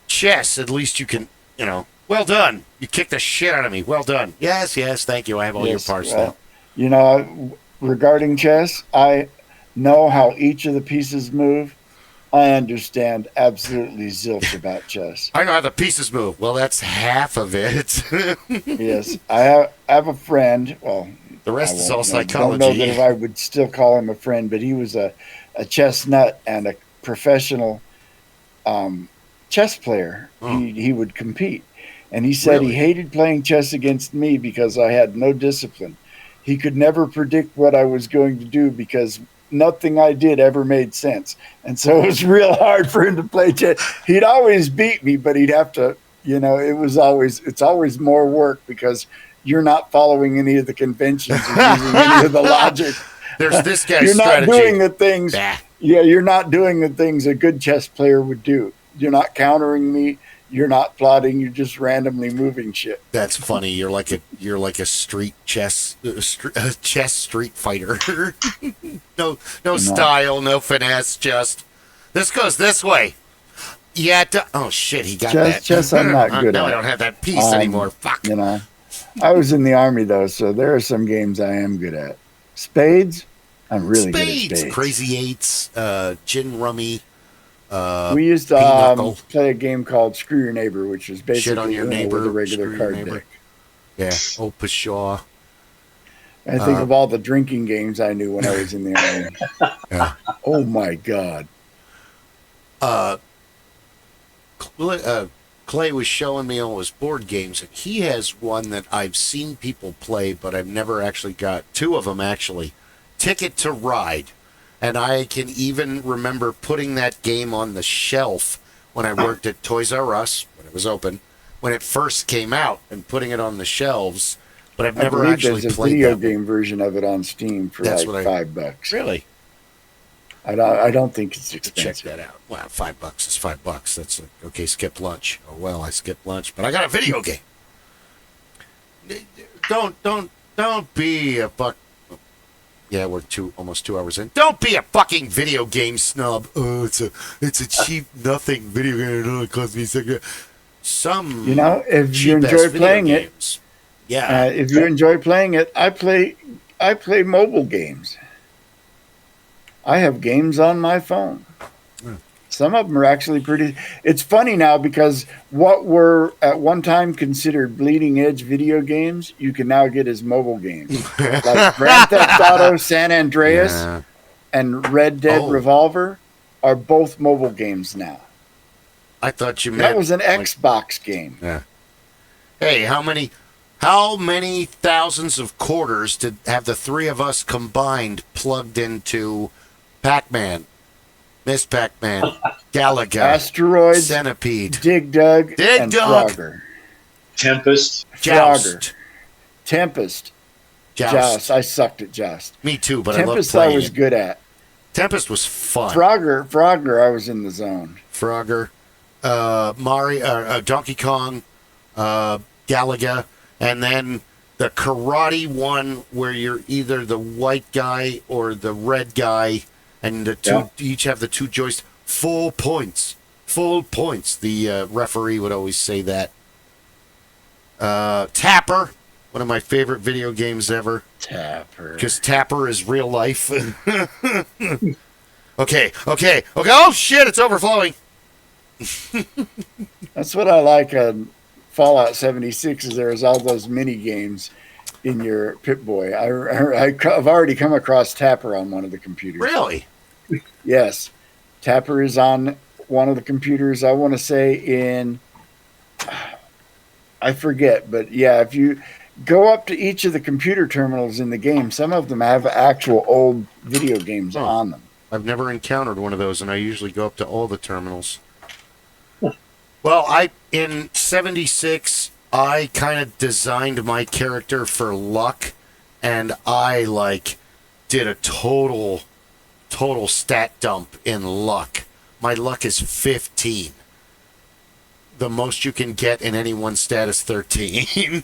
[SPEAKER 1] Chess, at least you can, you know, well done. You kicked the shit out of me. Well done. Yes, thank you. I have all your parts now.
[SPEAKER 4] You know, regarding chess, I know how each of the pieces move. I understand absolutely zilch about chess.
[SPEAKER 1] I know how the pieces move. Well, that's half of it.
[SPEAKER 4] Yes. I have a friend. Well,
[SPEAKER 1] the rest is all psychology.
[SPEAKER 4] I don't know that if I would still call him a friend, but he was a chess nut and a professional chess player. Oh. He would compete. And he said he hated playing chess against me because I had no discipline. he could never predict what I was going to do because nothing I did ever made sense. And so it was real hard for him to play chess. He'd always beat me, but he'd have to, it's always more work because you're not following any of the conventions or using any of the logic.
[SPEAKER 1] There's this guy's
[SPEAKER 4] you're not
[SPEAKER 1] strategy.
[SPEAKER 4] doing the things.
[SPEAKER 1] Bah.
[SPEAKER 4] Yeah, you're not doing the things a good chess player would do. You're not countering me. You're not plotting. You're just randomly moving shit.
[SPEAKER 1] That's funny. You're like a street chess street fighter. no style, no finesse. Just this goes this way. Yeah. Oh shit, he got that.
[SPEAKER 4] Chess, I'm not good
[SPEAKER 1] now
[SPEAKER 4] at.
[SPEAKER 1] I don't have that piece anymore. Fuck.
[SPEAKER 4] I was in the army though, so there are some games I am good at. Spades, I'm really good at spades.
[SPEAKER 1] Crazy Eights, gin rummy.
[SPEAKER 4] We used to play a game called Screw Your Neighbor, which is basically
[SPEAKER 1] shit on your neighbor
[SPEAKER 4] with a regular card deck.
[SPEAKER 1] Yeah, old Pshaw.
[SPEAKER 4] I think of all the drinking games I knew when I was in the army.
[SPEAKER 1] Yeah.
[SPEAKER 4] Oh my god.
[SPEAKER 1] Clay was showing me all his board games, and he has one that I've seen people play, but I've never actually got two of them actually. Ticket to Ride. And I can even remember putting that game on the shelf when I worked at Toys R Us, when it was open, when it first came out, and putting it on the shelves. But I've never actually
[SPEAKER 4] there's a
[SPEAKER 1] played
[SPEAKER 4] video
[SPEAKER 1] that
[SPEAKER 4] game version of it on Steam for like $5.
[SPEAKER 1] Really?
[SPEAKER 4] I don't think it's expensive.
[SPEAKER 1] Check that out. Wow, $5 is $5. That's okay. Skip lunch. Oh well, I skipped lunch, but I got a video game. Don't be a fuck. Yeah, we're almost 2 hours in. Don't be a fucking video game snub. Oh, it's a cheap nothing video game. It only cost me some.
[SPEAKER 4] If you enjoy playing it,
[SPEAKER 1] yeah.
[SPEAKER 4] If you enjoy playing it, I play mobile games. I have games on my phone. Some of them are actually pretty. It's funny now because what were at one time considered bleeding edge video games, you can now get as mobile games. Like Grand Theft Auto San Andreas and Red Dead Revolver are both mobile games now.
[SPEAKER 1] I thought you meant
[SPEAKER 4] that was an Xbox game.
[SPEAKER 1] Yeah. Hey, how many thousands of quarters did have the three of us combined plugged into Pac-Man, Miss Pac-Man, Galaga,
[SPEAKER 4] Asteroids,
[SPEAKER 1] Centipede,
[SPEAKER 4] Dig Dug, and Frogger.
[SPEAKER 2] Tempest.
[SPEAKER 1] Joust.
[SPEAKER 4] Tempest. Joust. I sucked at Joust.
[SPEAKER 1] Me too, but
[SPEAKER 4] Tempest
[SPEAKER 1] I loved playing
[SPEAKER 4] I was good at.
[SPEAKER 1] Tempest was fun.
[SPEAKER 4] Frogger I was in the zone.
[SPEAKER 1] Frogger, Mario, Donkey Kong, Galaga, and then the karate one where you're either the white guy or the red guy, and the two each have the two joysticks. Full points. The referee would always say that. Tapper, one of my favorite video games ever.
[SPEAKER 4] Tapper.
[SPEAKER 1] Because Tapper is real life. Okay. Oh shit, it's overflowing.
[SPEAKER 4] That's what I like on Fallout 76 is there's all those mini games in your Pip-Boy. I've already come across Tapper on one of the computers.
[SPEAKER 1] Really?
[SPEAKER 4] Yes. Tapper is on one of the computers, I want to say I forget, but yeah, if you go up to each of the computer terminals in the game, some of them have actual old video games on them.
[SPEAKER 1] I've never encountered one of those, and I usually go up to all the terminals. Well, in 76, I kind of designed my character for luck, and I did a total stat dump in luck. My luck is 15. The most you can get in any one stat is 13.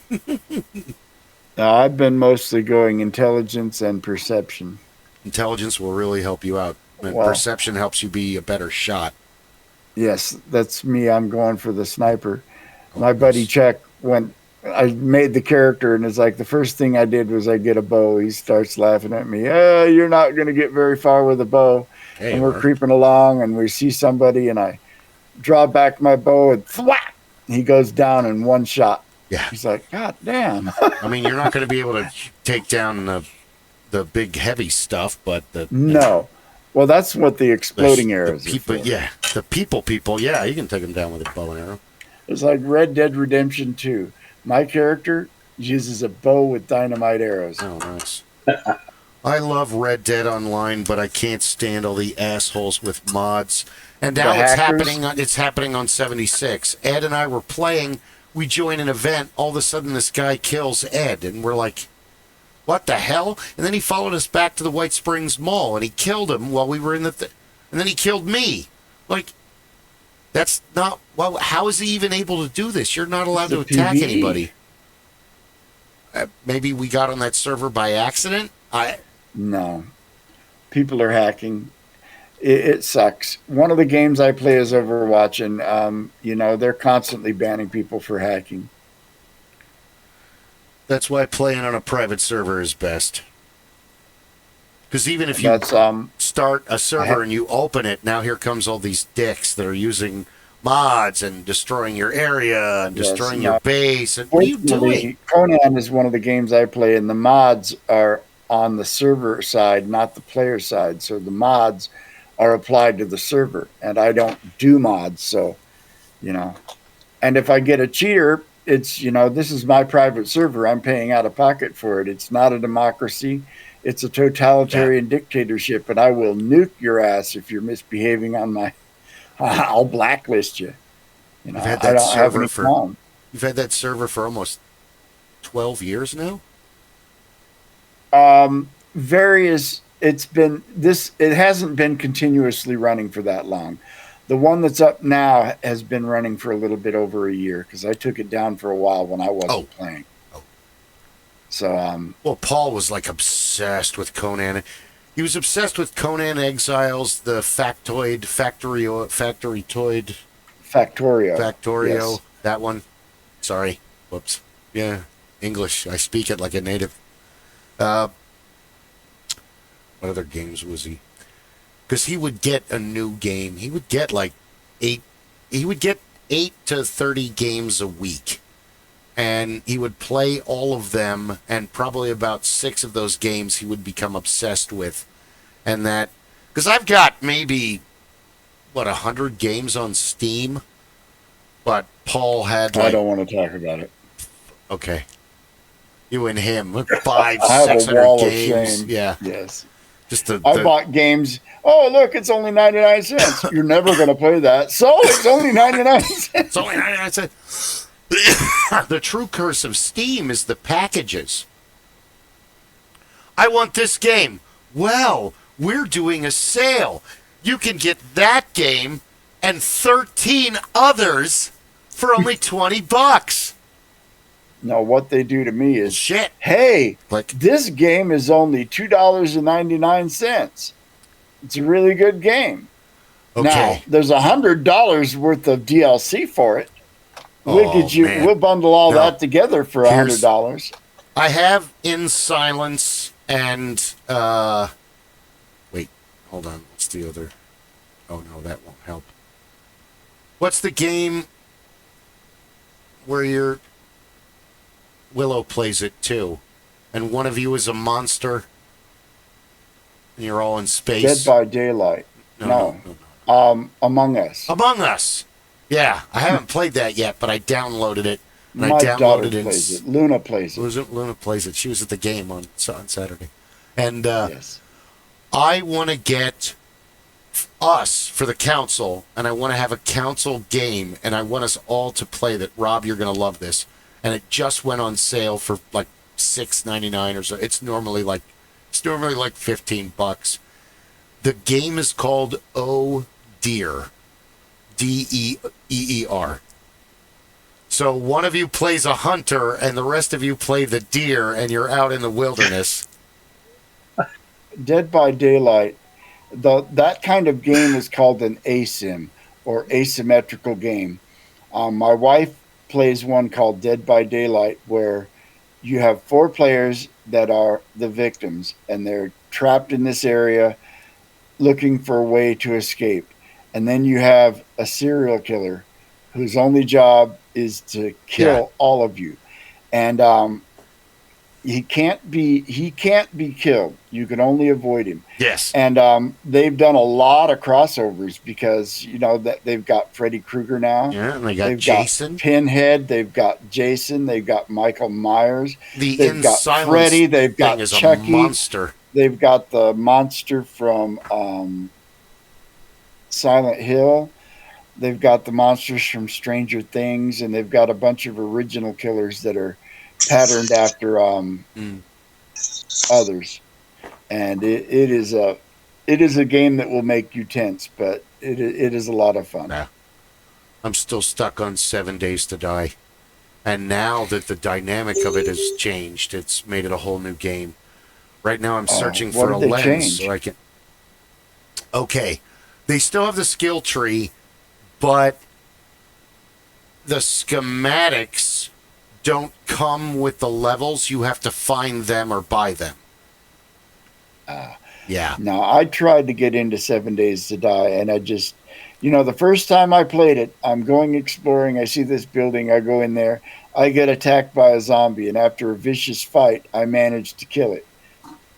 [SPEAKER 4] I've been mostly going intelligence and perception.
[SPEAKER 1] Intelligence will really help you out. Perception helps you be a better shot.
[SPEAKER 4] Yes, that's me. I'm going for the sniper. My buddy Chuck I made the character, and it's like the first thing I did was I get a bow. He starts laughing at me. You're not going to get very far with a bow.
[SPEAKER 1] Hey,
[SPEAKER 4] and we're creeping along, and we see somebody, and I draw back my bow, and thwack! He goes down in one shot.
[SPEAKER 1] Yeah.
[SPEAKER 4] He's like, God damn.
[SPEAKER 1] I mean, you're not going to be able to take down the big heavy stuff, but
[SPEAKER 4] no. Well, that's what the exploding arrows are for.
[SPEAKER 1] Yeah, the people, yeah, you can take them down with a bow and arrow.
[SPEAKER 4] It's like Red Dead Redemption 2. My character Uses a bow with dynamite arrows.
[SPEAKER 1] Oh, nice. I love Red Dead Online, but I can't stand all the assholes with mods. And now it's happening. It's happening on 76. Ed and I were playing. We join an event. All of a sudden, this guy kills Ed, and we're like, "What the hell?" And then he followed us back to the White Springs Mall, and he killed him while we were in the. And then he killed me. Like, that's not. Well, how is he even able to do this? You're not allowed to attack anybody. Maybe we got on that server by accident.
[SPEAKER 4] No, people are hacking. It sucks. One of the games I play is Overwatch, and they're constantly banning people for hacking.
[SPEAKER 1] That's why playing on a private server is best. Because even if you start a server and you open it, now here comes all these dicks that are using mods and destroying your area and destroying your base. And what are you doing?
[SPEAKER 4] Conan is one of the games I play, and the mods are on the server side, not the player side. So the mods are applied to the server, and I don't do mods. So, and if I get a cheater, it's, this is my private server. I'm paying out of pocket for it. It's not a democracy. It's a totalitarian dictatorship, and I will nuke your ass if you're misbehaving on my, I'll blacklist you.
[SPEAKER 1] You've had that server for almost 12 years now?
[SPEAKER 4] It hasn't been continuously running for that long. The one that's up now has been running for a little bit over a year because I took it down for a while when I wasn't playing. So,
[SPEAKER 1] well, Paul was like obsessed with Conan. He was obsessed with Conan Exiles, the Factorio,
[SPEAKER 4] yes.
[SPEAKER 1] That one. Sorry. Whoops. Yeah, English. I speak it like a native. What other games was he? Because he would get a new game. He would get like 8 to 30 games a week. And he would play all of them, and probably about 6 of those games he would become obsessed with. And that, because I've got maybe, 100 games on Steam, but Paul had
[SPEAKER 4] I don't want to talk about it.
[SPEAKER 1] Okay. You and him, 500-600 games. Yeah.
[SPEAKER 4] Yes.
[SPEAKER 1] I
[SPEAKER 4] bought games. Oh, look, it's only 99 cents. You're never going to play that. So it's only 99 cents.
[SPEAKER 1] It's only 99 cents. The true curse of Steam is the packages. I want this game. Well, we're doing a sale. You can get that game and 13 others for only $20.
[SPEAKER 4] No, what they do to me is,
[SPEAKER 1] shit.
[SPEAKER 4] Hey, this game is only $2.99. It's a really good game.
[SPEAKER 1] Okay.
[SPEAKER 4] Now, there's $100 worth of DLC for it. We'll bundle all that together for $100.
[SPEAKER 1] I have In Silence and wait, hold on. What's the other? Oh no, that won't help. What's the game where Willow plays it too, and one of you is a monster, and you're all in space?
[SPEAKER 4] Dead by Daylight. No. Among Us.
[SPEAKER 1] Among Us. Yeah, I haven't played that yet, but I downloaded it. And
[SPEAKER 4] My daughter plays it. Luna plays it.
[SPEAKER 1] Luna plays it. She was at the game on Saturday. And
[SPEAKER 4] yes.
[SPEAKER 1] I want to get us for the council, and I want to have a council game, and I want us all to play that. Rob, you're going to love this. And it just went on sale for like $6.99 or so. It's normally like $15. The game is called Oh Deer. DEEER. So one of you plays a hunter and the rest of you play the deer, and you're out in the wilderness.
[SPEAKER 4] Dead by Daylight. That kind of game is called an ASIM, or asymmetrical game. My wife plays one called Dead by Daylight, where you have 4 players that are the victims, and they're trapped in this area looking for a way to escape. And then you have a serial killer whose only job is to kill all of you. And he can't be killed. You can only avoid him.
[SPEAKER 1] Yes.
[SPEAKER 4] And they've done a lot of crossovers because that they've got Freddy Krueger now.
[SPEAKER 1] Yeah, and they've
[SPEAKER 4] Jason, got Pinhead, they've got Jason, they've got Michael Myers,
[SPEAKER 1] they've
[SPEAKER 4] got Freddy, they've got Chucky,
[SPEAKER 1] a monster.
[SPEAKER 4] They've got the monster from Silent Hill. They've got the monsters from Stranger Things, and they've got a bunch of original killers that are patterned after others. And it is a game that will make you tense, but it is a lot of fun.
[SPEAKER 1] Yeah. I'm still stuck on 7 Days to Die. And now that the dynamic of it has changed, it's made it a whole new game. Right now I'm searching for a lens so I can... Okay. They still have the skill tree, but the schematics don't come with the levels. You have to find them or buy them. Yeah.
[SPEAKER 4] Now, I tried to get into 7 Days to Die, and I just... the first time I played it, I'm going exploring. I see this building. I go in there. I get attacked by a zombie, and after a vicious fight, I managed to kill it.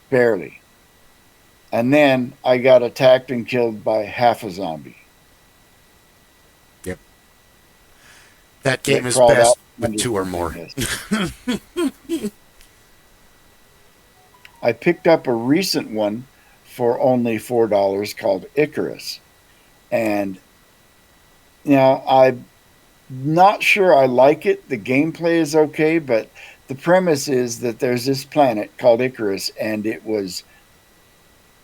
[SPEAKER 4] Barely. And then I got attacked and killed by half a zombie.
[SPEAKER 1] Yep. That game is best with 2 or more.
[SPEAKER 4] I picked up a recent one for only $4 called Icarus. And, I'm not sure I like it. The gameplay is okay, but the premise is that there's this planet called Icarus, and it was,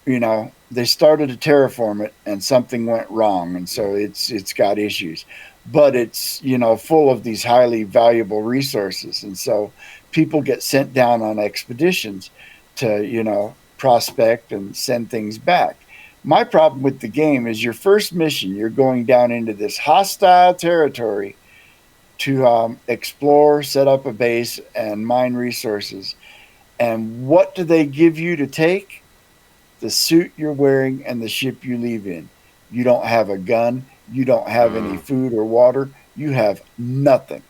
[SPEAKER 4] they started to terraform it, and something went wrong, and so it's got issues. But it's, full of these highly valuable resources, and so people get sent down on expeditions to, prospect and send things back. My problem with the game is your first mission, you're going down into this hostile territory to explore, set up a base, and mine resources. And what do they give you to take? The suit you're wearing and the ship you leave in. You don't have a gun. You don't have any food or water. You have nothing.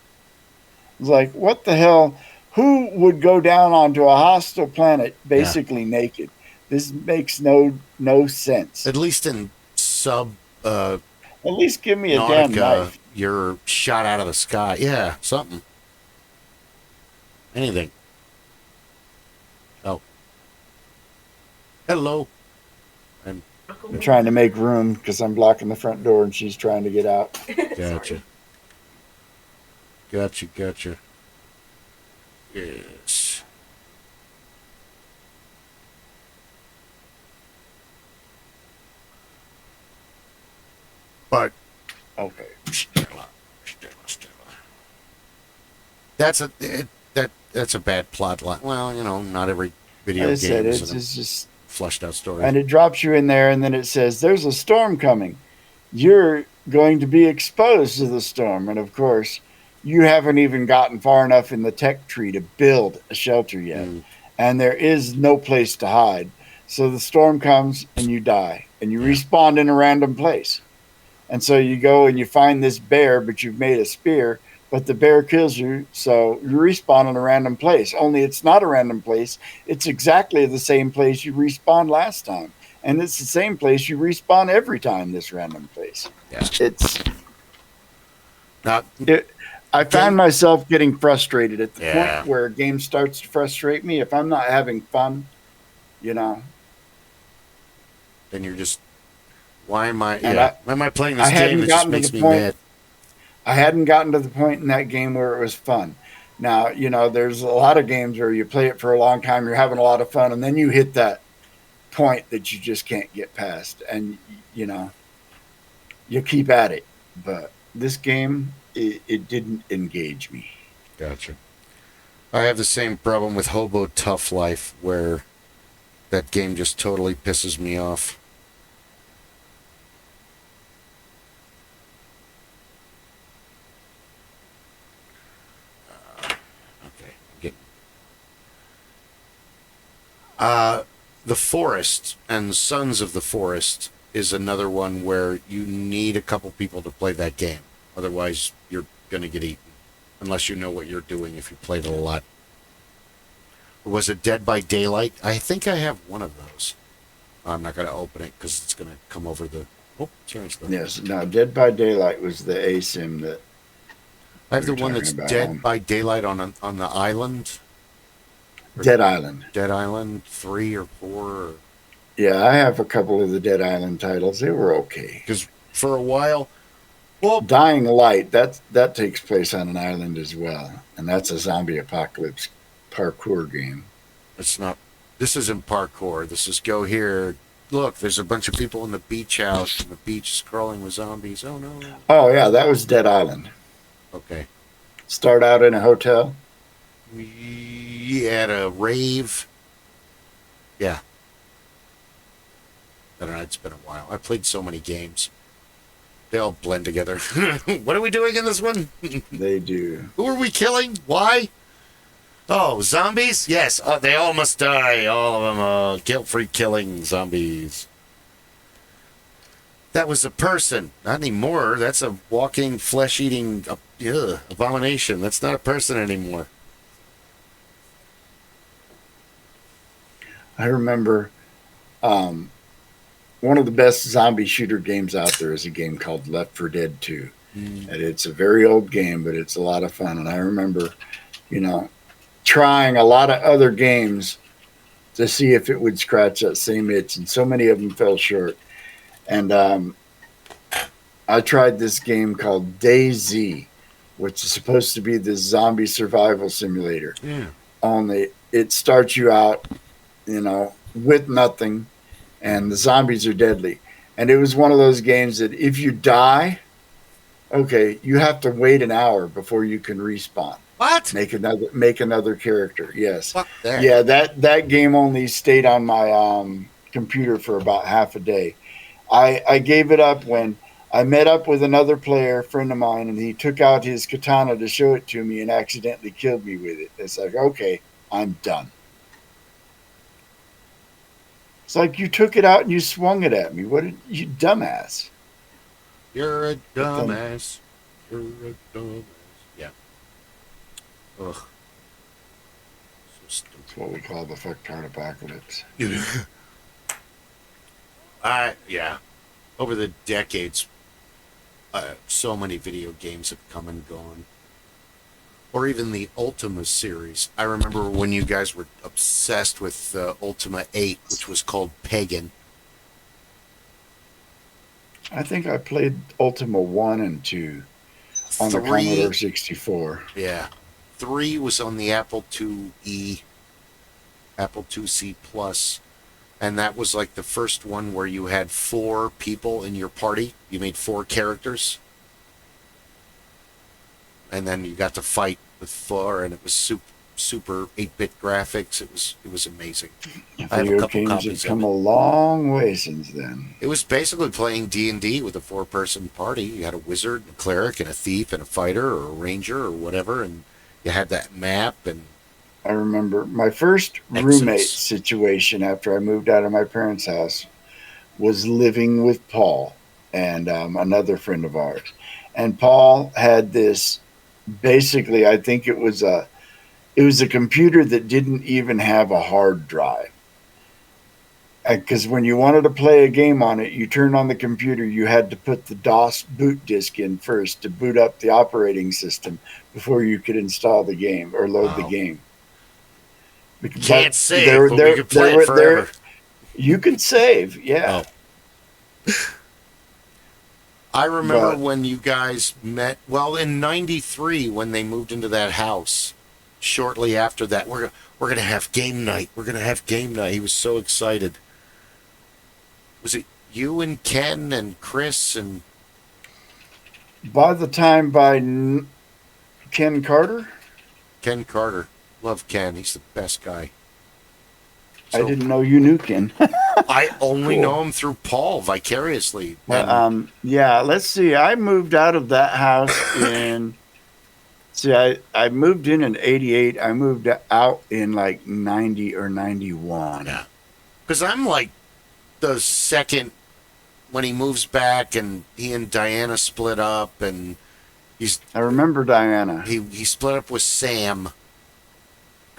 [SPEAKER 4] It's like, what the hell? Who would go down onto a hostile planet basically naked? This makes no sense.
[SPEAKER 1] At least in
[SPEAKER 4] at least give me a damn knife.
[SPEAKER 1] You're shot out of the sky. Yeah, something. Anything. Oh. Hello. I'm
[SPEAKER 4] trying to make room because I'm blocking the front door and she's trying to get out.
[SPEAKER 1] Gotcha. Gotcha. Yes. But
[SPEAKER 4] okay,
[SPEAKER 1] that's a bad plot line. Well, not every video game is just flushed out story.
[SPEAKER 4] And it drops you in there, and then it says, "There's a storm coming. You're going to be exposed to the storm." And of course, you haven't even gotten far enough in the tech tree to build a shelter yet, and there is no place to hide. So the storm comes, and you die, and you respawn in a random place. And so you go and you find this bear, but you've made a spear, but the bear kills you, so you respawn in a random place. Only it's not a random place. It's exactly the same place you respawned last time. And it's the same place you respawn every time, this random place.
[SPEAKER 1] Yeah.
[SPEAKER 4] I found myself getting frustrated at the point where a game starts to frustrate me. If I'm not having fun,
[SPEAKER 1] then you're just... Why am I playing this game that just makes me mad?
[SPEAKER 4] I hadn't gotten to the point in that game where it was fun. Now, there's a lot of games where you play it for a long time, you're having a lot of fun, and then you hit that point that you just can't get past. And, you keep at it. But this game, it didn't engage me.
[SPEAKER 1] Gotcha. I have the same problem with Hobo Tough Life, where that game just totally pisses me off. The Forest and Sons of the Forest is another one where you need a couple people to play that game. Otherwise, you're going to get eaten. Unless you know what you're doing if you played it a lot. Was it Dead by Daylight? I think I have one of those. I'm not going to open it because it's going to come over the... Oh, seriously.
[SPEAKER 4] Yes. Now, Dead by Daylight was the ASIM that
[SPEAKER 1] I have the one that's Dead by Daylight on the island.
[SPEAKER 4] Dead Island.
[SPEAKER 1] Dead Island 3 or 4. Or...
[SPEAKER 4] Yeah, I have a couple of the Dead Island titles. They were okay.
[SPEAKER 1] Because for a while... Well,
[SPEAKER 4] Dying Light, that takes place on an island as well. And that's a zombie apocalypse parkour game.
[SPEAKER 1] It's not... This isn't parkour. This is go here. Look, there's a bunch of people in the beach house, and the beach is crawling with zombies. Oh, no.
[SPEAKER 4] Oh, yeah, that was Dead Island.
[SPEAKER 1] Okay.
[SPEAKER 4] Start out in a hotel?
[SPEAKER 1] We had a rave. Yeah. I don't know, it's been a while. I played so many games. They all blend together. What are we doing in this one?
[SPEAKER 4] They do.
[SPEAKER 1] Who are we killing? Why? Oh, zombies? Yes, they all must die. All of them, guilt-free killing zombies. That was a person. Not anymore. That's a walking, flesh-eating abomination. That's not a person anymore.
[SPEAKER 4] I remember one of the best zombie shooter games out there is a game called Left 4 Dead 2. And it's a very old game, but it's a lot of fun. And I remember, trying a lot of other games to see if it would scratch that same itch, and so many of them fell short. And I tried this game called DayZ, which is supposed to be the zombie survival simulator.
[SPEAKER 1] Yeah.
[SPEAKER 4] Only it starts you out, with nothing, and the zombies are deadly. And it was one of those games that if you die, okay, you have to wait an hour before you can respawn.
[SPEAKER 1] What?
[SPEAKER 4] Make another character. Yes.
[SPEAKER 1] Fuck that.
[SPEAKER 4] Yeah, that game only stayed on my computer for about half a day. I gave it up when I met up with another player, friend of mine, and he took out his katana to show it to me and accidentally killed me with it. It's like, okay, I'm done. It's like you took it out and you swung it at me. What did you dumbass?
[SPEAKER 1] You're a dumbass. You're a dumbass. Yeah. Ugh. So stupid.
[SPEAKER 4] That's what we call the fucktard apocalypse.
[SPEAKER 1] Yeah. Over the decades, so many video games have come and gone. Or even the Ultima series. I remember when you guys were obsessed with Ultima 8, which was called Pagan.
[SPEAKER 4] I think I played Ultima 1 and 2 on the Commodore 64.
[SPEAKER 1] Yeah. 3 was on the Apple IIe, Apple IIc Plus, and that was like the first one where you had 4 people in your party. You made 4 characters. And then you got to fight with 4, and it was super 8-bit graphics. It was amazing. I have a couple
[SPEAKER 4] Games
[SPEAKER 1] copies
[SPEAKER 4] have come
[SPEAKER 1] of
[SPEAKER 4] a long way since then.
[SPEAKER 1] it. It was basically playing D&D with a 4-person party. You had a wizard, a cleric, and a thief, and a fighter, or a ranger, or whatever, and you had that map. And
[SPEAKER 4] I remember my first roommate situation after I moved out of my parents' house was living with Paul and another friend of ours. And Paul had this, basically, I think it was a computer that didn't even have a hard drive. Because when you wanted to play a game on it, you turned on the computer, you had to put the DOS boot disk in first to boot up the operating system before you could install the game or load the game.
[SPEAKER 1] Can't save, but we could play it forever.
[SPEAKER 4] You could save, yeah.
[SPEAKER 1] Oh. I remember when you guys met, well, in 93 when they moved into that house. Shortly after that, we're going to have game night. We're going to have game night. He was so excited. Was it you and Ken and Chris and...
[SPEAKER 4] By Ken Carter?
[SPEAKER 1] Ken Carter. Love Ken. He's the best guy.
[SPEAKER 4] So, I didn't know you knew Ken.
[SPEAKER 1] I only know him through Paul vicariously.
[SPEAKER 4] Yeah, let's see. I moved out of that house in... See, I moved in 88. I moved out in like 90 or 91.
[SPEAKER 1] Yeah. Because I'm like the second when he moves back and he and Diana split up and
[SPEAKER 4] I remember Diana.
[SPEAKER 1] He split up with Sam.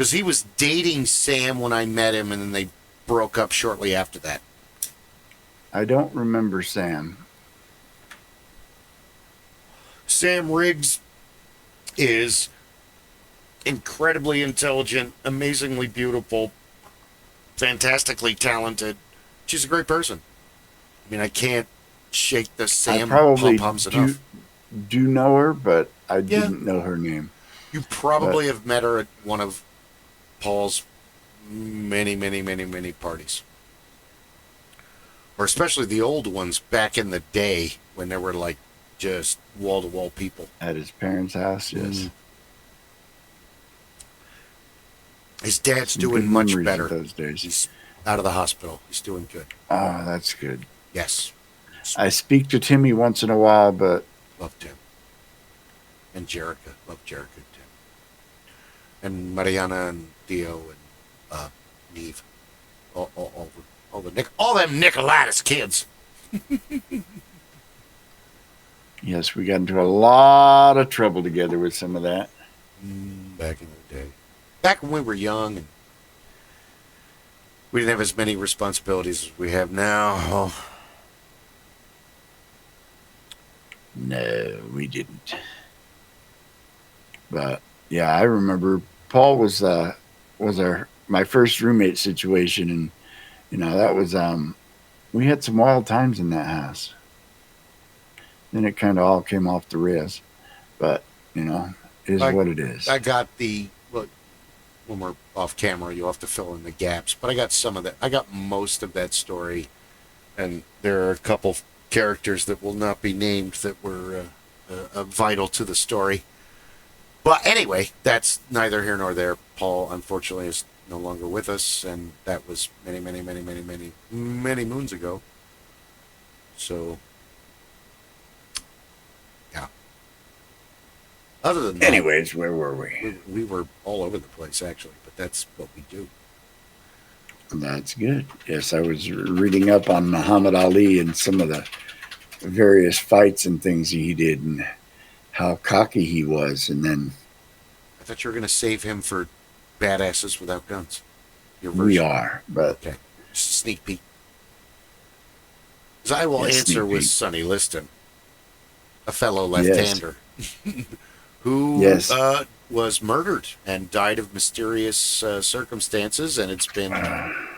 [SPEAKER 1] Because he was dating Sam when I met him, and then they broke up shortly after that.
[SPEAKER 4] I don't remember Sam.
[SPEAKER 1] Sam Riggs is incredibly intelligent, amazingly beautiful, fantastically talented. She's a great person. I mean, I can't shake the Sam pom-poms enough.
[SPEAKER 4] Do know her, but I didn't know her name.
[SPEAKER 1] You probably have met her at one of Paul's many, many, many, many parties. Or especially the old ones back in the day when there were like just wall-to-wall people.
[SPEAKER 4] At his parents' house, yes.
[SPEAKER 1] Mm. His dad's doing much better
[SPEAKER 4] those days.
[SPEAKER 1] He's out of the hospital. He's doing good.
[SPEAKER 4] Oh, that's good.
[SPEAKER 1] Yes.
[SPEAKER 4] I speak to Timmy once in a while, but...
[SPEAKER 1] Love Tim. And Jerica. Love Jerica and Tim. And Mariana and Dio and Neve. All them Nicolatus kids.
[SPEAKER 4] Yes, we got into a lot of trouble together with some of that.
[SPEAKER 1] Back in the day. Back when we were young and we didn't have as many responsibilities as we have now.
[SPEAKER 4] No, we didn't. But yeah, I remember Paul was my first roommate situation, and that was we had some wild times in that house. Then it kind of all came off the rails, but it is what it is.
[SPEAKER 1] I got when we're off camera, you'll have to fill in the gaps, but I got some of that. I got most of that story, and there are a couple characters that will not be named that were vital to the story. But anyway, that's neither here nor there. Paul, unfortunately, is no longer with us, and that was many, many, many, many, many, many moons ago. So, yeah. Other than that,
[SPEAKER 4] anyways, where were we?
[SPEAKER 1] We were all over the place, actually, but that's what we do.
[SPEAKER 4] That's good. Yes, I was reading up on Muhammad Ali and some of the various fights and things he did and how cocky he was. And then
[SPEAKER 1] I thought you were going to save him for badasses without guns.
[SPEAKER 4] We are, but
[SPEAKER 1] okay, just a sneak peek. Because I will answer with Sonny Liston, a fellow left-hander, who was murdered and died of mysterious circumstances, and it's been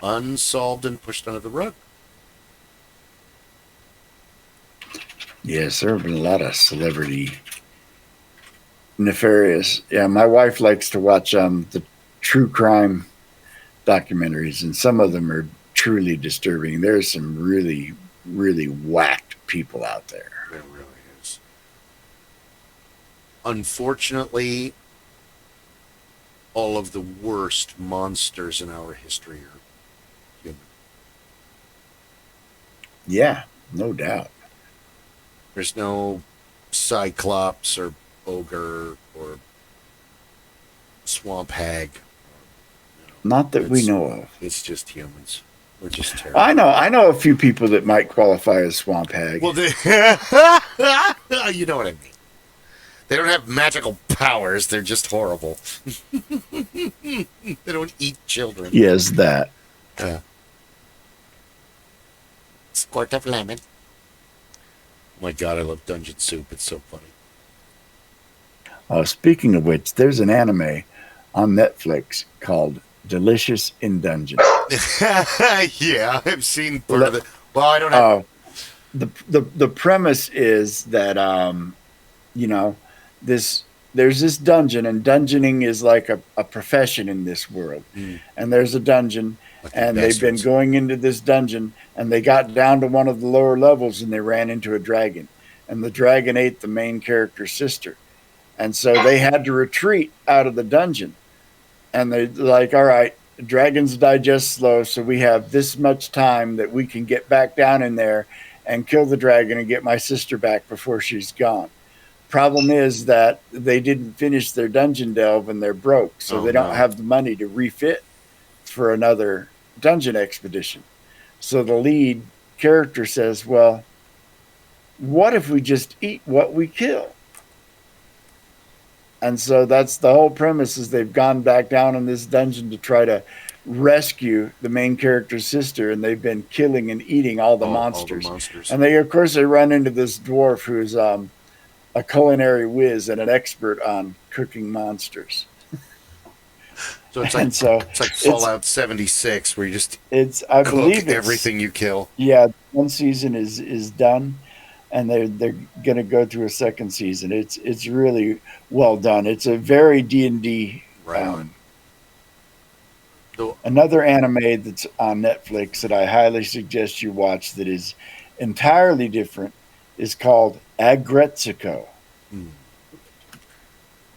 [SPEAKER 1] unsolved and pushed under the rug.
[SPEAKER 4] Yes, there have been a lot of celebrity nefarious. Yeah, my wife likes to watch the true crime documentaries, and some of them are truly disturbing. There's some really, really whacked people out there.
[SPEAKER 1] There really is. Unfortunately, all of the worst monsters in our history are human.
[SPEAKER 4] Yeah, no doubt.
[SPEAKER 1] There's no Cyclops or Ogre or Swamp Hag.
[SPEAKER 4] Not that we know of.
[SPEAKER 1] It's just humans. We're just terrible.
[SPEAKER 4] I know a few people that might qualify as Swamp Hag.
[SPEAKER 1] Well, you know what I mean. They don't have magical powers. They're just horrible. They don't eat children.
[SPEAKER 4] Yes, that.
[SPEAKER 1] Squirt of lemon. Oh my God, I love Dungeon Soup. It's so funny.
[SPEAKER 4] Speaking of which, there's an anime on Netflix called Delicious in Dungeon.
[SPEAKER 1] Yeah, I've seen part of it. Well, I don't have...
[SPEAKER 4] The premise is that, there's this dungeon, and dungeoning is like a profession in this world. And there's a dungeon, and they've been going into this dungeon, and they got down to one of the lower levels, and they ran into a dragon. And the dragon ate the main character's sister. And so they had to retreat out of the dungeon. And they're like, all right, dragons digest slow, so we have this much time that we can get back down in there and kill the dragon and get my sister back before she's gone. Problem is that they didn't finish their dungeon delve and they're broke, so they don't have the money to refit for another dungeon expedition. So the lead character says, well, what if we just eat what we kill? And so that's the whole premise, is they've gone back down in this dungeon to try to rescue the main character's sister, and they've been killing and eating all the monsters. And they run into this dwarf who's a culinary whiz and an expert on cooking monsters.
[SPEAKER 1] So it's like Fallout 76, where you just
[SPEAKER 4] I believe
[SPEAKER 1] everything you kill.
[SPEAKER 4] Yeah, one season is done, and they're going to go through a second season. It's really well done. It's a very D&D.
[SPEAKER 1] Right.
[SPEAKER 4] Another anime that's on Netflix that I highly suggest you watch that is entirely different is called Agretsuko.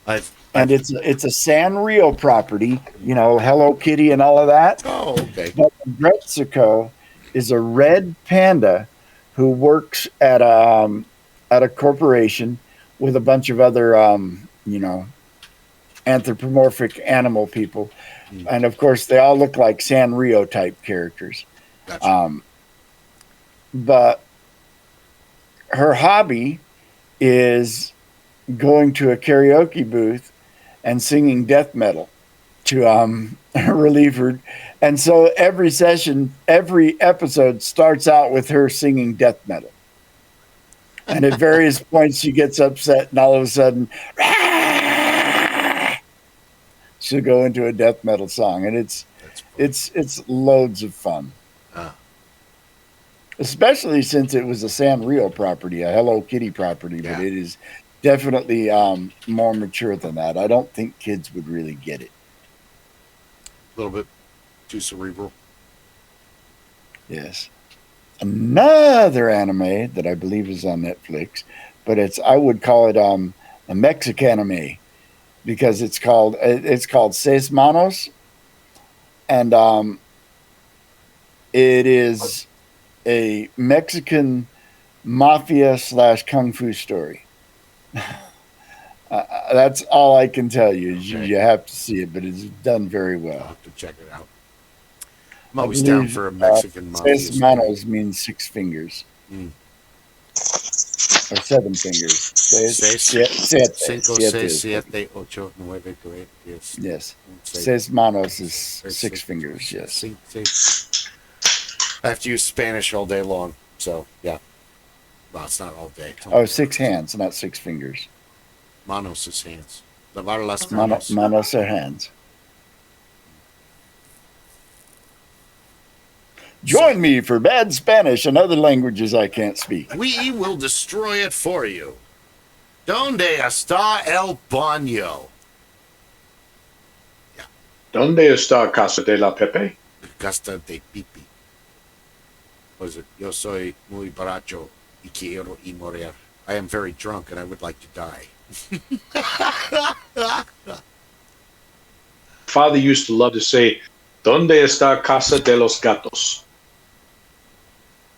[SPEAKER 4] And it's a Sanrio property, Hello Kitty and all of that.
[SPEAKER 1] Oh, okay.
[SPEAKER 4] But Agretsuko is a red panda who works at a corporation with a bunch of other anthropomorphic animal people. And of course they all look like Sanrio type characters.
[SPEAKER 1] Gotcha.
[SPEAKER 4] But her hobby is going to a karaoke booth and singing death metal to relieve her. And so every episode starts out with her singing death metal. And at various points she gets upset, and all of a sudden she'll go into a death metal song, and it's loads of fun. Especially since it was a Sanrio property, a Hello Kitty property, but it is definitely more mature than that. I don't think kids would really get it.
[SPEAKER 1] A little bit too cerebral.
[SPEAKER 4] Yes. Another anime that I believe is on Netflix, but I would call it a Mexican anime, because it's called Seis Manos, and it is a Mexican mafia / kung fu story. That's all I can tell you.
[SPEAKER 1] Okay.
[SPEAKER 4] You have to see it, but it's done very well.
[SPEAKER 1] I'll have to check it out. I'm always down for a Mexican mafia.
[SPEAKER 4] Seis manos means 6 fingers. Or 7 fingers.
[SPEAKER 1] Cinco, seis, siete, ocho, nueve, diez.
[SPEAKER 4] Yes. Seis manos is 6 fingers, yes.
[SPEAKER 1] I have to use Spanish all day long, so yeah. Well, it's not all day.
[SPEAKER 4] 6 hands, not 6 fingers.
[SPEAKER 1] Manos is hands. Lavar las manos.
[SPEAKER 4] Manos are hands. Join me for bad Spanish and other languages I can't speak.
[SPEAKER 1] We will destroy it for you. ¿Dónde está el baño? Yeah.
[SPEAKER 2] ¿Dónde está Casa de la Pepe?
[SPEAKER 1] Casa de Pipi. Was it? Yo soy muy borracho y quiero y morir. I am very drunk and I would like to die.
[SPEAKER 2] Father used to love to say, ¿Dónde está Casa de los Gatos?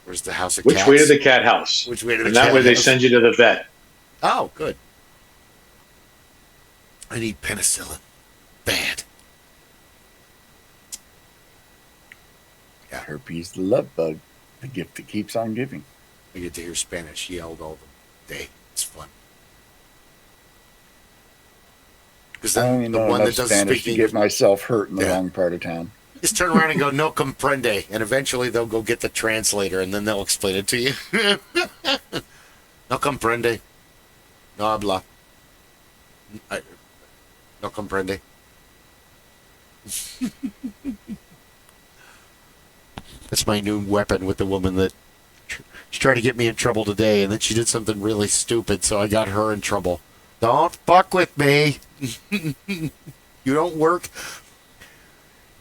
[SPEAKER 1] Where's the house of
[SPEAKER 2] Which
[SPEAKER 1] cats?
[SPEAKER 2] way to the cat house?
[SPEAKER 1] Which way to the
[SPEAKER 2] and
[SPEAKER 1] cat
[SPEAKER 2] that way they
[SPEAKER 1] house?
[SPEAKER 2] send you to the vet.
[SPEAKER 1] Oh, good. I need penicillin. Bad. Yeah.
[SPEAKER 4] Herpes the love bug, the gift that keeps on giving.
[SPEAKER 1] I get to hear Spanish yelled all the day. It's fun. Because
[SPEAKER 4] I don't
[SPEAKER 1] then
[SPEAKER 4] even
[SPEAKER 1] the
[SPEAKER 4] know
[SPEAKER 1] one
[SPEAKER 4] enough
[SPEAKER 1] that does
[SPEAKER 4] Spanish
[SPEAKER 1] speak
[SPEAKER 4] to get
[SPEAKER 1] English,
[SPEAKER 4] myself hurt in the wrong part of town.
[SPEAKER 1] just turn around and go, no comprende. And eventually they'll go get the translator and then they'll explain it to you. No comprende. No habla. No comprende. That's my new weapon with the woman that she's trying to get me in trouble today, and then she did something really stupid, so I got her in trouble. Don't fuck with me. You don't work.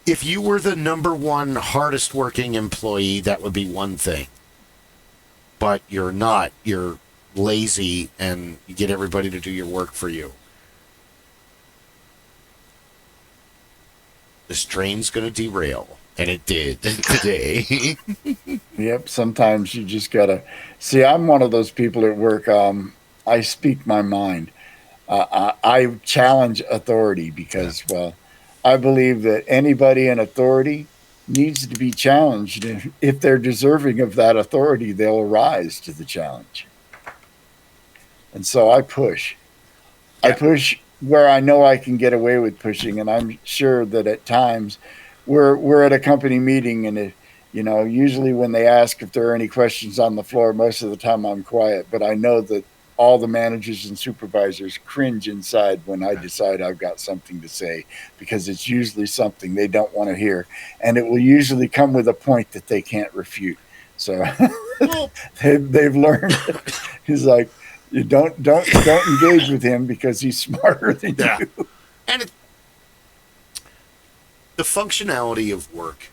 [SPEAKER 1] If you were the number one hardest working employee, that would be one thing. But you're not. You're lazy, and you get everybody to do your work for you. This train's going to derail. And it did today.
[SPEAKER 4] Yep, sometimes you just gotta see. I'm one of those people at work. I speak my mind. I challenge authority because, well, I believe that anybody in authority needs to be challenged. And if they're deserving of that authority, they'll rise to the challenge. And so I push. I push where I know I can get away with pushing, and I'm sure that at times we're at a company meeting, and usually when they ask if there are any questions on the floor, most of the time I'm quiet, but I know that all the managers and supervisors cringe inside when I decide I've got something to say, because it's usually something they don't want to hear, and it will usually come with a point that they can't refute. So they've learned. He's like, you don't engage with him because he's smarter than you.
[SPEAKER 1] And the functionality of work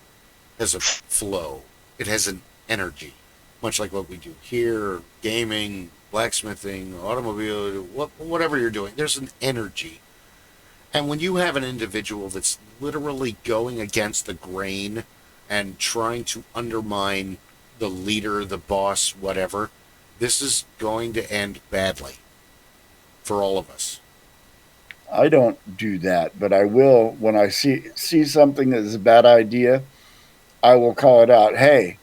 [SPEAKER 1] has a flow. It has an energy, much like what we do here, gaming, blacksmithing, automobile, whatever you're doing. There's an energy. And when you have an individual that's literally going against the grain and trying to undermine the leader, the boss, whatever, this is going to end badly for all of us.
[SPEAKER 4] I don't do that, but I will when I see something that is a bad idea. I will call it out. Hey,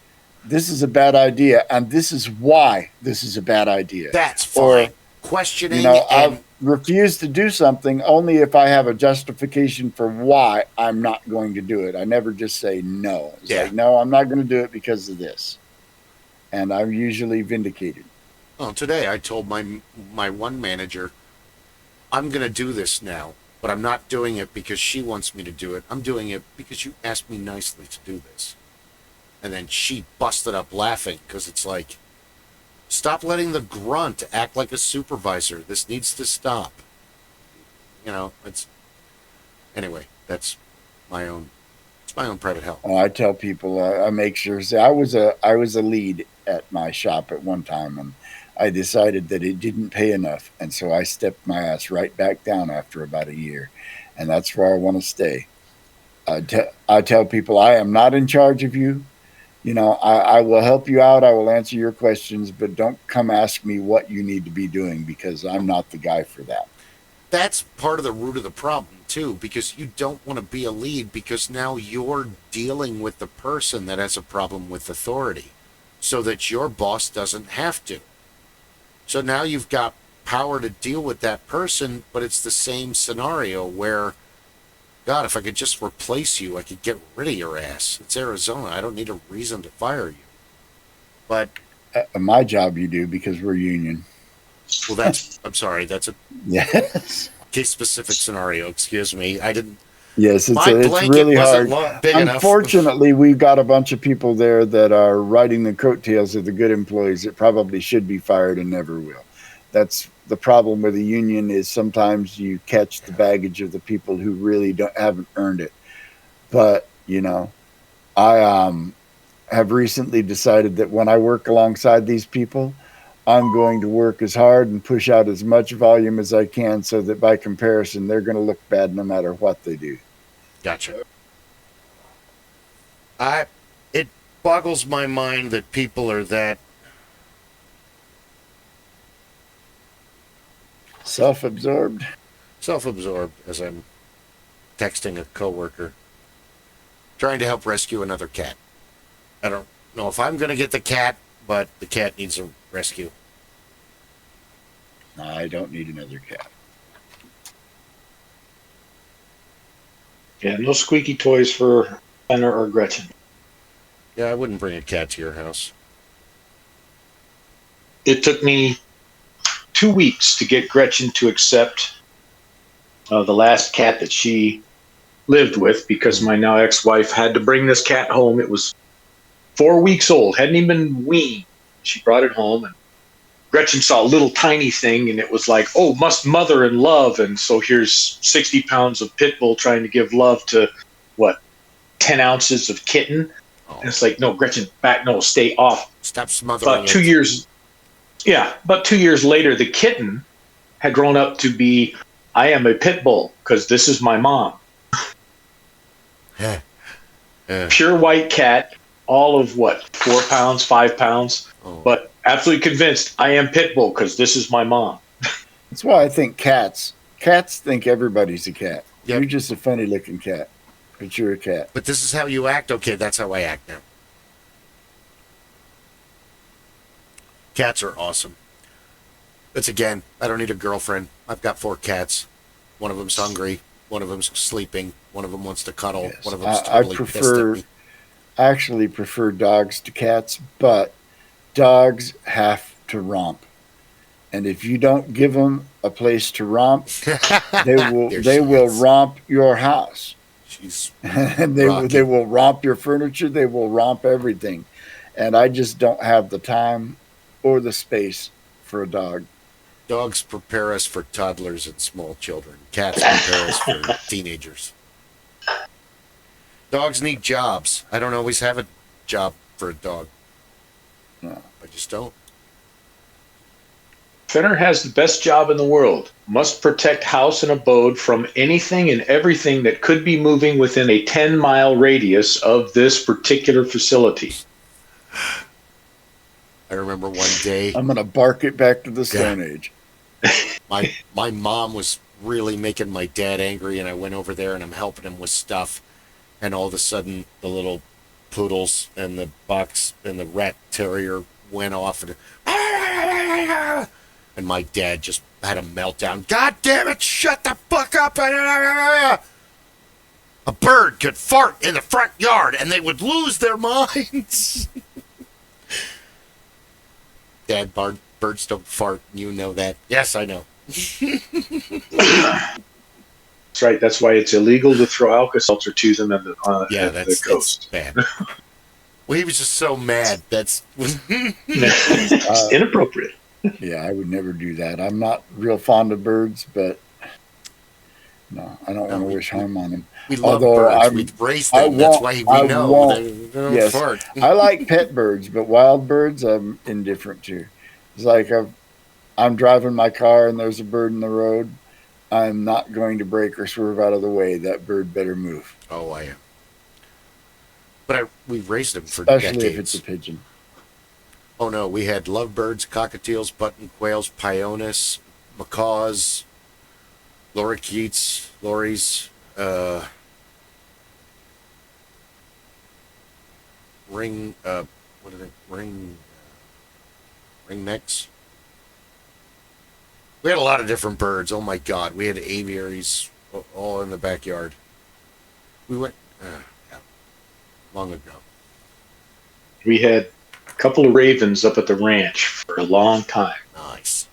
[SPEAKER 4] this is a bad idea, and this is why this is a bad idea.
[SPEAKER 1] That's fine. Or, questioning.
[SPEAKER 4] I refuse to do something only if I have a justification for why I'm not going to do it. I never just say no. It's like, no, I'm not going to do it because of this. And I'm usually vindicated.
[SPEAKER 1] Well, today I told my one manager, I'm going to do this now, but I'm not doing it because she wants me to do it. I'm doing it because you asked me nicely to do this. And then she busted up laughing because it's like, stop letting the grunt act like a supervisor. This needs to stop. Anyway, that's my own private hell.
[SPEAKER 4] I tell people, I make sure. See, I was a lead at my shop at one time, and I decided that it didn't pay enough, and so I stepped my ass right back down after about a year, and that's where I want to stay. I tell people, I am not in charge of you. I will help you out. I will answer your questions, but don't come ask me what you need to be doing, because I'm not the guy for that.
[SPEAKER 1] That's part of the root of the problem, too, because you don't want to be a lead, because now you're dealing with the person that has a problem with authority so that your boss doesn't have to. So now you've got power to deal with that person, but it's the same scenario where, God, if I could just replace you, I could get rid of your ass. It's Arizona. I don't need a reason to fire you. But
[SPEAKER 4] my job you do, because we're union.
[SPEAKER 1] Well, I'm sorry, that's a case-specific scenario. Excuse me. I didn't.
[SPEAKER 4] Yes, it's really hard. Unfortunately, we've got a bunch of people there that are riding the coattails of the good employees that probably should be fired and never will. That's the problem with the union, is sometimes you catch the baggage of the people who really haven't earned it. But, I have recently decided that when I work alongside these people, I'm going to work as hard and push out as much volume as I can, so that by comparison, they're going to look bad no matter what they do.
[SPEAKER 1] Gotcha. It boggles my mind that people are that
[SPEAKER 4] self-absorbed
[SPEAKER 1] as I'm texting a coworker, trying to help rescue another cat. I don't know if I'm going to get the cat, but the cat needs a rescue.
[SPEAKER 4] I don't need another cat.
[SPEAKER 2] Yeah, no squeaky toys for Fenner or Gretchen.
[SPEAKER 1] Yeah, I wouldn't bring a cat to your house.
[SPEAKER 2] It took me 2 weeks to get Gretchen to accept the last cat that she lived with, because my now ex-wife had to bring this cat home. It was 4 weeks old, hadn't even been weaned. She brought it home, and Gretchen saw a little tiny thing, and it was like, oh, must mother and love. And so here's 60 pounds of pit bull trying to give love to, 10 ounces of kitten. Oh. And it's like, no, Gretchen, back, no, stay off.
[SPEAKER 1] Stop smothering
[SPEAKER 2] About 2 years. Yeah, about 2 years later, the kitten had grown up to be, I am a pit bull because this is my mom. Pure white cat, all of 4 pounds, 5 pounds, but absolutely convinced I am pit bull because this is my mom.
[SPEAKER 4] That's why I think cats think everybody's a cat. Yep. You're just a funny looking cat, but you're a cat.
[SPEAKER 1] But this is how you act? Okay, that's how I act now. Cats are awesome. It's again, I don't need a girlfriend. I've got 4 cats. One of them's hungry. One of them's sleeping. One of them wants to cuddle.
[SPEAKER 4] Yes.
[SPEAKER 1] One of them's totally pissed at me.
[SPEAKER 4] I actually prefer dogs to cats, but dogs have to romp. And if you don't give them a place to romp, they will romp your house. And they will romp your furniture. They will romp everything. And I just don't have the time or the space for a dog.
[SPEAKER 1] Dogs prepare us for toddlers and small children. Cats prepare us for teenagers. Dogs need jobs. I don't always have a job for a dog.
[SPEAKER 4] No.
[SPEAKER 1] I just don't.
[SPEAKER 2] Fenner has the best job in the world. Must protect house and abode from anything and everything that could be moving within a 10-mile radius of this particular facility.
[SPEAKER 1] I remember one day.
[SPEAKER 4] I'm going to bark it back to the Stone Age.
[SPEAKER 1] My mom was really making my dad angry, and I went over there and I'm helping him with stuff. And all of a sudden, the little poodles and the box and the rat terrier went off, and my dad just had a meltdown. God damn it, shut the fuck up. A bird could fart in the front yard and they would lose their minds. Dad, birds don't fart. You know that. Yes, I know.
[SPEAKER 2] That's right. That's why it's illegal to throw Alka-Seltzer to them at the coast.
[SPEAKER 1] That's bad. Well, he was just so mad. That's
[SPEAKER 2] it's inappropriate.
[SPEAKER 4] Yeah, I would never do that. I'm not real fond of birds, but no, I don't want to wish harm on them.
[SPEAKER 1] We love birds. We raise them. That's why we know they don't fart.
[SPEAKER 4] I like pet birds, but wild birds I'm indifferent to. It's like I'm driving my car and there's a bird in the road. I'm not going to brake or swerve out of the way. That bird better move.
[SPEAKER 1] Oh, I am. But we've raised them for decades.
[SPEAKER 4] Especially if it's a pigeon.
[SPEAKER 1] Oh, no. We had lovebirds, cockatiels, button quails, pionis, macaws, lorikeets, lories, ringnecks. We had a lot of different birds. Oh, my God. We had aviaries all in the backyard. We went long ago.
[SPEAKER 2] We had a couple of ravens up at the ranch for a long time.
[SPEAKER 1] Nice.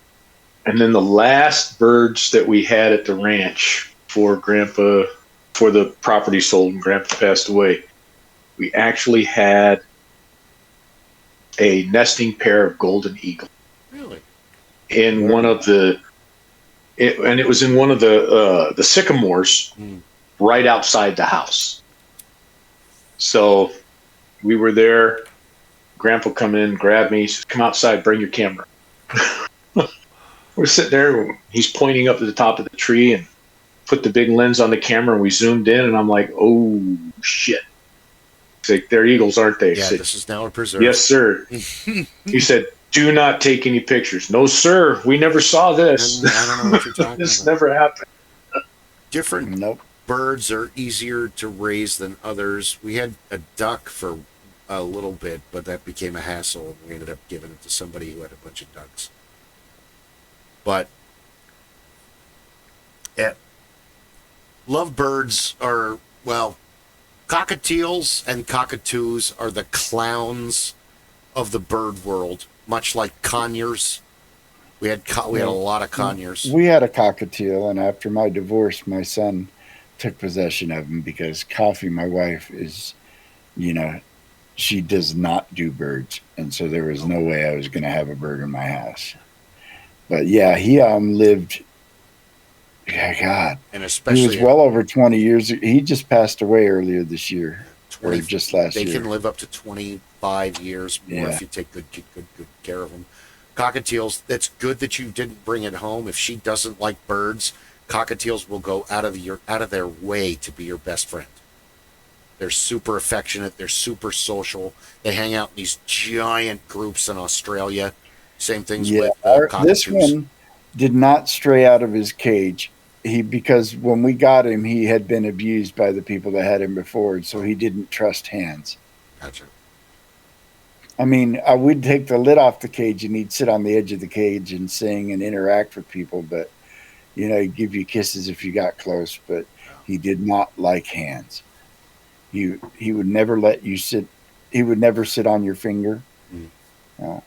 [SPEAKER 2] And then the last birds that we had at the ranch before the property sold and Grandpa passed away, we actually had a nesting pair of golden eagles.
[SPEAKER 1] Really?
[SPEAKER 2] In one of it was in one of the sycamores right outside the house. So we were there. Grandpa come in, grabbed me, says, "Come outside, bring your camera." We're sitting there. He's pointing up to the top of the tree and put the big lens on the camera, and we zoomed in, and I'm like, "Oh shit!" He's like, "They're eagles, aren't they?"
[SPEAKER 1] Yeah,
[SPEAKER 2] said,
[SPEAKER 1] this is now a preserve.
[SPEAKER 2] "Yes, sir." He said, "Do not take any pictures." "No, sir. We never saw this."
[SPEAKER 1] I don't know what you're talking
[SPEAKER 2] this
[SPEAKER 1] about.
[SPEAKER 2] never happened.
[SPEAKER 1] Different birds are easier to raise than others. We had a duck for a little bit, but that became a hassle, and we ended up giving it to somebody who had a bunch of ducks. But lovebirds are, cockatiels and cockatoos are the clowns of the bird world, much like conures. We had a lot of conures.
[SPEAKER 4] We had a cockatiel, and after my divorce, my son took possession of him because Coffee, my wife, is, she does not do birds, and so there was no way I was going to have a bird in my house. But yeah, he lived. God,
[SPEAKER 1] and especially
[SPEAKER 4] he was well over 20 years. He just passed away earlier this year, or just last year.
[SPEAKER 1] They can live up to 25 years more if you take good care of them. Cockatiels, that's good that you didn't bring it home. If she doesn't like birds, cockatiels will go out of their way to be your best friend. They're super affectionate. They're super social. They hang out in these giant groups in Australia. Same things with cockatoos.
[SPEAKER 4] This one did not stray out of his cage. Because when we got him, he had been abused by the people that had him before, so he didn't trust hands.
[SPEAKER 1] Gotcha.
[SPEAKER 4] I mean, I would take the lid off the cage and he'd sit on the edge of the cage and sing and interact with people, but He'd give you kisses if you got close, but he did not like hands. He would never let you sit. He would never sit on your finger.
[SPEAKER 1] Mm.
[SPEAKER 4] No,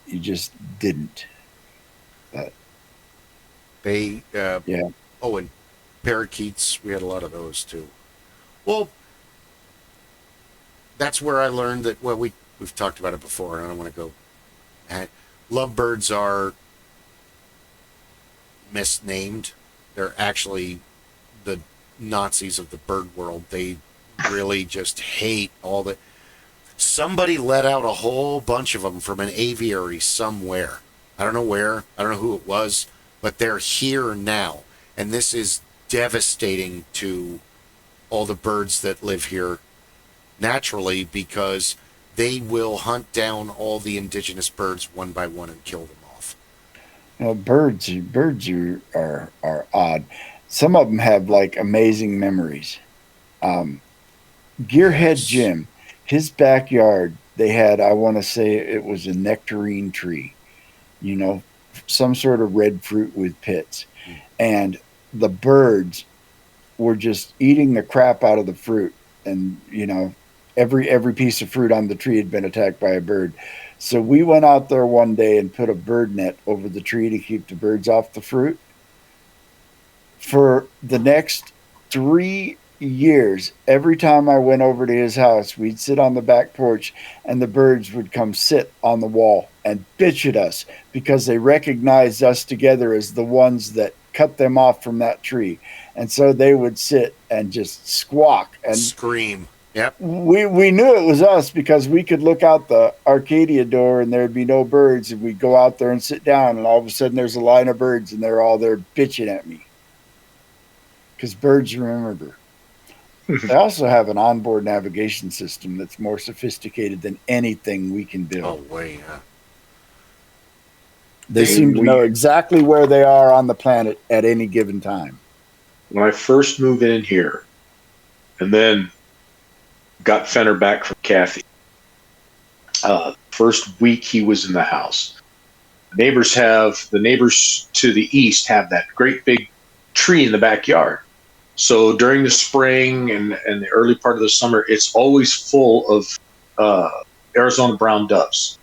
[SPEAKER 4] he just didn't. But
[SPEAKER 1] They,
[SPEAKER 4] yeah.
[SPEAKER 1] Oh, and parakeets, we had a lot of those too. Well, that's where I learned that, well, we've talked about it before, and I don't want to go. Lovebirds are misnamed. They're actually the Nazis of the bird world. They really just hate all the... Somebody let out a whole bunch of them from an aviary somewhere. I don't know where. I don't know who it was, but they're here now. And this is devastating to all the birds that live here naturally, because they will hunt down all the indigenous birds one by one and kill them off.
[SPEAKER 4] Birds are odd. Some of them have like amazing memories. Gearhead Jim, his backyard, they had, I want to say it was a nectarine tree, some sort of red fruit with pits. And the birds were just eating the crap out of the fruit. And, every piece of fruit on the tree had been attacked by a bird. So we went out there one day and put a bird net over the tree to keep the birds off the fruit. For the next 3 years, every time I went over to his house, we'd sit on the back porch and the birds would come sit on the wall and bitch at us because they recognized us together as the ones that cut them off from that tree. And so they would sit and just squawk and
[SPEAKER 1] scream. Yep.
[SPEAKER 4] We knew it was us because we could look out the Arcadia door and there'd be no birds, and we'd go out there and sit down, and all of a sudden there's a line of birds and they're all there bitching at me because birds remember. They also have an onboard navigation system that's more sophisticated than anything we can build.
[SPEAKER 1] Oh, way, yeah.
[SPEAKER 4] They seem to know exactly where they are on the planet at any given time.
[SPEAKER 2] When I first moved in here, and then got Fenner back from Kathy, first week he was in the house. The neighbors to the east have that great big tree in the backyard. So during the spring and the early part of the summer, it's always full of Arizona brown doves,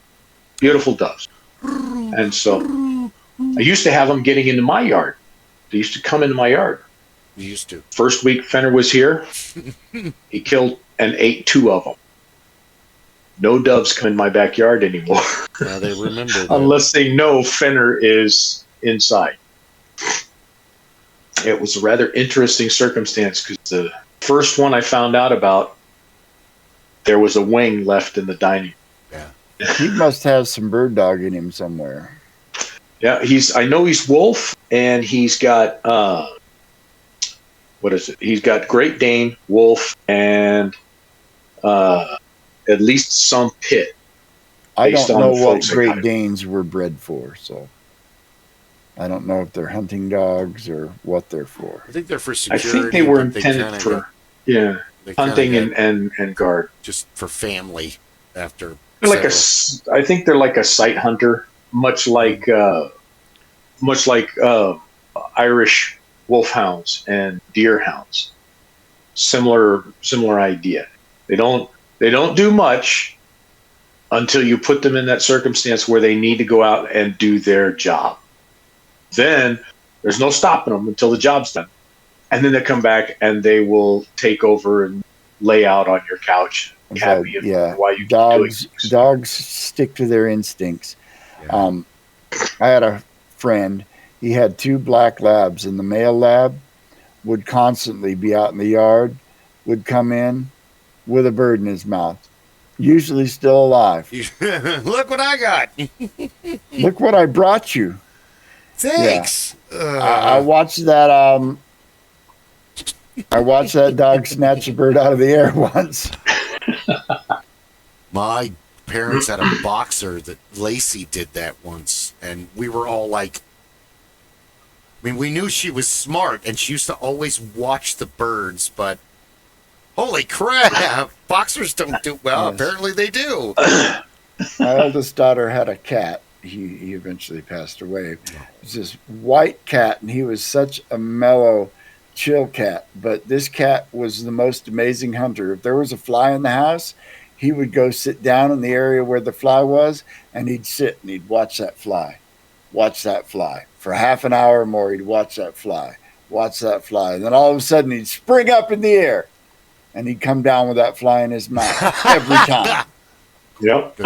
[SPEAKER 2] beautiful doves. And so I used to have them getting into my yard. They used to come into my yard.
[SPEAKER 1] You used to.
[SPEAKER 2] First week Fenner was here, he killed and ate 2 of them. No doves come in my backyard anymore.
[SPEAKER 1] Yeah, they remember that.
[SPEAKER 2] Unless they know Fenner is inside. It was a rather interesting circumstance because the first one I found out about, there was a wing left in the dining room.
[SPEAKER 1] Yeah.
[SPEAKER 4] He must have some bird dog in him somewhere.
[SPEAKER 2] Yeah, I know he's wolf, and he's got what is it? He's got Great Dane, wolf, and at least some pit.
[SPEAKER 4] I don't know what Great Danes were bred for, so I don't know if they're hunting dogs or what they're for.
[SPEAKER 1] I think they're for security.
[SPEAKER 2] I think they were intended for hunting and guard. Just
[SPEAKER 1] for family after.
[SPEAKER 2] They're I think they're like a sight hunter, much like Irish wolfhounds and deer hounds. Similar idea. They don't do much until you put them in that circumstance where they need to go out and do their job. Then there's no stopping them until the job's done. And then they come back and they will take over and lay out on your couch. Happy while you
[SPEAKER 4] dogs stick to their instincts. Yeah. I had a friend, he had 2 black labs, and the male lab would constantly be out in the yard, would come in with a bird in his mouth, usually still alive.
[SPEAKER 1] Look what I got.
[SPEAKER 4] Look what I brought you.
[SPEAKER 1] Thanks.
[SPEAKER 4] Yeah. I watched that. I watched that dog snatch a bird out of the air once.
[SPEAKER 1] My parents had a boxer that Lacey did that once, and we were all like, I mean, we knew she was smart, and she used to always watch the birds, but holy crap, boxers don't do well. Yes. Apparently they do.
[SPEAKER 4] My oldest daughter had a cat, he eventually passed away. It was this white cat, and he was such a mellow, chill cat. But this cat was the most amazing hunter. If there was a fly in the house, he would go sit down in the area where the fly was, and he'd sit and he'd watch that fly for half an hour or more. He'd watch that fly, and then all of a sudden he'd spring up in the air, and he'd come down with that fly in his mouth every time.
[SPEAKER 2] Yep.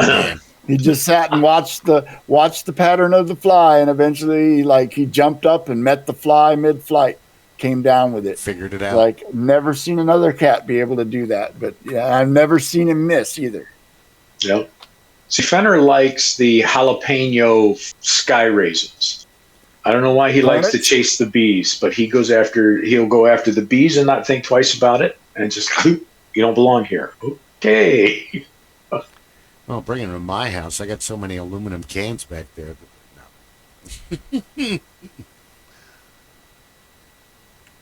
[SPEAKER 4] He just sat and watched the pattern of the fly, and eventually, like, he jumped up and met the fly mid-flight, came down with it.
[SPEAKER 1] Figured it out.
[SPEAKER 4] Like, never seen another cat be able to do that. But yeah, I've never seen him miss either.
[SPEAKER 2] Yep. See, Fenner likes the jalapeno sky raisins. I don't know why he likes to chase the bees, but he'll go after the bees and not think twice about it, and just, you don't belong here. Okay.
[SPEAKER 1] Well, bring them to my house. I got so many aluminum cans back there. No.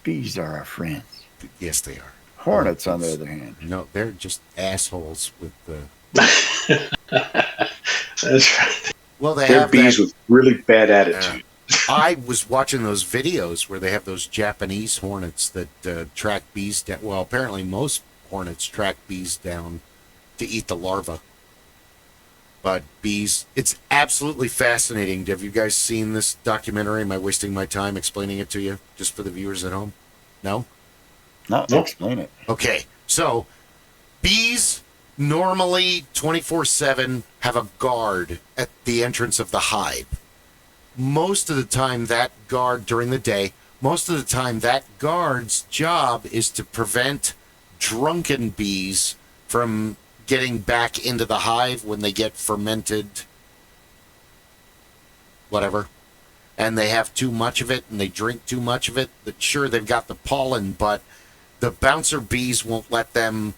[SPEAKER 4] Bees are our friends.
[SPEAKER 1] Yes, they are.
[SPEAKER 4] Hornets, on the other hand.
[SPEAKER 1] No, they're just assholes with the...
[SPEAKER 2] That's right.
[SPEAKER 1] Well,
[SPEAKER 2] they're bees with really bad attitude.
[SPEAKER 1] I was watching those videos where they have those Japanese hornets that track bees down. Well, apparently most hornets track bees down to eat the larva. But bees, it's absolutely fascinating. Have you guys seen this documentary? Am I wasting my time explaining it to you, just for the viewers at home? No?
[SPEAKER 4] No, explain it.
[SPEAKER 1] Okay, so bees normally 24/7 have a guard at the entrance of the hive. Most of the time that guard's job is to prevent drunken bees from getting back into the hive when they get fermented whatever, and they have too much of it and they drink too much of it. Sure, they've got the pollen, but the bouncer bees won't let them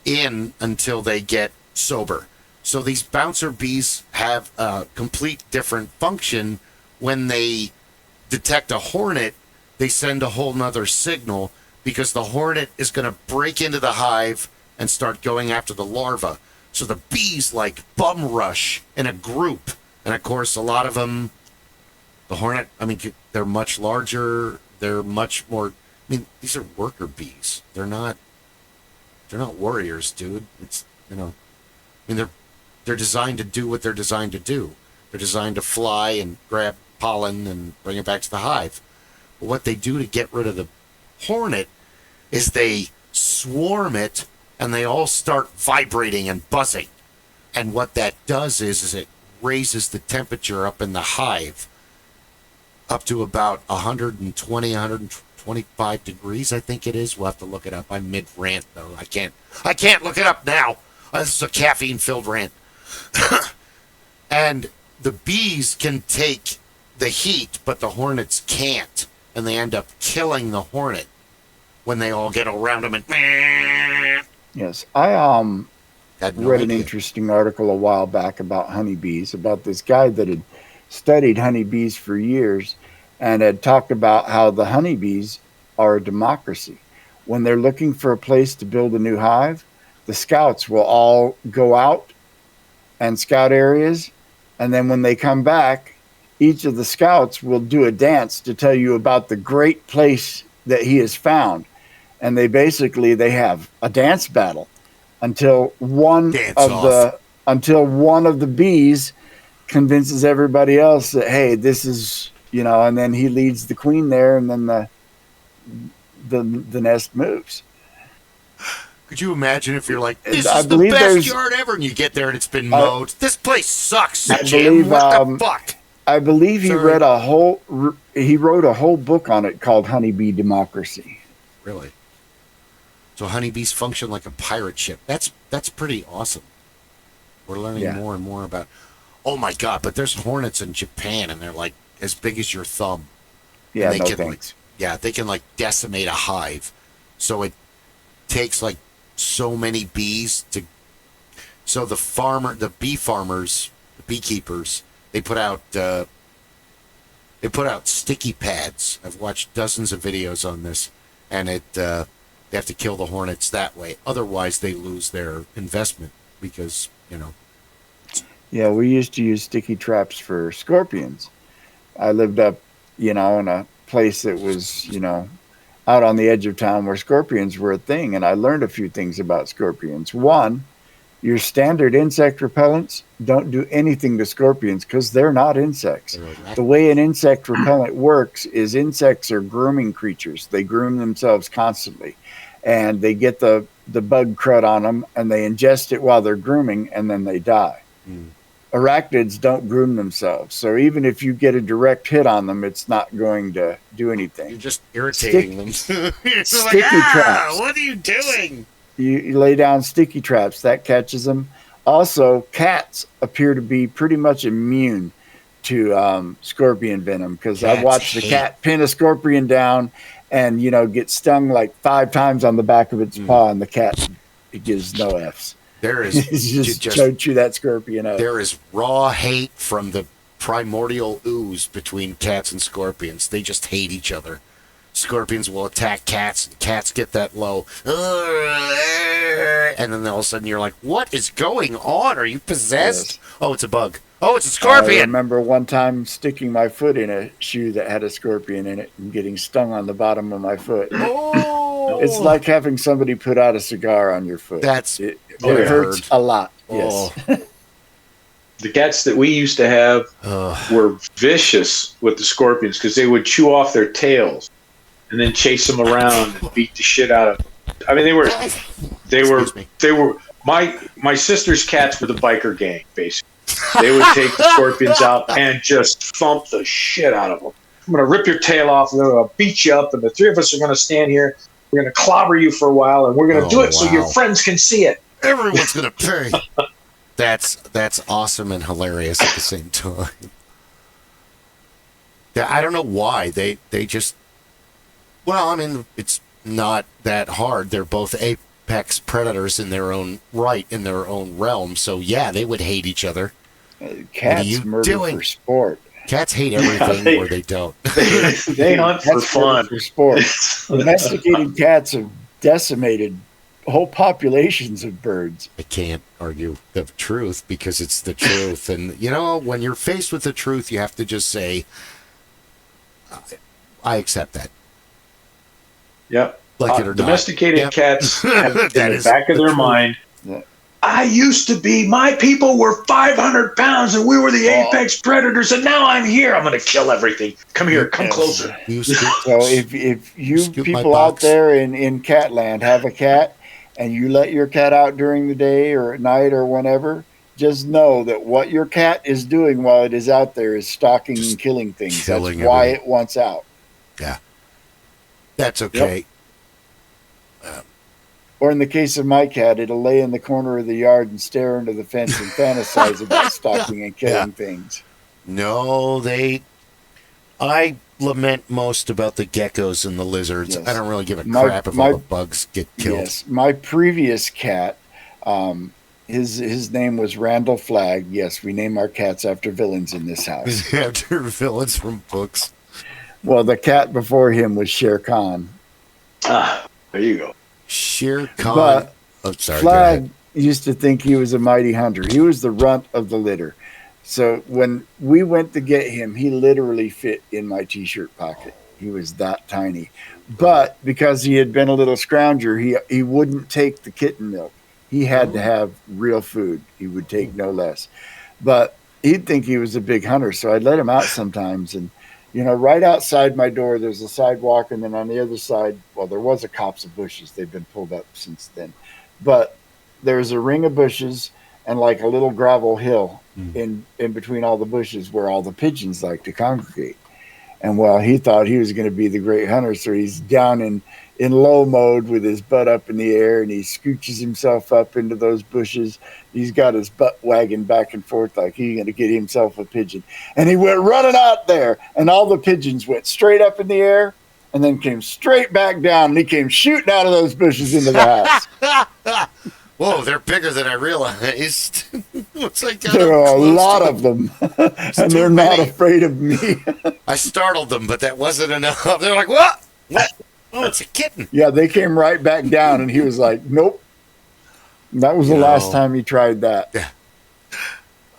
[SPEAKER 1] in until they get sober. So these bouncer bees have a complete different function. When they detect a hornet, they send a whole nother signal, because the hornet is going to break into the hive and start going after the larva. So the bees like bum rush in a group. And of course, a lot of them, the hornet, I mean, they're much larger. They're much more, I mean, these are worker bees. They're not warriors, dude. It's, I mean, they're designed to do what they're designed to do. They're designed to fly and grab pollen and bring it back to the hive. But what they do to get rid of the hornet is they swarm it, and they all start vibrating and buzzing. And what that does is it raises the temperature up in the hive up to about 120, 125 degrees, I think it is. We'll have to look it up. I'm mid-rant, though. I can't look it up now. This is a caffeine-filled rant. And the bees can take the heat, but the hornets can't. And they end up killing the hornet when they all get around them and...
[SPEAKER 4] Yes, I read an interesting article a while back about honeybees, about this guy that had studied honeybees for years and had talked about how the honeybees are a democracy. When they're looking for a place to build a new hive, the scouts will all go out and scout areas, and then when they come back, each of the scouts will do a dance to tell you about the great place that he has found. And they have a dance battle until one of the bees convinces everybody else that, hey, this is, and then he leads the queen there, and then the nest moves.
[SPEAKER 1] Could you imagine if you're like, this is the best yard ever, and you get there and it's been mowed? This place sucks, Jim. What the fuck?
[SPEAKER 4] I believe he wrote a whole book on it called Honeybee Democracy.
[SPEAKER 1] Really? So honeybees function like a pirate ship. That's pretty awesome. We're learning more and more about... Oh my God, but there's hornets in Japan, and they're like as big as your thumb.
[SPEAKER 4] Yeah,
[SPEAKER 1] they can like decimate a hive. So it takes like so many bees to... So the bee farmers, the beekeepers, they put out sticky pads. I've watched dozens of videos on this, and they have to kill the hornets that way. Otherwise, they lose their investment because,
[SPEAKER 4] Yeah, we used to use sticky traps for scorpions. I lived up, in a place that was, out on the edge of town where scorpions were a thing. And I learned a few things about scorpions. One, your standard insect repellents don't do anything to scorpions because they're not insects. The way an insect repellent works is insects are grooming creatures. They groom themselves constantly. And they get the bug crud on them and they ingest it while they're grooming and then they die. Arachnids don't groom themselves. So even if you get a direct hit on them, it's not going to do anything.
[SPEAKER 1] You're just irritating them. You're
[SPEAKER 4] sticky
[SPEAKER 1] like,
[SPEAKER 4] traps.
[SPEAKER 1] What are you doing?
[SPEAKER 4] You lay down sticky traps. That catches them. Also, cats appear to be pretty much immune to scorpion venom because I watched the cat pin a scorpion down and, get stung like 5 times on the back of its paw, and the cat, it gives no Fs.
[SPEAKER 1] There is
[SPEAKER 4] just chew that scorpion up.
[SPEAKER 1] There is raw hate from the primordial ooze between cats and scorpions. They just hate each other. Scorpions will attack cats, and cats get that low, and then all of a sudden you're like, "What is going on? Are you possessed?" Yes. Oh, it's a bug. Oh, it's a scorpion.
[SPEAKER 4] I remember one time sticking my foot in a shoe that had a scorpion in it and getting stung on the bottom of my foot.
[SPEAKER 1] Oh,
[SPEAKER 4] it's like having somebody put out a cigar on your foot. It hurts a lot. Yes.
[SPEAKER 2] The cats that we used to have were vicious with the scorpions because they would chew off their tails and then chase them around and beat the shit out of them. I mean, they were my sister's cats were the biker gang, basically. They would take the scorpions out and just thump the shit out of them. I'm going to rip your tail off, and then I'm going to beat you up, and the 3 of us are going to stand here. We're going to clobber you for a while, and we're going to do it so your friends can see it.
[SPEAKER 1] Everyone's going to pay. That's awesome and hilarious at the same time. I don't know why. They just... Well, I mean, it's not that hard. They're both apex predators in their own right, in their own realm. So, yeah, they would hate each other.
[SPEAKER 4] Cats murder for sport.
[SPEAKER 1] Cats hate everything or they don't.
[SPEAKER 2] They hunt for fun.
[SPEAKER 4] For sport. Domesticated cats have decimated whole populations of birds.
[SPEAKER 1] I can't argue the truth because it's the truth. And, when you're faced with the truth, you have to just say, I accept that.
[SPEAKER 2] Yep.
[SPEAKER 1] Like it or
[SPEAKER 2] domesticated cats have in the back of their mind, I used to be, my people were 500 pounds and we were the apex predators and now I'm here. I'm going to kill everything. Come here. Come closer.
[SPEAKER 4] So if you people out there in Catland have a cat and you let your cat out during the day or at night or whenever, just know that what your cat is doing while it is out there is stalking and killing things. That's why it wants out.
[SPEAKER 1] Yeah. That's okay.
[SPEAKER 4] Yep. Or in the case of my cat, it'll lay in the corner of the yard and stare into the fence and fantasize about stalking and killing things.
[SPEAKER 1] No, I lament most about the geckos and the lizards. Yes. I don't really give a crap if all the bugs get killed. Yes,
[SPEAKER 4] my previous cat, his name was Randall Flagg. Yes, we name our cats after villains in this house.
[SPEAKER 1] After villains from books.
[SPEAKER 4] Well, the cat before him was Shere Khan.
[SPEAKER 2] There you go.
[SPEAKER 1] Shere Khan.
[SPEAKER 4] But Flagg used to think he was a mighty hunter. He was the runt of the litter. So when we went to get him, he literally fit in my T-shirt pocket. He was that tiny. But because he had been a little scrounger, he wouldn't take the kitten milk. He had to have real food. He would take no less. But he'd think he was a big hunter, so I'd let him out sometimes. And, right outside my door, there's a sidewalk, and then on the other side, well, there was a copse of bushes. They've been pulled up since then. But there's a ring of bushes and like a little gravel hill in between all the bushes where all the pigeons like to congregate. And well, he thought he was going to be the great hunter, so he's down in low mode with his butt up in the air, and he scooches himself up into those bushes. He's got his butt wagging back and forth like he's going to get himself a pigeon. And he went running out there, and all the pigeons went straight up in the air and then came straight back down, and he came shooting out of those bushes into the house.
[SPEAKER 1] Whoa, they're bigger than I realized.
[SPEAKER 4] There are a lot of them, and they're not afraid of me.
[SPEAKER 1] I startled them, but that wasn't enough. They're like, what? Oh, it's a kitten.
[SPEAKER 4] Yeah, they came right back down, and he was like, nope. That was the last time he tried that.
[SPEAKER 1] Yeah.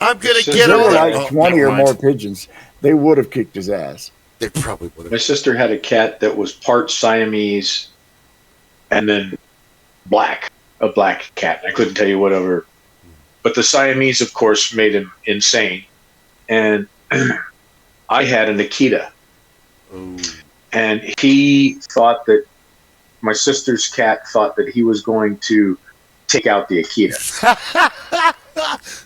[SPEAKER 1] I'm going to
[SPEAKER 2] There
[SPEAKER 1] get
[SPEAKER 4] There
[SPEAKER 1] him.
[SPEAKER 4] were
[SPEAKER 1] Oh,
[SPEAKER 4] like 20
[SPEAKER 1] never
[SPEAKER 4] or
[SPEAKER 1] mind.
[SPEAKER 4] more pigeons. They would have kicked his ass.
[SPEAKER 1] They probably would
[SPEAKER 2] My
[SPEAKER 1] have.
[SPEAKER 2] sister had a cat that was part Siamese and then a black cat. I couldn't tell you whatever. But the Siamese, of course, made him insane. And I had an Akita.
[SPEAKER 1] Ooh.
[SPEAKER 2] And he thought that my sister's cat thought that he was going to take out the Akita.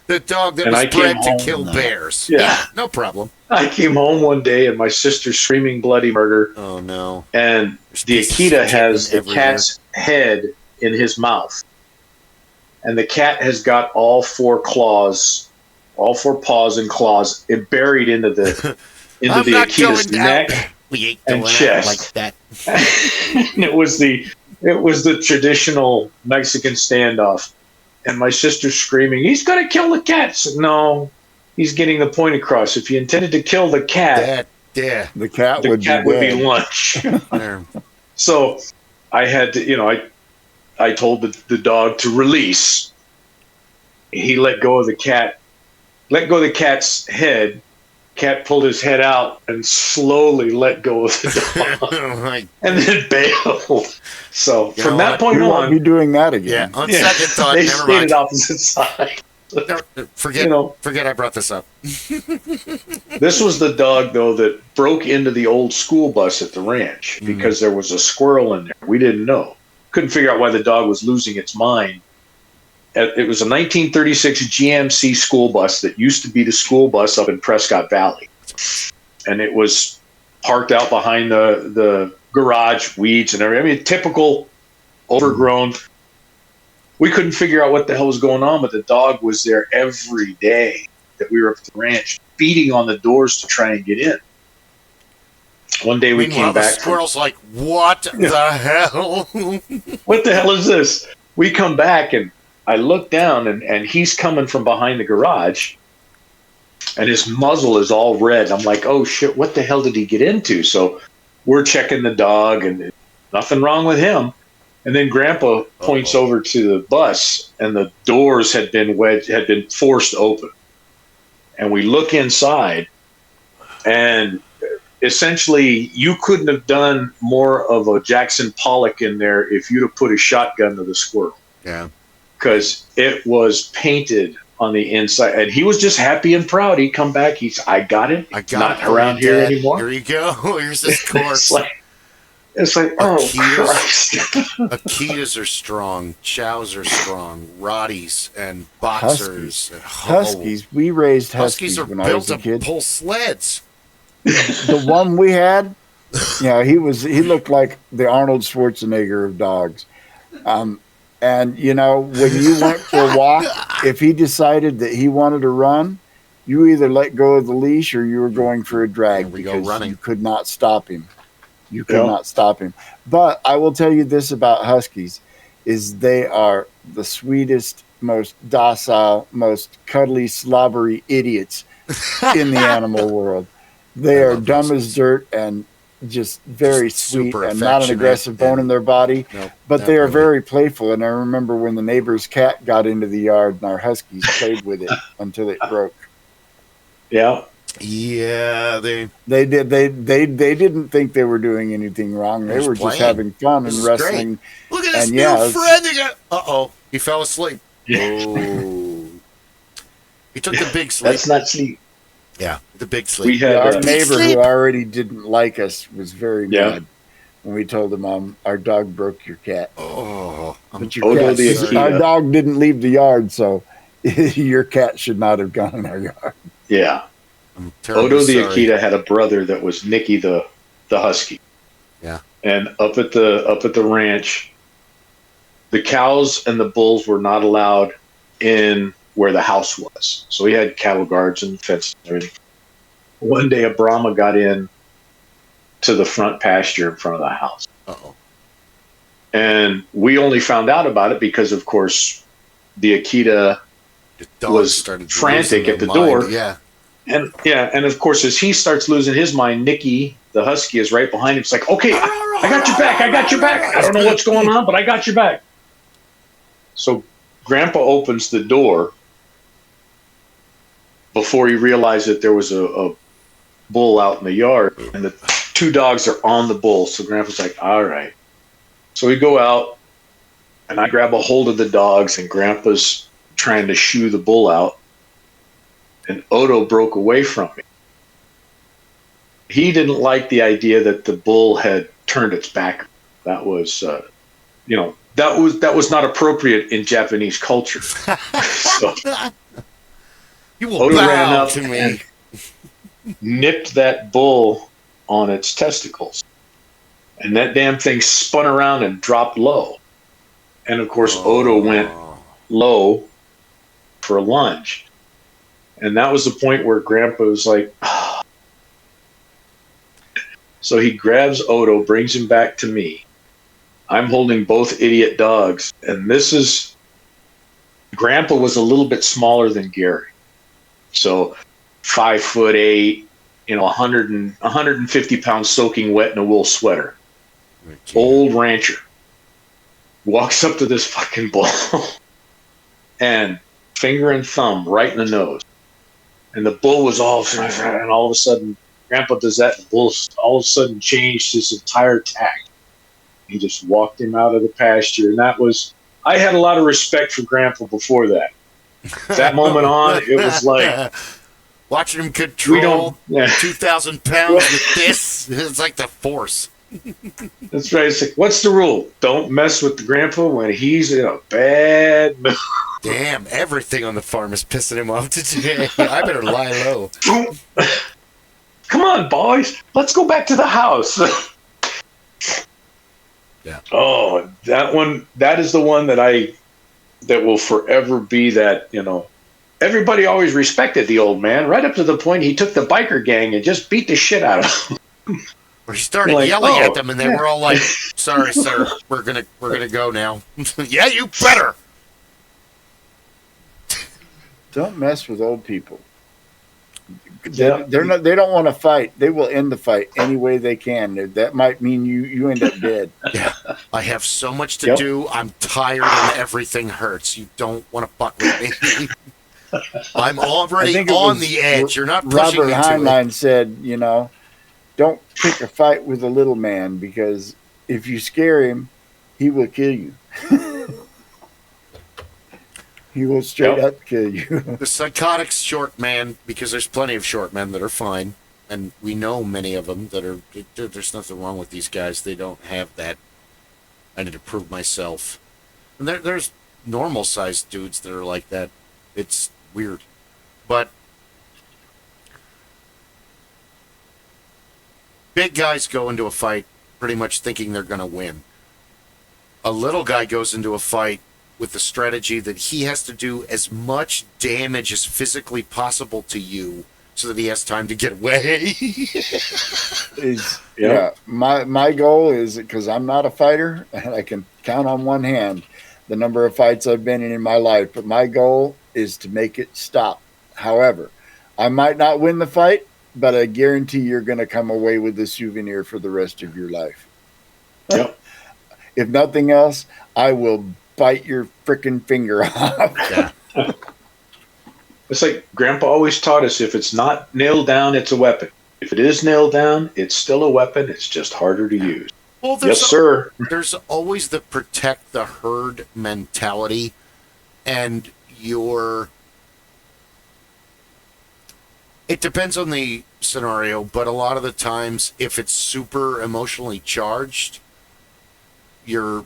[SPEAKER 1] The dog that
[SPEAKER 2] And
[SPEAKER 1] was
[SPEAKER 2] I came
[SPEAKER 1] bred to
[SPEAKER 2] home,
[SPEAKER 1] kill bears.
[SPEAKER 2] Yeah.
[SPEAKER 1] No problem.
[SPEAKER 2] I came home one day and my sister's screaming bloody murder.
[SPEAKER 1] Oh, no.
[SPEAKER 2] And
[SPEAKER 1] There's
[SPEAKER 2] the
[SPEAKER 1] pieces of
[SPEAKER 2] Akita has
[SPEAKER 1] chicken
[SPEAKER 2] the cat's head in his mouth. And the cat has got all four paws and claws buried into the
[SPEAKER 1] I'm not
[SPEAKER 2] Akita's
[SPEAKER 1] going
[SPEAKER 2] neck
[SPEAKER 1] out. We ain't
[SPEAKER 2] and
[SPEAKER 1] going
[SPEAKER 2] chest.
[SPEAKER 1] out like that.
[SPEAKER 2] And it was the traditional Mexican standoff. And my sister's screaming, "He's going to kill the cat." I said, "No, he's getting the point across. If you intended to kill the cat,
[SPEAKER 1] Yeah.
[SPEAKER 4] The cat
[SPEAKER 2] the
[SPEAKER 4] would
[SPEAKER 2] cat
[SPEAKER 4] be
[SPEAKER 2] would be
[SPEAKER 4] dead.
[SPEAKER 2] lunch."
[SPEAKER 1] There.
[SPEAKER 2] So I had to, I told the dog to release. He let go of the cat's head. Cat pulled his head out and slowly let go of the dog
[SPEAKER 1] Oh, my-
[SPEAKER 2] and then bailed. So
[SPEAKER 1] You
[SPEAKER 2] from
[SPEAKER 1] know
[SPEAKER 2] that
[SPEAKER 1] what?
[SPEAKER 2] point
[SPEAKER 4] We won't be
[SPEAKER 2] on,
[SPEAKER 4] doing that
[SPEAKER 1] Yeah,
[SPEAKER 4] again.
[SPEAKER 1] on second thought,
[SPEAKER 2] they
[SPEAKER 1] never
[SPEAKER 2] stayed
[SPEAKER 1] mind.
[SPEAKER 2] at opposite sides.
[SPEAKER 1] No, forget,
[SPEAKER 2] You know.
[SPEAKER 1] forget I brought this up.
[SPEAKER 2] This was the dog, though, that broke into the old school bus at the ranch because there was a squirrel in there. We didn't know. Couldn't figure out why the dog was losing its mind. It was a 1936 GMC school bus that used to be the school bus up in Prescott Valley. And it was parked out behind the garage, weeds and everything. I mean, typical overgrown. We couldn't figure out what the hell was going on, but the dog was there every day that we were up at the ranch, beating on the doors to try and get in. One day we
[SPEAKER 1] Meanwhile,
[SPEAKER 2] came back.
[SPEAKER 1] the squirrel's like, what the hell?
[SPEAKER 2] What the hell is this? We come back and I look down and he's coming from behind the garage and his muzzle is all red. I'm like, oh shit, what the hell did he get into? So we're checking the dog and nothing wrong with him. And then Grandpa points over to the bus and the doors had been forced open. And we look inside and essentially you couldn't have done more of a Jackson Pollock in there if you'd have put a shotgun to the squirrel.
[SPEAKER 1] Yeah.
[SPEAKER 2] Because it was painted on the inside. And he was just happy and proud. He'd come back. I got it.
[SPEAKER 1] I
[SPEAKER 2] It's
[SPEAKER 1] got
[SPEAKER 2] not
[SPEAKER 1] it for
[SPEAKER 2] around
[SPEAKER 1] you,
[SPEAKER 2] here
[SPEAKER 1] Dad.
[SPEAKER 2] anymore.
[SPEAKER 1] Here you go. Here's this corpse.
[SPEAKER 2] It's like, oh,
[SPEAKER 1] Akitas?
[SPEAKER 2] Christ.
[SPEAKER 1] Akitas are strong. Chows are strong. Rotties and boxers. And
[SPEAKER 4] Huskies. We raised
[SPEAKER 1] Huskies
[SPEAKER 4] huskies
[SPEAKER 1] are
[SPEAKER 4] when I
[SPEAKER 1] built
[SPEAKER 4] was a
[SPEAKER 1] to
[SPEAKER 4] kid.
[SPEAKER 1] pull sleds.
[SPEAKER 4] The one we had, he looked like the Arnold Schwarzenegger of dogs. And when you went for a walk, if he decided that he wanted to run, you either let go of the leash or you were going for a drag because you could not stop him. You could not stop him. But I will tell you this about huskies, is they are the sweetest, most docile, most cuddly, slobbery idiots in the animal world. They are dumb as dirt and just very sweet and not an aggressive bone in their body.
[SPEAKER 1] Nope,
[SPEAKER 4] but they are
[SPEAKER 1] really.
[SPEAKER 4] very playful. And I remember when the neighbor's cat got into the yard and our huskies played with it until it broke.
[SPEAKER 2] Yeah.
[SPEAKER 1] Yeah, they
[SPEAKER 4] did. They didn't think they were doing anything wrong. They were just having fun and wrestling.
[SPEAKER 1] Look at this
[SPEAKER 4] And
[SPEAKER 1] new friend. He fell asleep. Oh, he took the big sleep.
[SPEAKER 2] That's not sleep.
[SPEAKER 1] Yeah, the big sleep.
[SPEAKER 2] We had
[SPEAKER 4] our neighbor who already didn't like us was very mad when we told him our dog broke your cat.
[SPEAKER 1] Oh,
[SPEAKER 4] but our dog didn't leave the yard, so your cat should not have gone in our yard.
[SPEAKER 2] Yeah. Odo the Akita had a brother that was Nicky the husky.
[SPEAKER 1] Yeah.
[SPEAKER 2] And up at the ranch, the cows and the bulls were not allowed in where the house was. So we had cattle guards and fences and everything. One day a Brahma got in to the front pasture in front of the house. And we only found out about it because, of course, the Akita was frantic at the door.
[SPEAKER 1] Yeah.
[SPEAKER 2] And of course, as he starts losing his mind, Nicky, the husky, is right behind him. It's like, okay, I got your back. I got your back. I don't know what's going on, but I got your back. So Grandpa opens the door before he realized that there was a bull out in the yard, and the two dogs are on the bull. So Grandpa's like, all right. So we go out, and I grab a hold of the dogs, and Grandpa's trying to shoo the bull out, and Odo broke away from me. He didn't like the idea that the bull had turned its back. That was, that was not appropriate in Japanese culture. So
[SPEAKER 1] You will
[SPEAKER 2] Odo
[SPEAKER 1] bow
[SPEAKER 2] ran up
[SPEAKER 1] to me.
[SPEAKER 2] and nipped that bull on its testicles. And that damn thing spun around and dropped low. And of course, Odo went low for a lunge. And that was the point where Grandpa was like, ah. So he grabs Odo, brings him back to me. I'm holding both idiot dogs. And Grandpa was a little bit smaller than Gary. So 5'8", 150 pounds soaking wet in a wool sweater. Old rancher. Walks up to this fucking bull and finger and thumb right in the nose. And the bull was and all of a sudden, Grandpa does that, and the bull all of a sudden changed his entire tack. He just walked him out of the pasture. And I had a lot of respect for Grandpa before that. That moment on, it was like,
[SPEAKER 1] watching him control 2,000 pounds with this, it's like the Force.
[SPEAKER 2] That's right. It's like, what's the rule? Don't mess with the Grandpa when he's in a bad mood.
[SPEAKER 1] Damn, everything on the farm is pissing him off today. I better lie low.
[SPEAKER 2] Come on, boys. Let's go back to the house.
[SPEAKER 1] Yeah.
[SPEAKER 2] Oh, that is the one that will forever be that, everybody always respected the old man right up to the point he took the biker gang and just beat the shit out of them.
[SPEAKER 1] He started yelling at them, and they were all like, "Sorry, sir, we're gonna go now." Yeah, you better.
[SPEAKER 4] Don't mess with old people. They don't want to fight. They will end the fight any way they can. That might mean you end up dead.
[SPEAKER 1] Yeah, I have so much to do. I'm tired and everything hurts. You don't want to fuck with me. I'm already on the edge. You're not pushing
[SPEAKER 4] Robert
[SPEAKER 1] me to
[SPEAKER 4] Heinlein
[SPEAKER 1] it.
[SPEAKER 4] said, don't pick a fight with a little man, because if you scare him, he will kill you. He will straight up kill you.
[SPEAKER 1] The psychotic short man, because there's plenty of short men that are fine, and we know many of them that are. There's nothing wrong with these guys. They don't have that. I need to prove myself. And there's normal sized dudes that are like that. It's weird, but big guys go into a fight pretty much thinking they're going to win. A little guy goes into a fight with the strategy that he has to do as much damage as physically possible to you so that he has time to get away.
[SPEAKER 4] My goal is, because I'm not a fighter, and I can count on one hand the number of fights I've been in my life, but my goal is to make it stop. However, I might not win the fight, but I guarantee you're going to come away with a souvenir for the rest of your life.
[SPEAKER 2] Yep.
[SPEAKER 4] If nothing else, I will bite your freaking finger off.
[SPEAKER 1] Yeah.
[SPEAKER 2] It's like Grandpa always taught us, if it's not nailed down, it's a weapon. If it is nailed down, it's still a weapon. It's just harder to use.
[SPEAKER 1] Well,
[SPEAKER 2] yes, sir.
[SPEAKER 1] There's always the protect the herd mentality, and it depends on the scenario, but a lot of the times, if it's super emotionally charged, your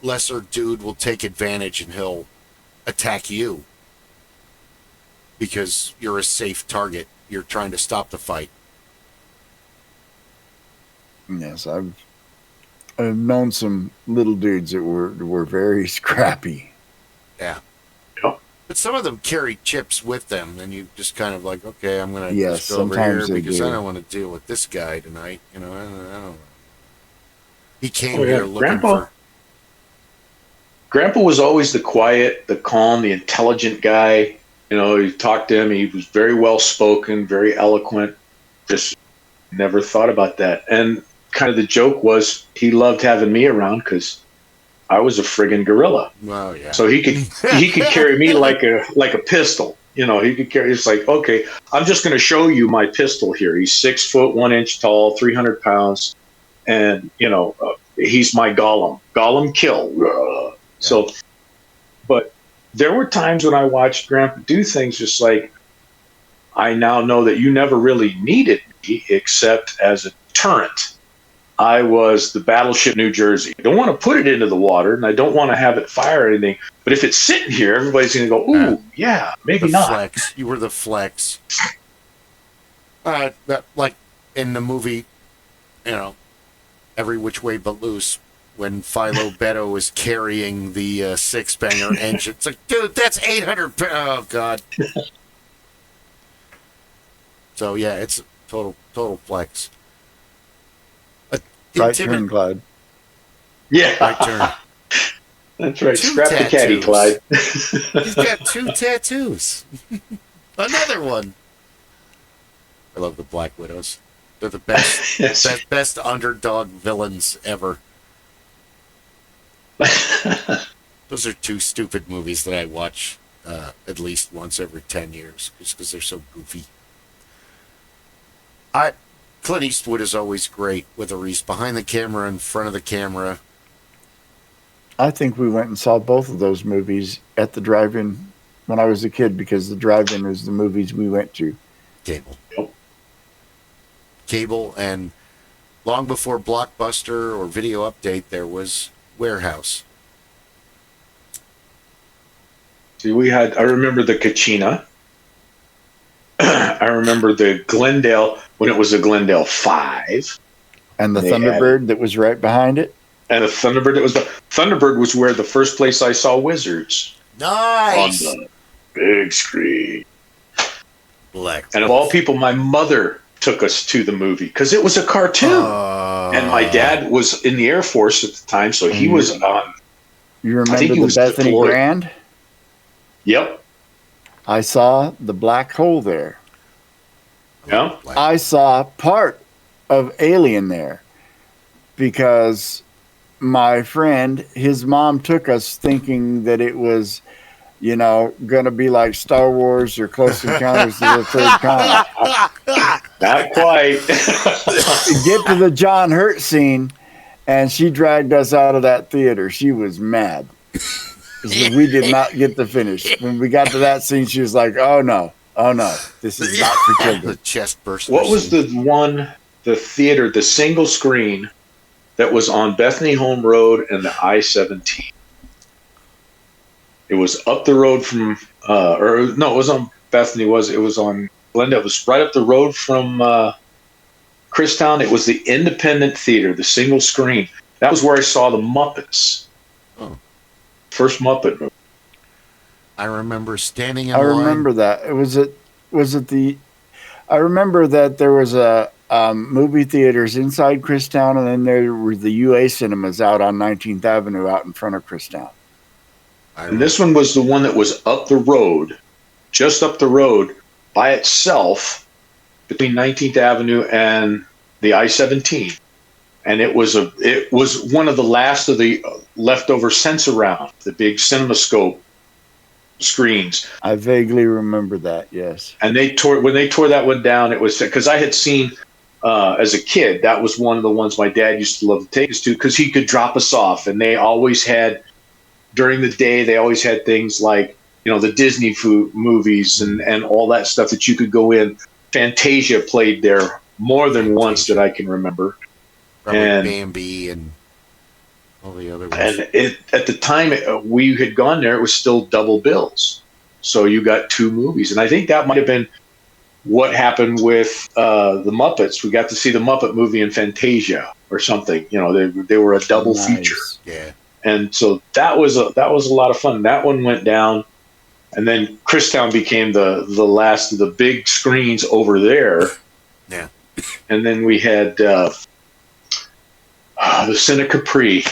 [SPEAKER 1] lesser dude will take advantage and he'll attack you because you're a safe target. You're trying to stop the fight.
[SPEAKER 4] Yes, I've known some little dudes that were very scrappy.
[SPEAKER 1] Yeah.
[SPEAKER 2] Yep.
[SPEAKER 1] But some of them carry chips with them, and you just kind of like, okay, I'm going to
[SPEAKER 4] Yes,
[SPEAKER 1] just go over here because
[SPEAKER 4] do.
[SPEAKER 1] I don't want to deal with this guy tonight. I don't know. He came here looking for...
[SPEAKER 2] Grandpa was always the quiet, the calm, the intelligent guy. You talked to him. He was very well spoken, very eloquent. Just never thought about that. And kind of the joke was he loved having me around because I was a friggin' gorilla.
[SPEAKER 1] Well, yeah.
[SPEAKER 2] So he could carry me like a pistol. he could carry. It's like, okay, I'm just going to show you my pistol here. He's 6 foot 1 inch tall, 300 pounds, and he's my Gollum kill. Yeah. So, but there were times when I watched Grandpa do things just like, I now know that you never really needed me except as a deterrent. I was the battleship New Jersey. I don't want to put it into the water, and I don't want to have it fire or anything. But if it's sitting here, everybody's going to go, ooh, yeah, maybe not.
[SPEAKER 1] Flex. You were the flex. Like in the movie, Every Which Way But Loose, when Philo Beto was carrying the six-banger engine. It's like, dude, that's 800 pounds. Oh, God. So, yeah, it's a total flex.
[SPEAKER 4] Right turn, Clyde.
[SPEAKER 2] Yeah.
[SPEAKER 1] Right turn.
[SPEAKER 2] That's right.
[SPEAKER 1] 2
[SPEAKER 2] Scrap
[SPEAKER 1] tattoos.
[SPEAKER 2] the caddy, Clyde.
[SPEAKER 1] He's got 2 tattoos. Another one. I love the Black Widows. They're the best,
[SPEAKER 2] Yes.
[SPEAKER 1] best underdog villains ever. Those are 2 stupid movies that I watch at least once every 10 years, just because they're so goofy. Clint Eastwood is always great, whether he's behind the camera, in front of the camera.
[SPEAKER 4] I think we went and saw both of those movies at the drive-in when I was a kid, because the drive-in was the movies we went to.
[SPEAKER 1] Cable, and long before Blockbuster or Video Update, there was Warehouse.
[SPEAKER 2] See, I remember the Kachina. I remember the Glendale, when it was a Glendale 5.
[SPEAKER 4] And the Thunderbird that was right behind it.
[SPEAKER 2] And the Thunderbird, Thunderbird was where the first place I saw Wizards.
[SPEAKER 1] Nice!
[SPEAKER 2] On the big screen.
[SPEAKER 1] Blacksmith.
[SPEAKER 2] And of all people, my mother took us to the movie because it was a cartoon. And my dad was in the Air Force at the time, so he was on.
[SPEAKER 4] You remember the Bethany
[SPEAKER 2] deployed.
[SPEAKER 4] Grand?
[SPEAKER 2] Yep.
[SPEAKER 4] I saw the black hole there.
[SPEAKER 2] Yeah.
[SPEAKER 4] I saw part of Alien there because my friend, his mom took us thinking that it was, going to be like Star Wars or Close Encounters of the Third Kind.
[SPEAKER 2] Not quite.
[SPEAKER 4] Get to the John Hurt scene, and she dragged us out of that theater. She was mad. We did not get to finish. When we got to that scene, she was like, oh no, this is not for children.
[SPEAKER 1] The chest burst.
[SPEAKER 2] What was the theater, the single screen that was on Bethany Home Road and the I-17? It was up the road from, it was on Bethany. It was on Glendale. It was right up the road from Christown. It was the independent theater, the single screen. That was where I saw the Muppets.
[SPEAKER 1] Oh.
[SPEAKER 2] First Muppet movie.
[SPEAKER 1] I remember standing in
[SPEAKER 4] I
[SPEAKER 1] line.
[SPEAKER 4] remember that. I remember that there was a movie theaters inside Christown, and then there were the UA cinemas out on 19th Avenue out in front of Christown.
[SPEAKER 2] And this one was the one that was up the road, just up the road by itself between 19th Avenue and the I-17. And it was one of the last of the leftover Sense-Around, the big CinemaScope screens.
[SPEAKER 4] I vaguely remember that, yes.
[SPEAKER 2] And when they tore that one down, it was because I had seen as a kid, that was one of the ones my dad used to love to take us to because he could drop us off. And they always had, during the day, they always had things like, the Disney movies and all that stuff that you could go in. Fantasia played there more than once that I can remember.
[SPEAKER 1] Probably
[SPEAKER 2] and
[SPEAKER 1] Bambi and all the other ones.
[SPEAKER 2] And at the time we had gone there, it was still double bills. So you got 2 movies. And I think that might have been what happened with the Muppets. We got to see the Muppet movie and Fantasia or something. They were a double feature.
[SPEAKER 1] Yeah.
[SPEAKER 2] And so that was a lot of fun. That one went down. And then Christown became the last of the big screens over there.
[SPEAKER 1] Yeah.
[SPEAKER 2] And then we had the Cine Capri.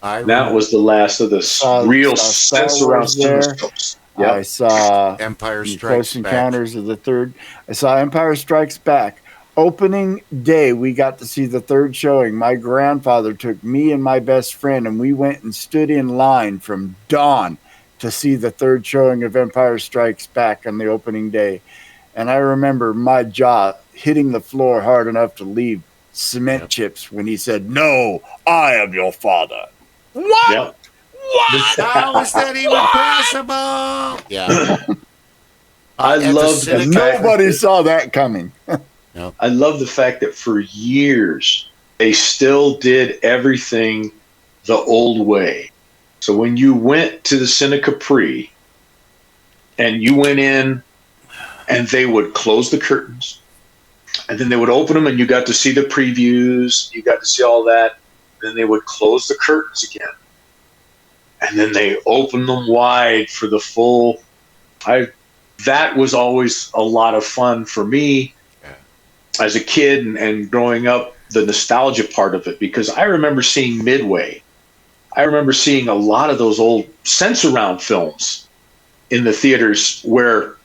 [SPEAKER 2] That was the last of the real sense-around cinemascopes. Yep.
[SPEAKER 4] I saw
[SPEAKER 1] Empire Strikes
[SPEAKER 4] Close Encounters of the Third. I saw Empire Strikes Back. Opening day, we got to see the third showing. My grandfather took me and my best friend, and we went and stood in line from dawn to see the third showing of Empire Strikes Back on the opening day. And I remember my jaw hitting the floor hard enough to leave cement chips when he said, "No, I am your father." What?
[SPEAKER 2] Yep.
[SPEAKER 4] What?
[SPEAKER 1] How is that even possible? Yeah.
[SPEAKER 5] I love the
[SPEAKER 4] And
[SPEAKER 5] fact
[SPEAKER 4] nobody saw that coming.
[SPEAKER 5] I love the fact that for years they still did everything the old way. So when you went to the Cine Capri and you went in and they would close the curtains and then they would open them and you got to see the previews, you got to see all that. Then they would close the curtains again. And then they opened them wide for the full. That was always a lot of fun for me as a kid and growing up, the nostalgia part of it, because I remember seeing Midway. I remember seeing a lot of those old Sense-Around films in the theaters where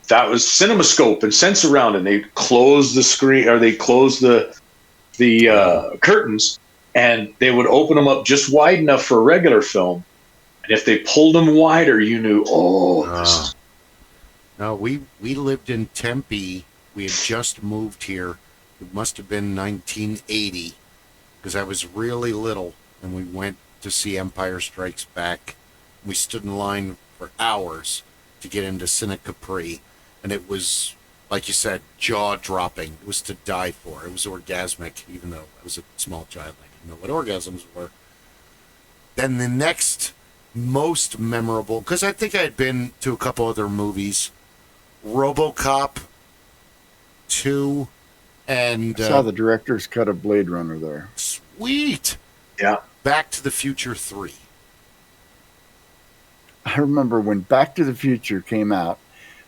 [SPEAKER 5] that was CinemaScope and Sense-Around, and they closed the screen or they closed the curtains, and they would open them up just wide enough for a regular film. And if they pulled them wider, you knew, this is.
[SPEAKER 1] No, we lived in Tempe. We had just moved here. It must have been 1980 because I was really little, and we went to see Empire Strikes Back. We stood in line for hours to get into Cine Capri, and it was, like you said, jaw-dropping. It was to die for. It was orgasmic, even though I was a small child. I didn't know what orgasms were. Then the next most memorable, because I think I had been to a couple other movies, RoboCop 2, and
[SPEAKER 4] I saw the director's cut of Blade Runner there.
[SPEAKER 1] Sweet.
[SPEAKER 2] Yeah.
[SPEAKER 1] Back to the Future 3.
[SPEAKER 4] I remember when Back to the Future came out,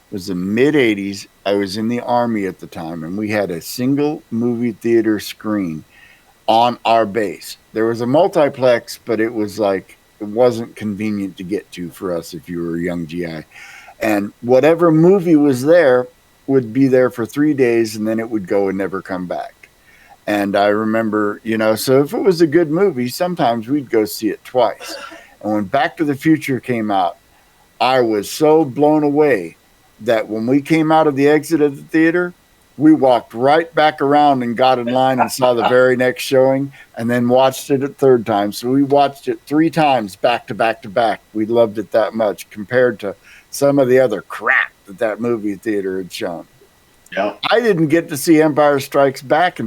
[SPEAKER 4] it was the mid-'80s. I was in the Army at the time, and we had a single movie theater screen on our base. There was a multiplex, but it was like, it wasn't convenient to get to for us if you were a young GI. And whatever movie was there would be there for 3 days, and then it would go and never come back. And I remember, so if it was a good movie, sometimes we'd go see it twice. And when Back to the Future came out, I was so blown away that when we came out of the exit of the theater, we walked right back around and got in line and saw the very next showing and then watched it a third time. So we watched it 3 times back to back to back. We loved it that much compared to some of the other crap that movie theater had shown.
[SPEAKER 2] Yeah.
[SPEAKER 4] I didn't get to see Empire Strikes Back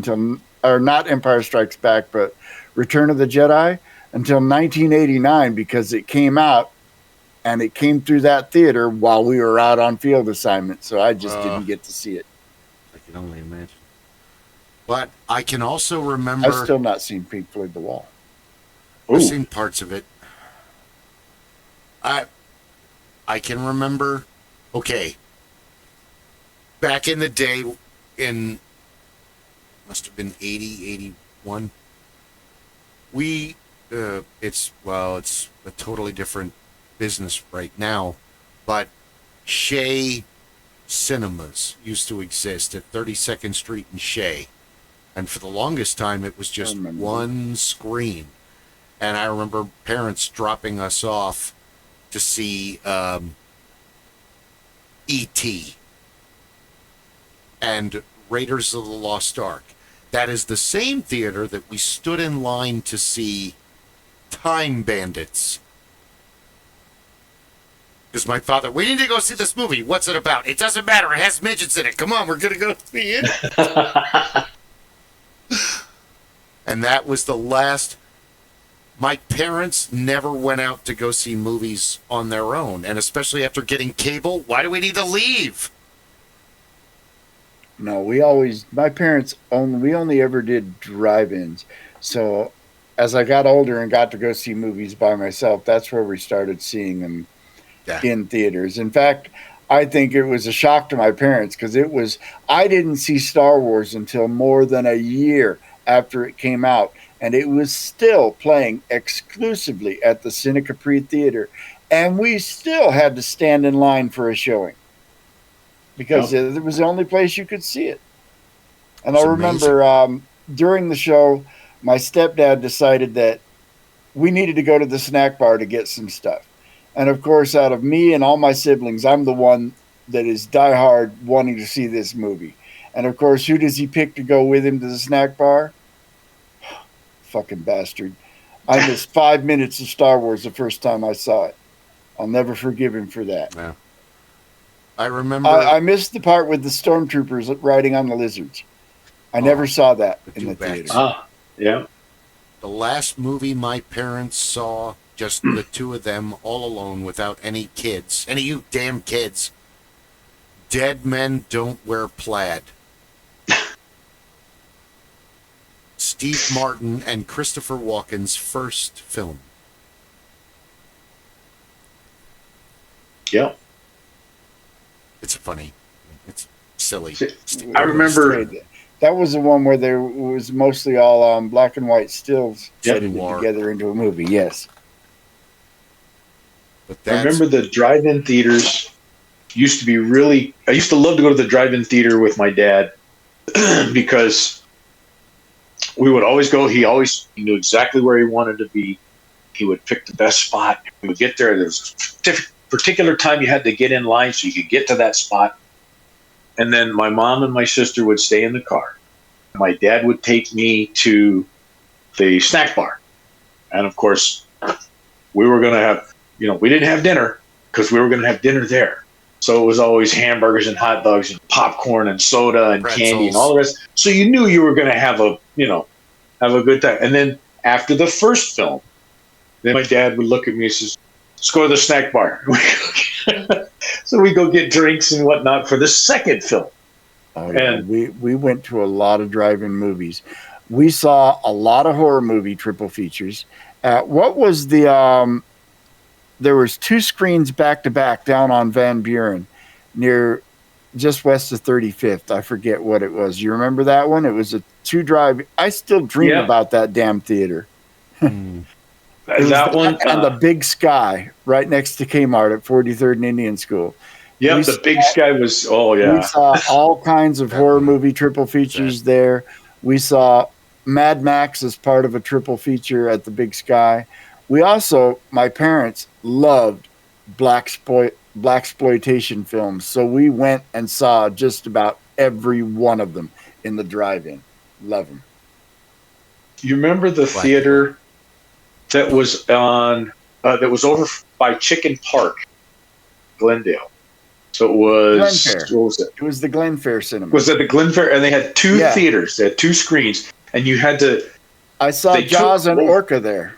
[SPEAKER 4] or not Empire Strikes Back, but Return of the Jedi until 1989 because it came out and it came through that theater while we were out on field assignment. So I just didn't get to see it.
[SPEAKER 1] I can only imagine. But I can also remember...
[SPEAKER 4] I've still not seen Pink Floyd The Wall.
[SPEAKER 1] I've seen parts of it. I can remember... Okay. Back in the day, must have been 80, 81, it's a totally different business right now, but Shea Cinemas used to exist at 32nd Street in Shea. And for the longest time, it was just one screen. And I remember parents dropping us off to see E.T. and Raiders of the Lost Ark. That is the same theater that we stood in line to see Time Bandits. Because my father, we need to go see this movie. What's it about? It doesn't matter. It has midgets in it. Come on, we're going to go see it. And that was the last. My parents never went out to go see movies on their own. And especially after getting cable, why do we need to leave?
[SPEAKER 4] No, my parents we only ever did drive-ins. So as I got older and got to go see movies by myself, that's where we started seeing them in theaters. In fact, I think it was a shock to my parents because I didn't see Star Wars until more than a year after it came out. And it was still playing exclusively at the Cine Capri Theater. And we still had to stand in line for a showing. Because it was the only place you could see it. And I remember during the show, my stepdad decided that we needed to go to the snack bar to get some stuff. And of course, out of me and all my siblings, I'm the one that is diehard wanting to see this movie. And of course, who does he pick to go with him to the snack bar? Fucking bastard. I missed 5 minutes of Star Wars the first time I saw it. I'll never forgive him for that.
[SPEAKER 1] Yeah. I remember.
[SPEAKER 4] I missed the part with the stormtroopers riding on the lizards. I never saw that in the theater.
[SPEAKER 5] Yeah.
[SPEAKER 1] The last movie my parents saw, just the two of them all alone without any kids. Any of you damn kids. Dead Men Don't Wear Plaid. Steve Martin and Christopher Walken's first film.
[SPEAKER 5] Yeah.
[SPEAKER 1] It's funny. It's silly.
[SPEAKER 5] I remember
[SPEAKER 4] that was the one where there was mostly all black and white stills edited together into a movie. Yes.
[SPEAKER 1] But
[SPEAKER 5] I remember the drive-in theaters used to be really. I used to love to go to the drive-in theater with my dad because we would always go. He knew exactly where he wanted to be. He would pick the best spot. We would get there. There was a particular time you had to get in line so you could get to that spot. And then my mom and my sister would stay in the car. My dad would take me to the snack bar. And of course, we were going to have, we didn't have dinner because we were going to have dinner there. So it was always hamburgers and hot dogs and popcorn and soda and
[SPEAKER 1] pretzels,
[SPEAKER 5] candy and all the rest. So you knew you were going to have a good time. And then after the first film, then my dad would look at me and says, "Let's go to the snack bar." So we go get drinks and whatnot for the second film.
[SPEAKER 4] And we went to a lot of drive-in movies. We saw a lot of horror movie triple features. What was the there was 2 screens back to back down on Van Buren near just west of 35th. I forget what it was. You remember that one? It was a 2 drive. I still dream about that damn theater.
[SPEAKER 5] That one
[SPEAKER 4] and the Big Sky right next to Kmart at 43rd and Indian School.
[SPEAKER 5] Yeah, the Big Sky was.
[SPEAKER 4] We saw all kinds of horror movie triple features there. We saw Mad Max as part of a triple feature at the Big Sky. We also, my parents loved blaxploitation films, so we went and saw just about every one of them in the drive-in. Love them.
[SPEAKER 5] You remember the theater that was on that was over by Chicken Park, Glendale? So it was
[SPEAKER 4] Renfair.
[SPEAKER 5] What was it?
[SPEAKER 4] It was the Renfair cinema.
[SPEAKER 5] Was it the Renfair? And they had 2 theaters. They had 2 screens, and you had to.
[SPEAKER 4] I saw Jaws and Orca there.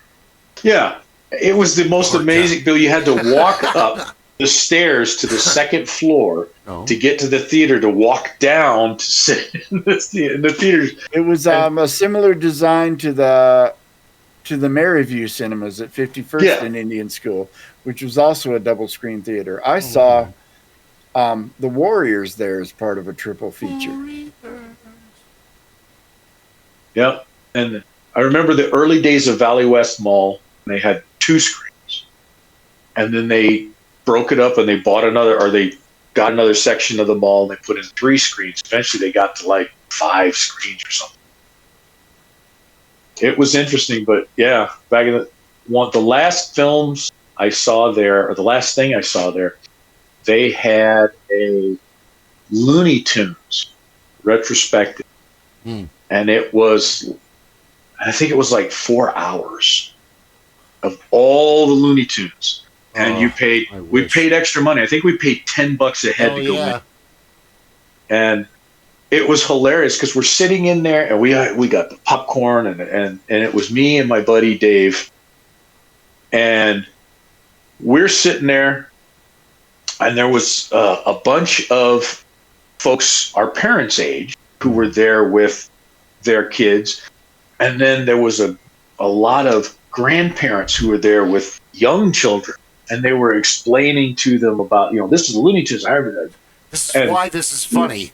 [SPEAKER 5] Yeah, it was the most amazing. Bill, you had to walk up the stairs to the second floor to get to the theater to walk down to sit in the theaters.
[SPEAKER 4] It was a similar design to the Maryview cinemas at 51st and Indian School, which was also a double screen theater. I saw the Warriors there as part of a triple feature.
[SPEAKER 5] Yep, and I remember the early days of Valley West Mall. They had 2 screens, and then they broke it up and they bought another, or they got another section of the mall and they put in 3 screens. Eventually, they got to like 5 screens or something. It was interesting, but yeah, back in the last films I saw there, or the last thing I saw there, they had a Looney Tunes retrospective, and it was, I think it was like 4 hours of all the Looney Tunes, and we paid extra money. I think we paid $10 a head to go in, and it was hilarious because we're sitting in there and we got the popcorn and it was me and my buddy Dave, and we're sitting there, and there was a bunch of folks our parents' age who were there with their kids, and then there was a lot of grandparents who were there with young children, and they were explaining to them about, this is Looney Tunes.
[SPEAKER 1] This is why this is funny.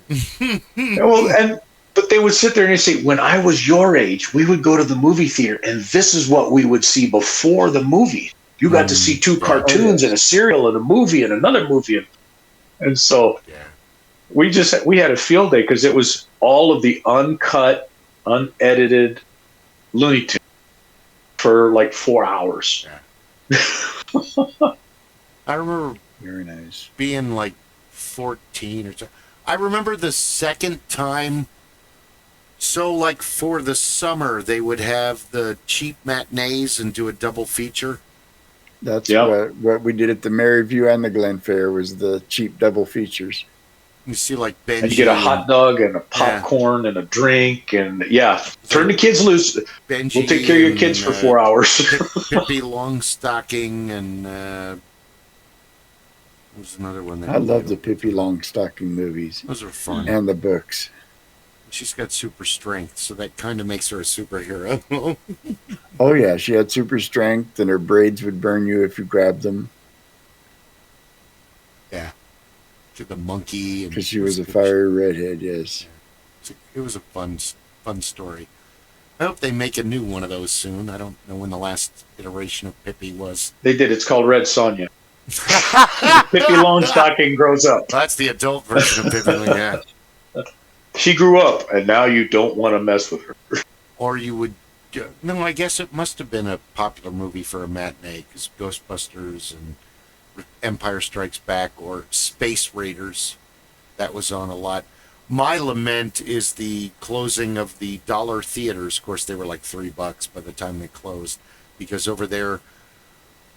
[SPEAKER 5] But they would sit there and they say, when I was your age, we would go to the movie theater, and this is what we would see before the movie. You got to see 2 cartoons and a serial and a movie and another movie. And so we had a field day because it was all of the uncut, unedited Looney Tunes for like 4 hours.
[SPEAKER 1] I remember
[SPEAKER 4] Very nice.
[SPEAKER 1] being like 14 or so. I remember the second time. So, like for the summer, they would have the cheap matinees and do a double feature.
[SPEAKER 4] That's
[SPEAKER 5] Yep.
[SPEAKER 4] what we did at the Maryview and the Glen Fair was the cheap double features.
[SPEAKER 1] You see, like Benji.
[SPEAKER 5] And you get a hot dog and a popcorn and a drink. And turn the kids loose.
[SPEAKER 1] Benji
[SPEAKER 5] We'll take care of your kids for 4 hours.
[SPEAKER 1] Pippi Longstocking and there's another one. That
[SPEAKER 4] I love the Pippi Longstocking movies.
[SPEAKER 1] Those are fun.
[SPEAKER 4] And the books.
[SPEAKER 1] She's got super strength, so that kind of makes her a superhero.
[SPEAKER 4] Oh, yeah. She had super strength, and her braids would burn you if you grabbed them.
[SPEAKER 1] Yeah. To the monkey.
[SPEAKER 4] Because she was a fiery redhead, yes.
[SPEAKER 1] Yeah. It was a fun story. I hope they make a new one of those soon. I don't know when the last iteration of Pippi was.
[SPEAKER 5] They did. It's called Red Sonja. Pippi Longstocking grows up.
[SPEAKER 1] That's the adult version of Pippi. Yeah.
[SPEAKER 5] She grew up, and now you don't want to mess with her.
[SPEAKER 1] Or you would... No, I guess it must have been a popular movie for a matinee, because Ghostbusters and Empire Strikes Back or Space Raiders, that was on a lot. My lament is the closing of the dollar theaters. Of course, they were like $3 by the time they closed, because over there,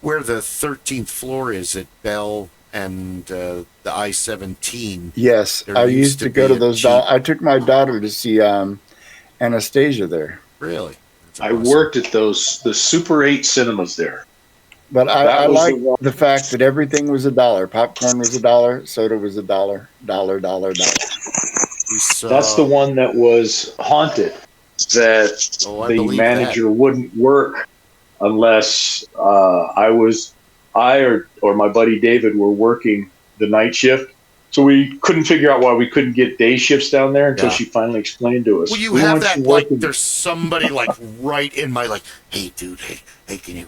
[SPEAKER 1] where the 13th floor is at Bell and the I-17.
[SPEAKER 4] Yes, I used to go to those. I took my daughter to see Anastasia there.
[SPEAKER 1] Really?
[SPEAKER 5] I worked at the Super 8 cinemas there.
[SPEAKER 4] But I like the fact that everything was $1. Popcorn was $1. Soda was $1. Dollar.
[SPEAKER 5] That's the one that was haunted. That the manager wouldn't work unless I or my buddy David were working the night shift. So we couldn't figure out why we couldn't get day shifts down there until she finally explained to us.
[SPEAKER 1] Well, you have that, like, there's somebody, like, right in my, like, hey, dude, hey, can you...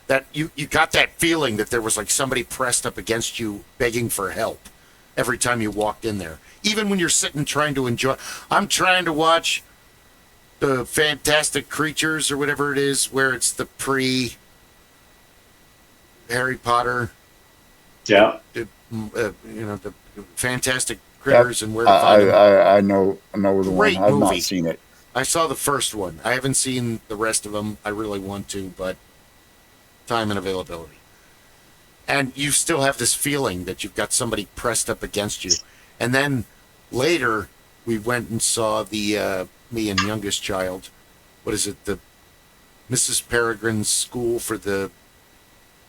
[SPEAKER 1] That you got that feeling that there was, like, somebody pressed up against you begging for help every time you walked in there. Even when you're sitting trying to enjoy... I'm trying to watch the Fantastic Creatures or whatever it is, where it's the pre-Harry Potter...
[SPEAKER 5] Yeah.
[SPEAKER 1] The Fantastic Critters and Where to Find Them.
[SPEAKER 4] I know the
[SPEAKER 1] Great
[SPEAKER 4] one. I've
[SPEAKER 1] movie.
[SPEAKER 4] not seen it.
[SPEAKER 1] I saw the first one. I haven't seen the rest of them. I really want to, but time and availability. And you still have this feeling that you've got somebody pressed up against you. And then later, we went and saw the me and youngest child. What is it? The Mrs. Peregrine's School for the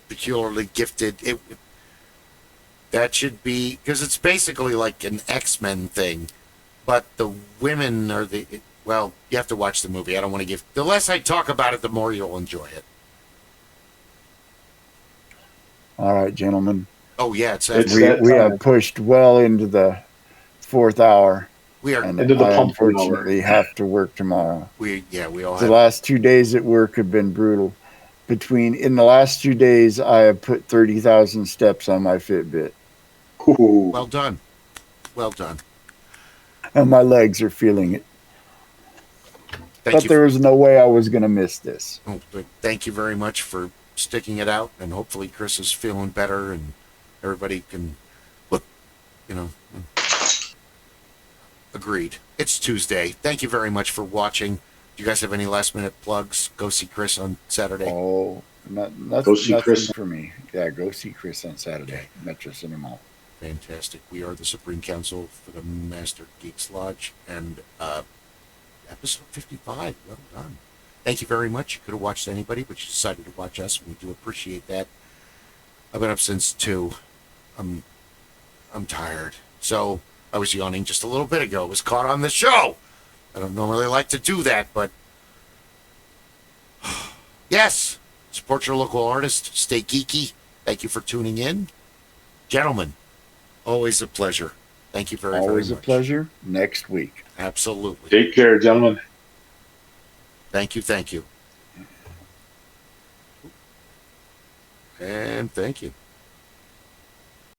[SPEAKER 1] Peculiarly Gifted. That should be, because it's basically like an X-Men thing, but the women are well, you have to watch the movie. I don't want to give, the less I talk about it, the more you'll enjoy it.
[SPEAKER 4] All right, gentlemen.
[SPEAKER 1] Oh, yeah,
[SPEAKER 4] we have pushed well into the 4th hour.
[SPEAKER 1] We are
[SPEAKER 5] into the pump.
[SPEAKER 4] Unfortunately, have to work tomorrow.
[SPEAKER 1] We all
[SPEAKER 4] The last 2 days at work have been brutal. In the last 2 days, I have put 30,000 steps on my Fitbit.
[SPEAKER 5] Ooh.
[SPEAKER 1] Well done. Well done.
[SPEAKER 4] And my legs are feeling it. But there was no way I was going to miss this.
[SPEAKER 1] Oh, but thank you very much for sticking it out, and hopefully Chris is feeling better, and everybody can look, agreed. It's Tuesday. Thank you very much for watching. Do you guys have any last-minute plugs? Go see Chris on Saturday.
[SPEAKER 4] Oh,
[SPEAKER 5] go see Chris
[SPEAKER 4] for me. Yeah, go see Chris on Saturday. Metro Cinema.
[SPEAKER 1] Fantastic. We are the Supreme Council for the Master Geeks Lodge, and episode 55. Well done. Thank you very much. You could have watched anybody, but you decided to watch us, and we do appreciate that. I've been up since 2. I'm tired. So I was yawning just a little bit ago. I was caught on the show. I don't normally like to do that, but yes, support your local artist. Stay geeky. Thank you for tuning in. Gentlemen, always a pleasure. Thank you very much.
[SPEAKER 4] Always a pleasure. Next week.
[SPEAKER 1] Absolutely.
[SPEAKER 5] Take care, gentlemen.
[SPEAKER 1] Thank you. And thank you.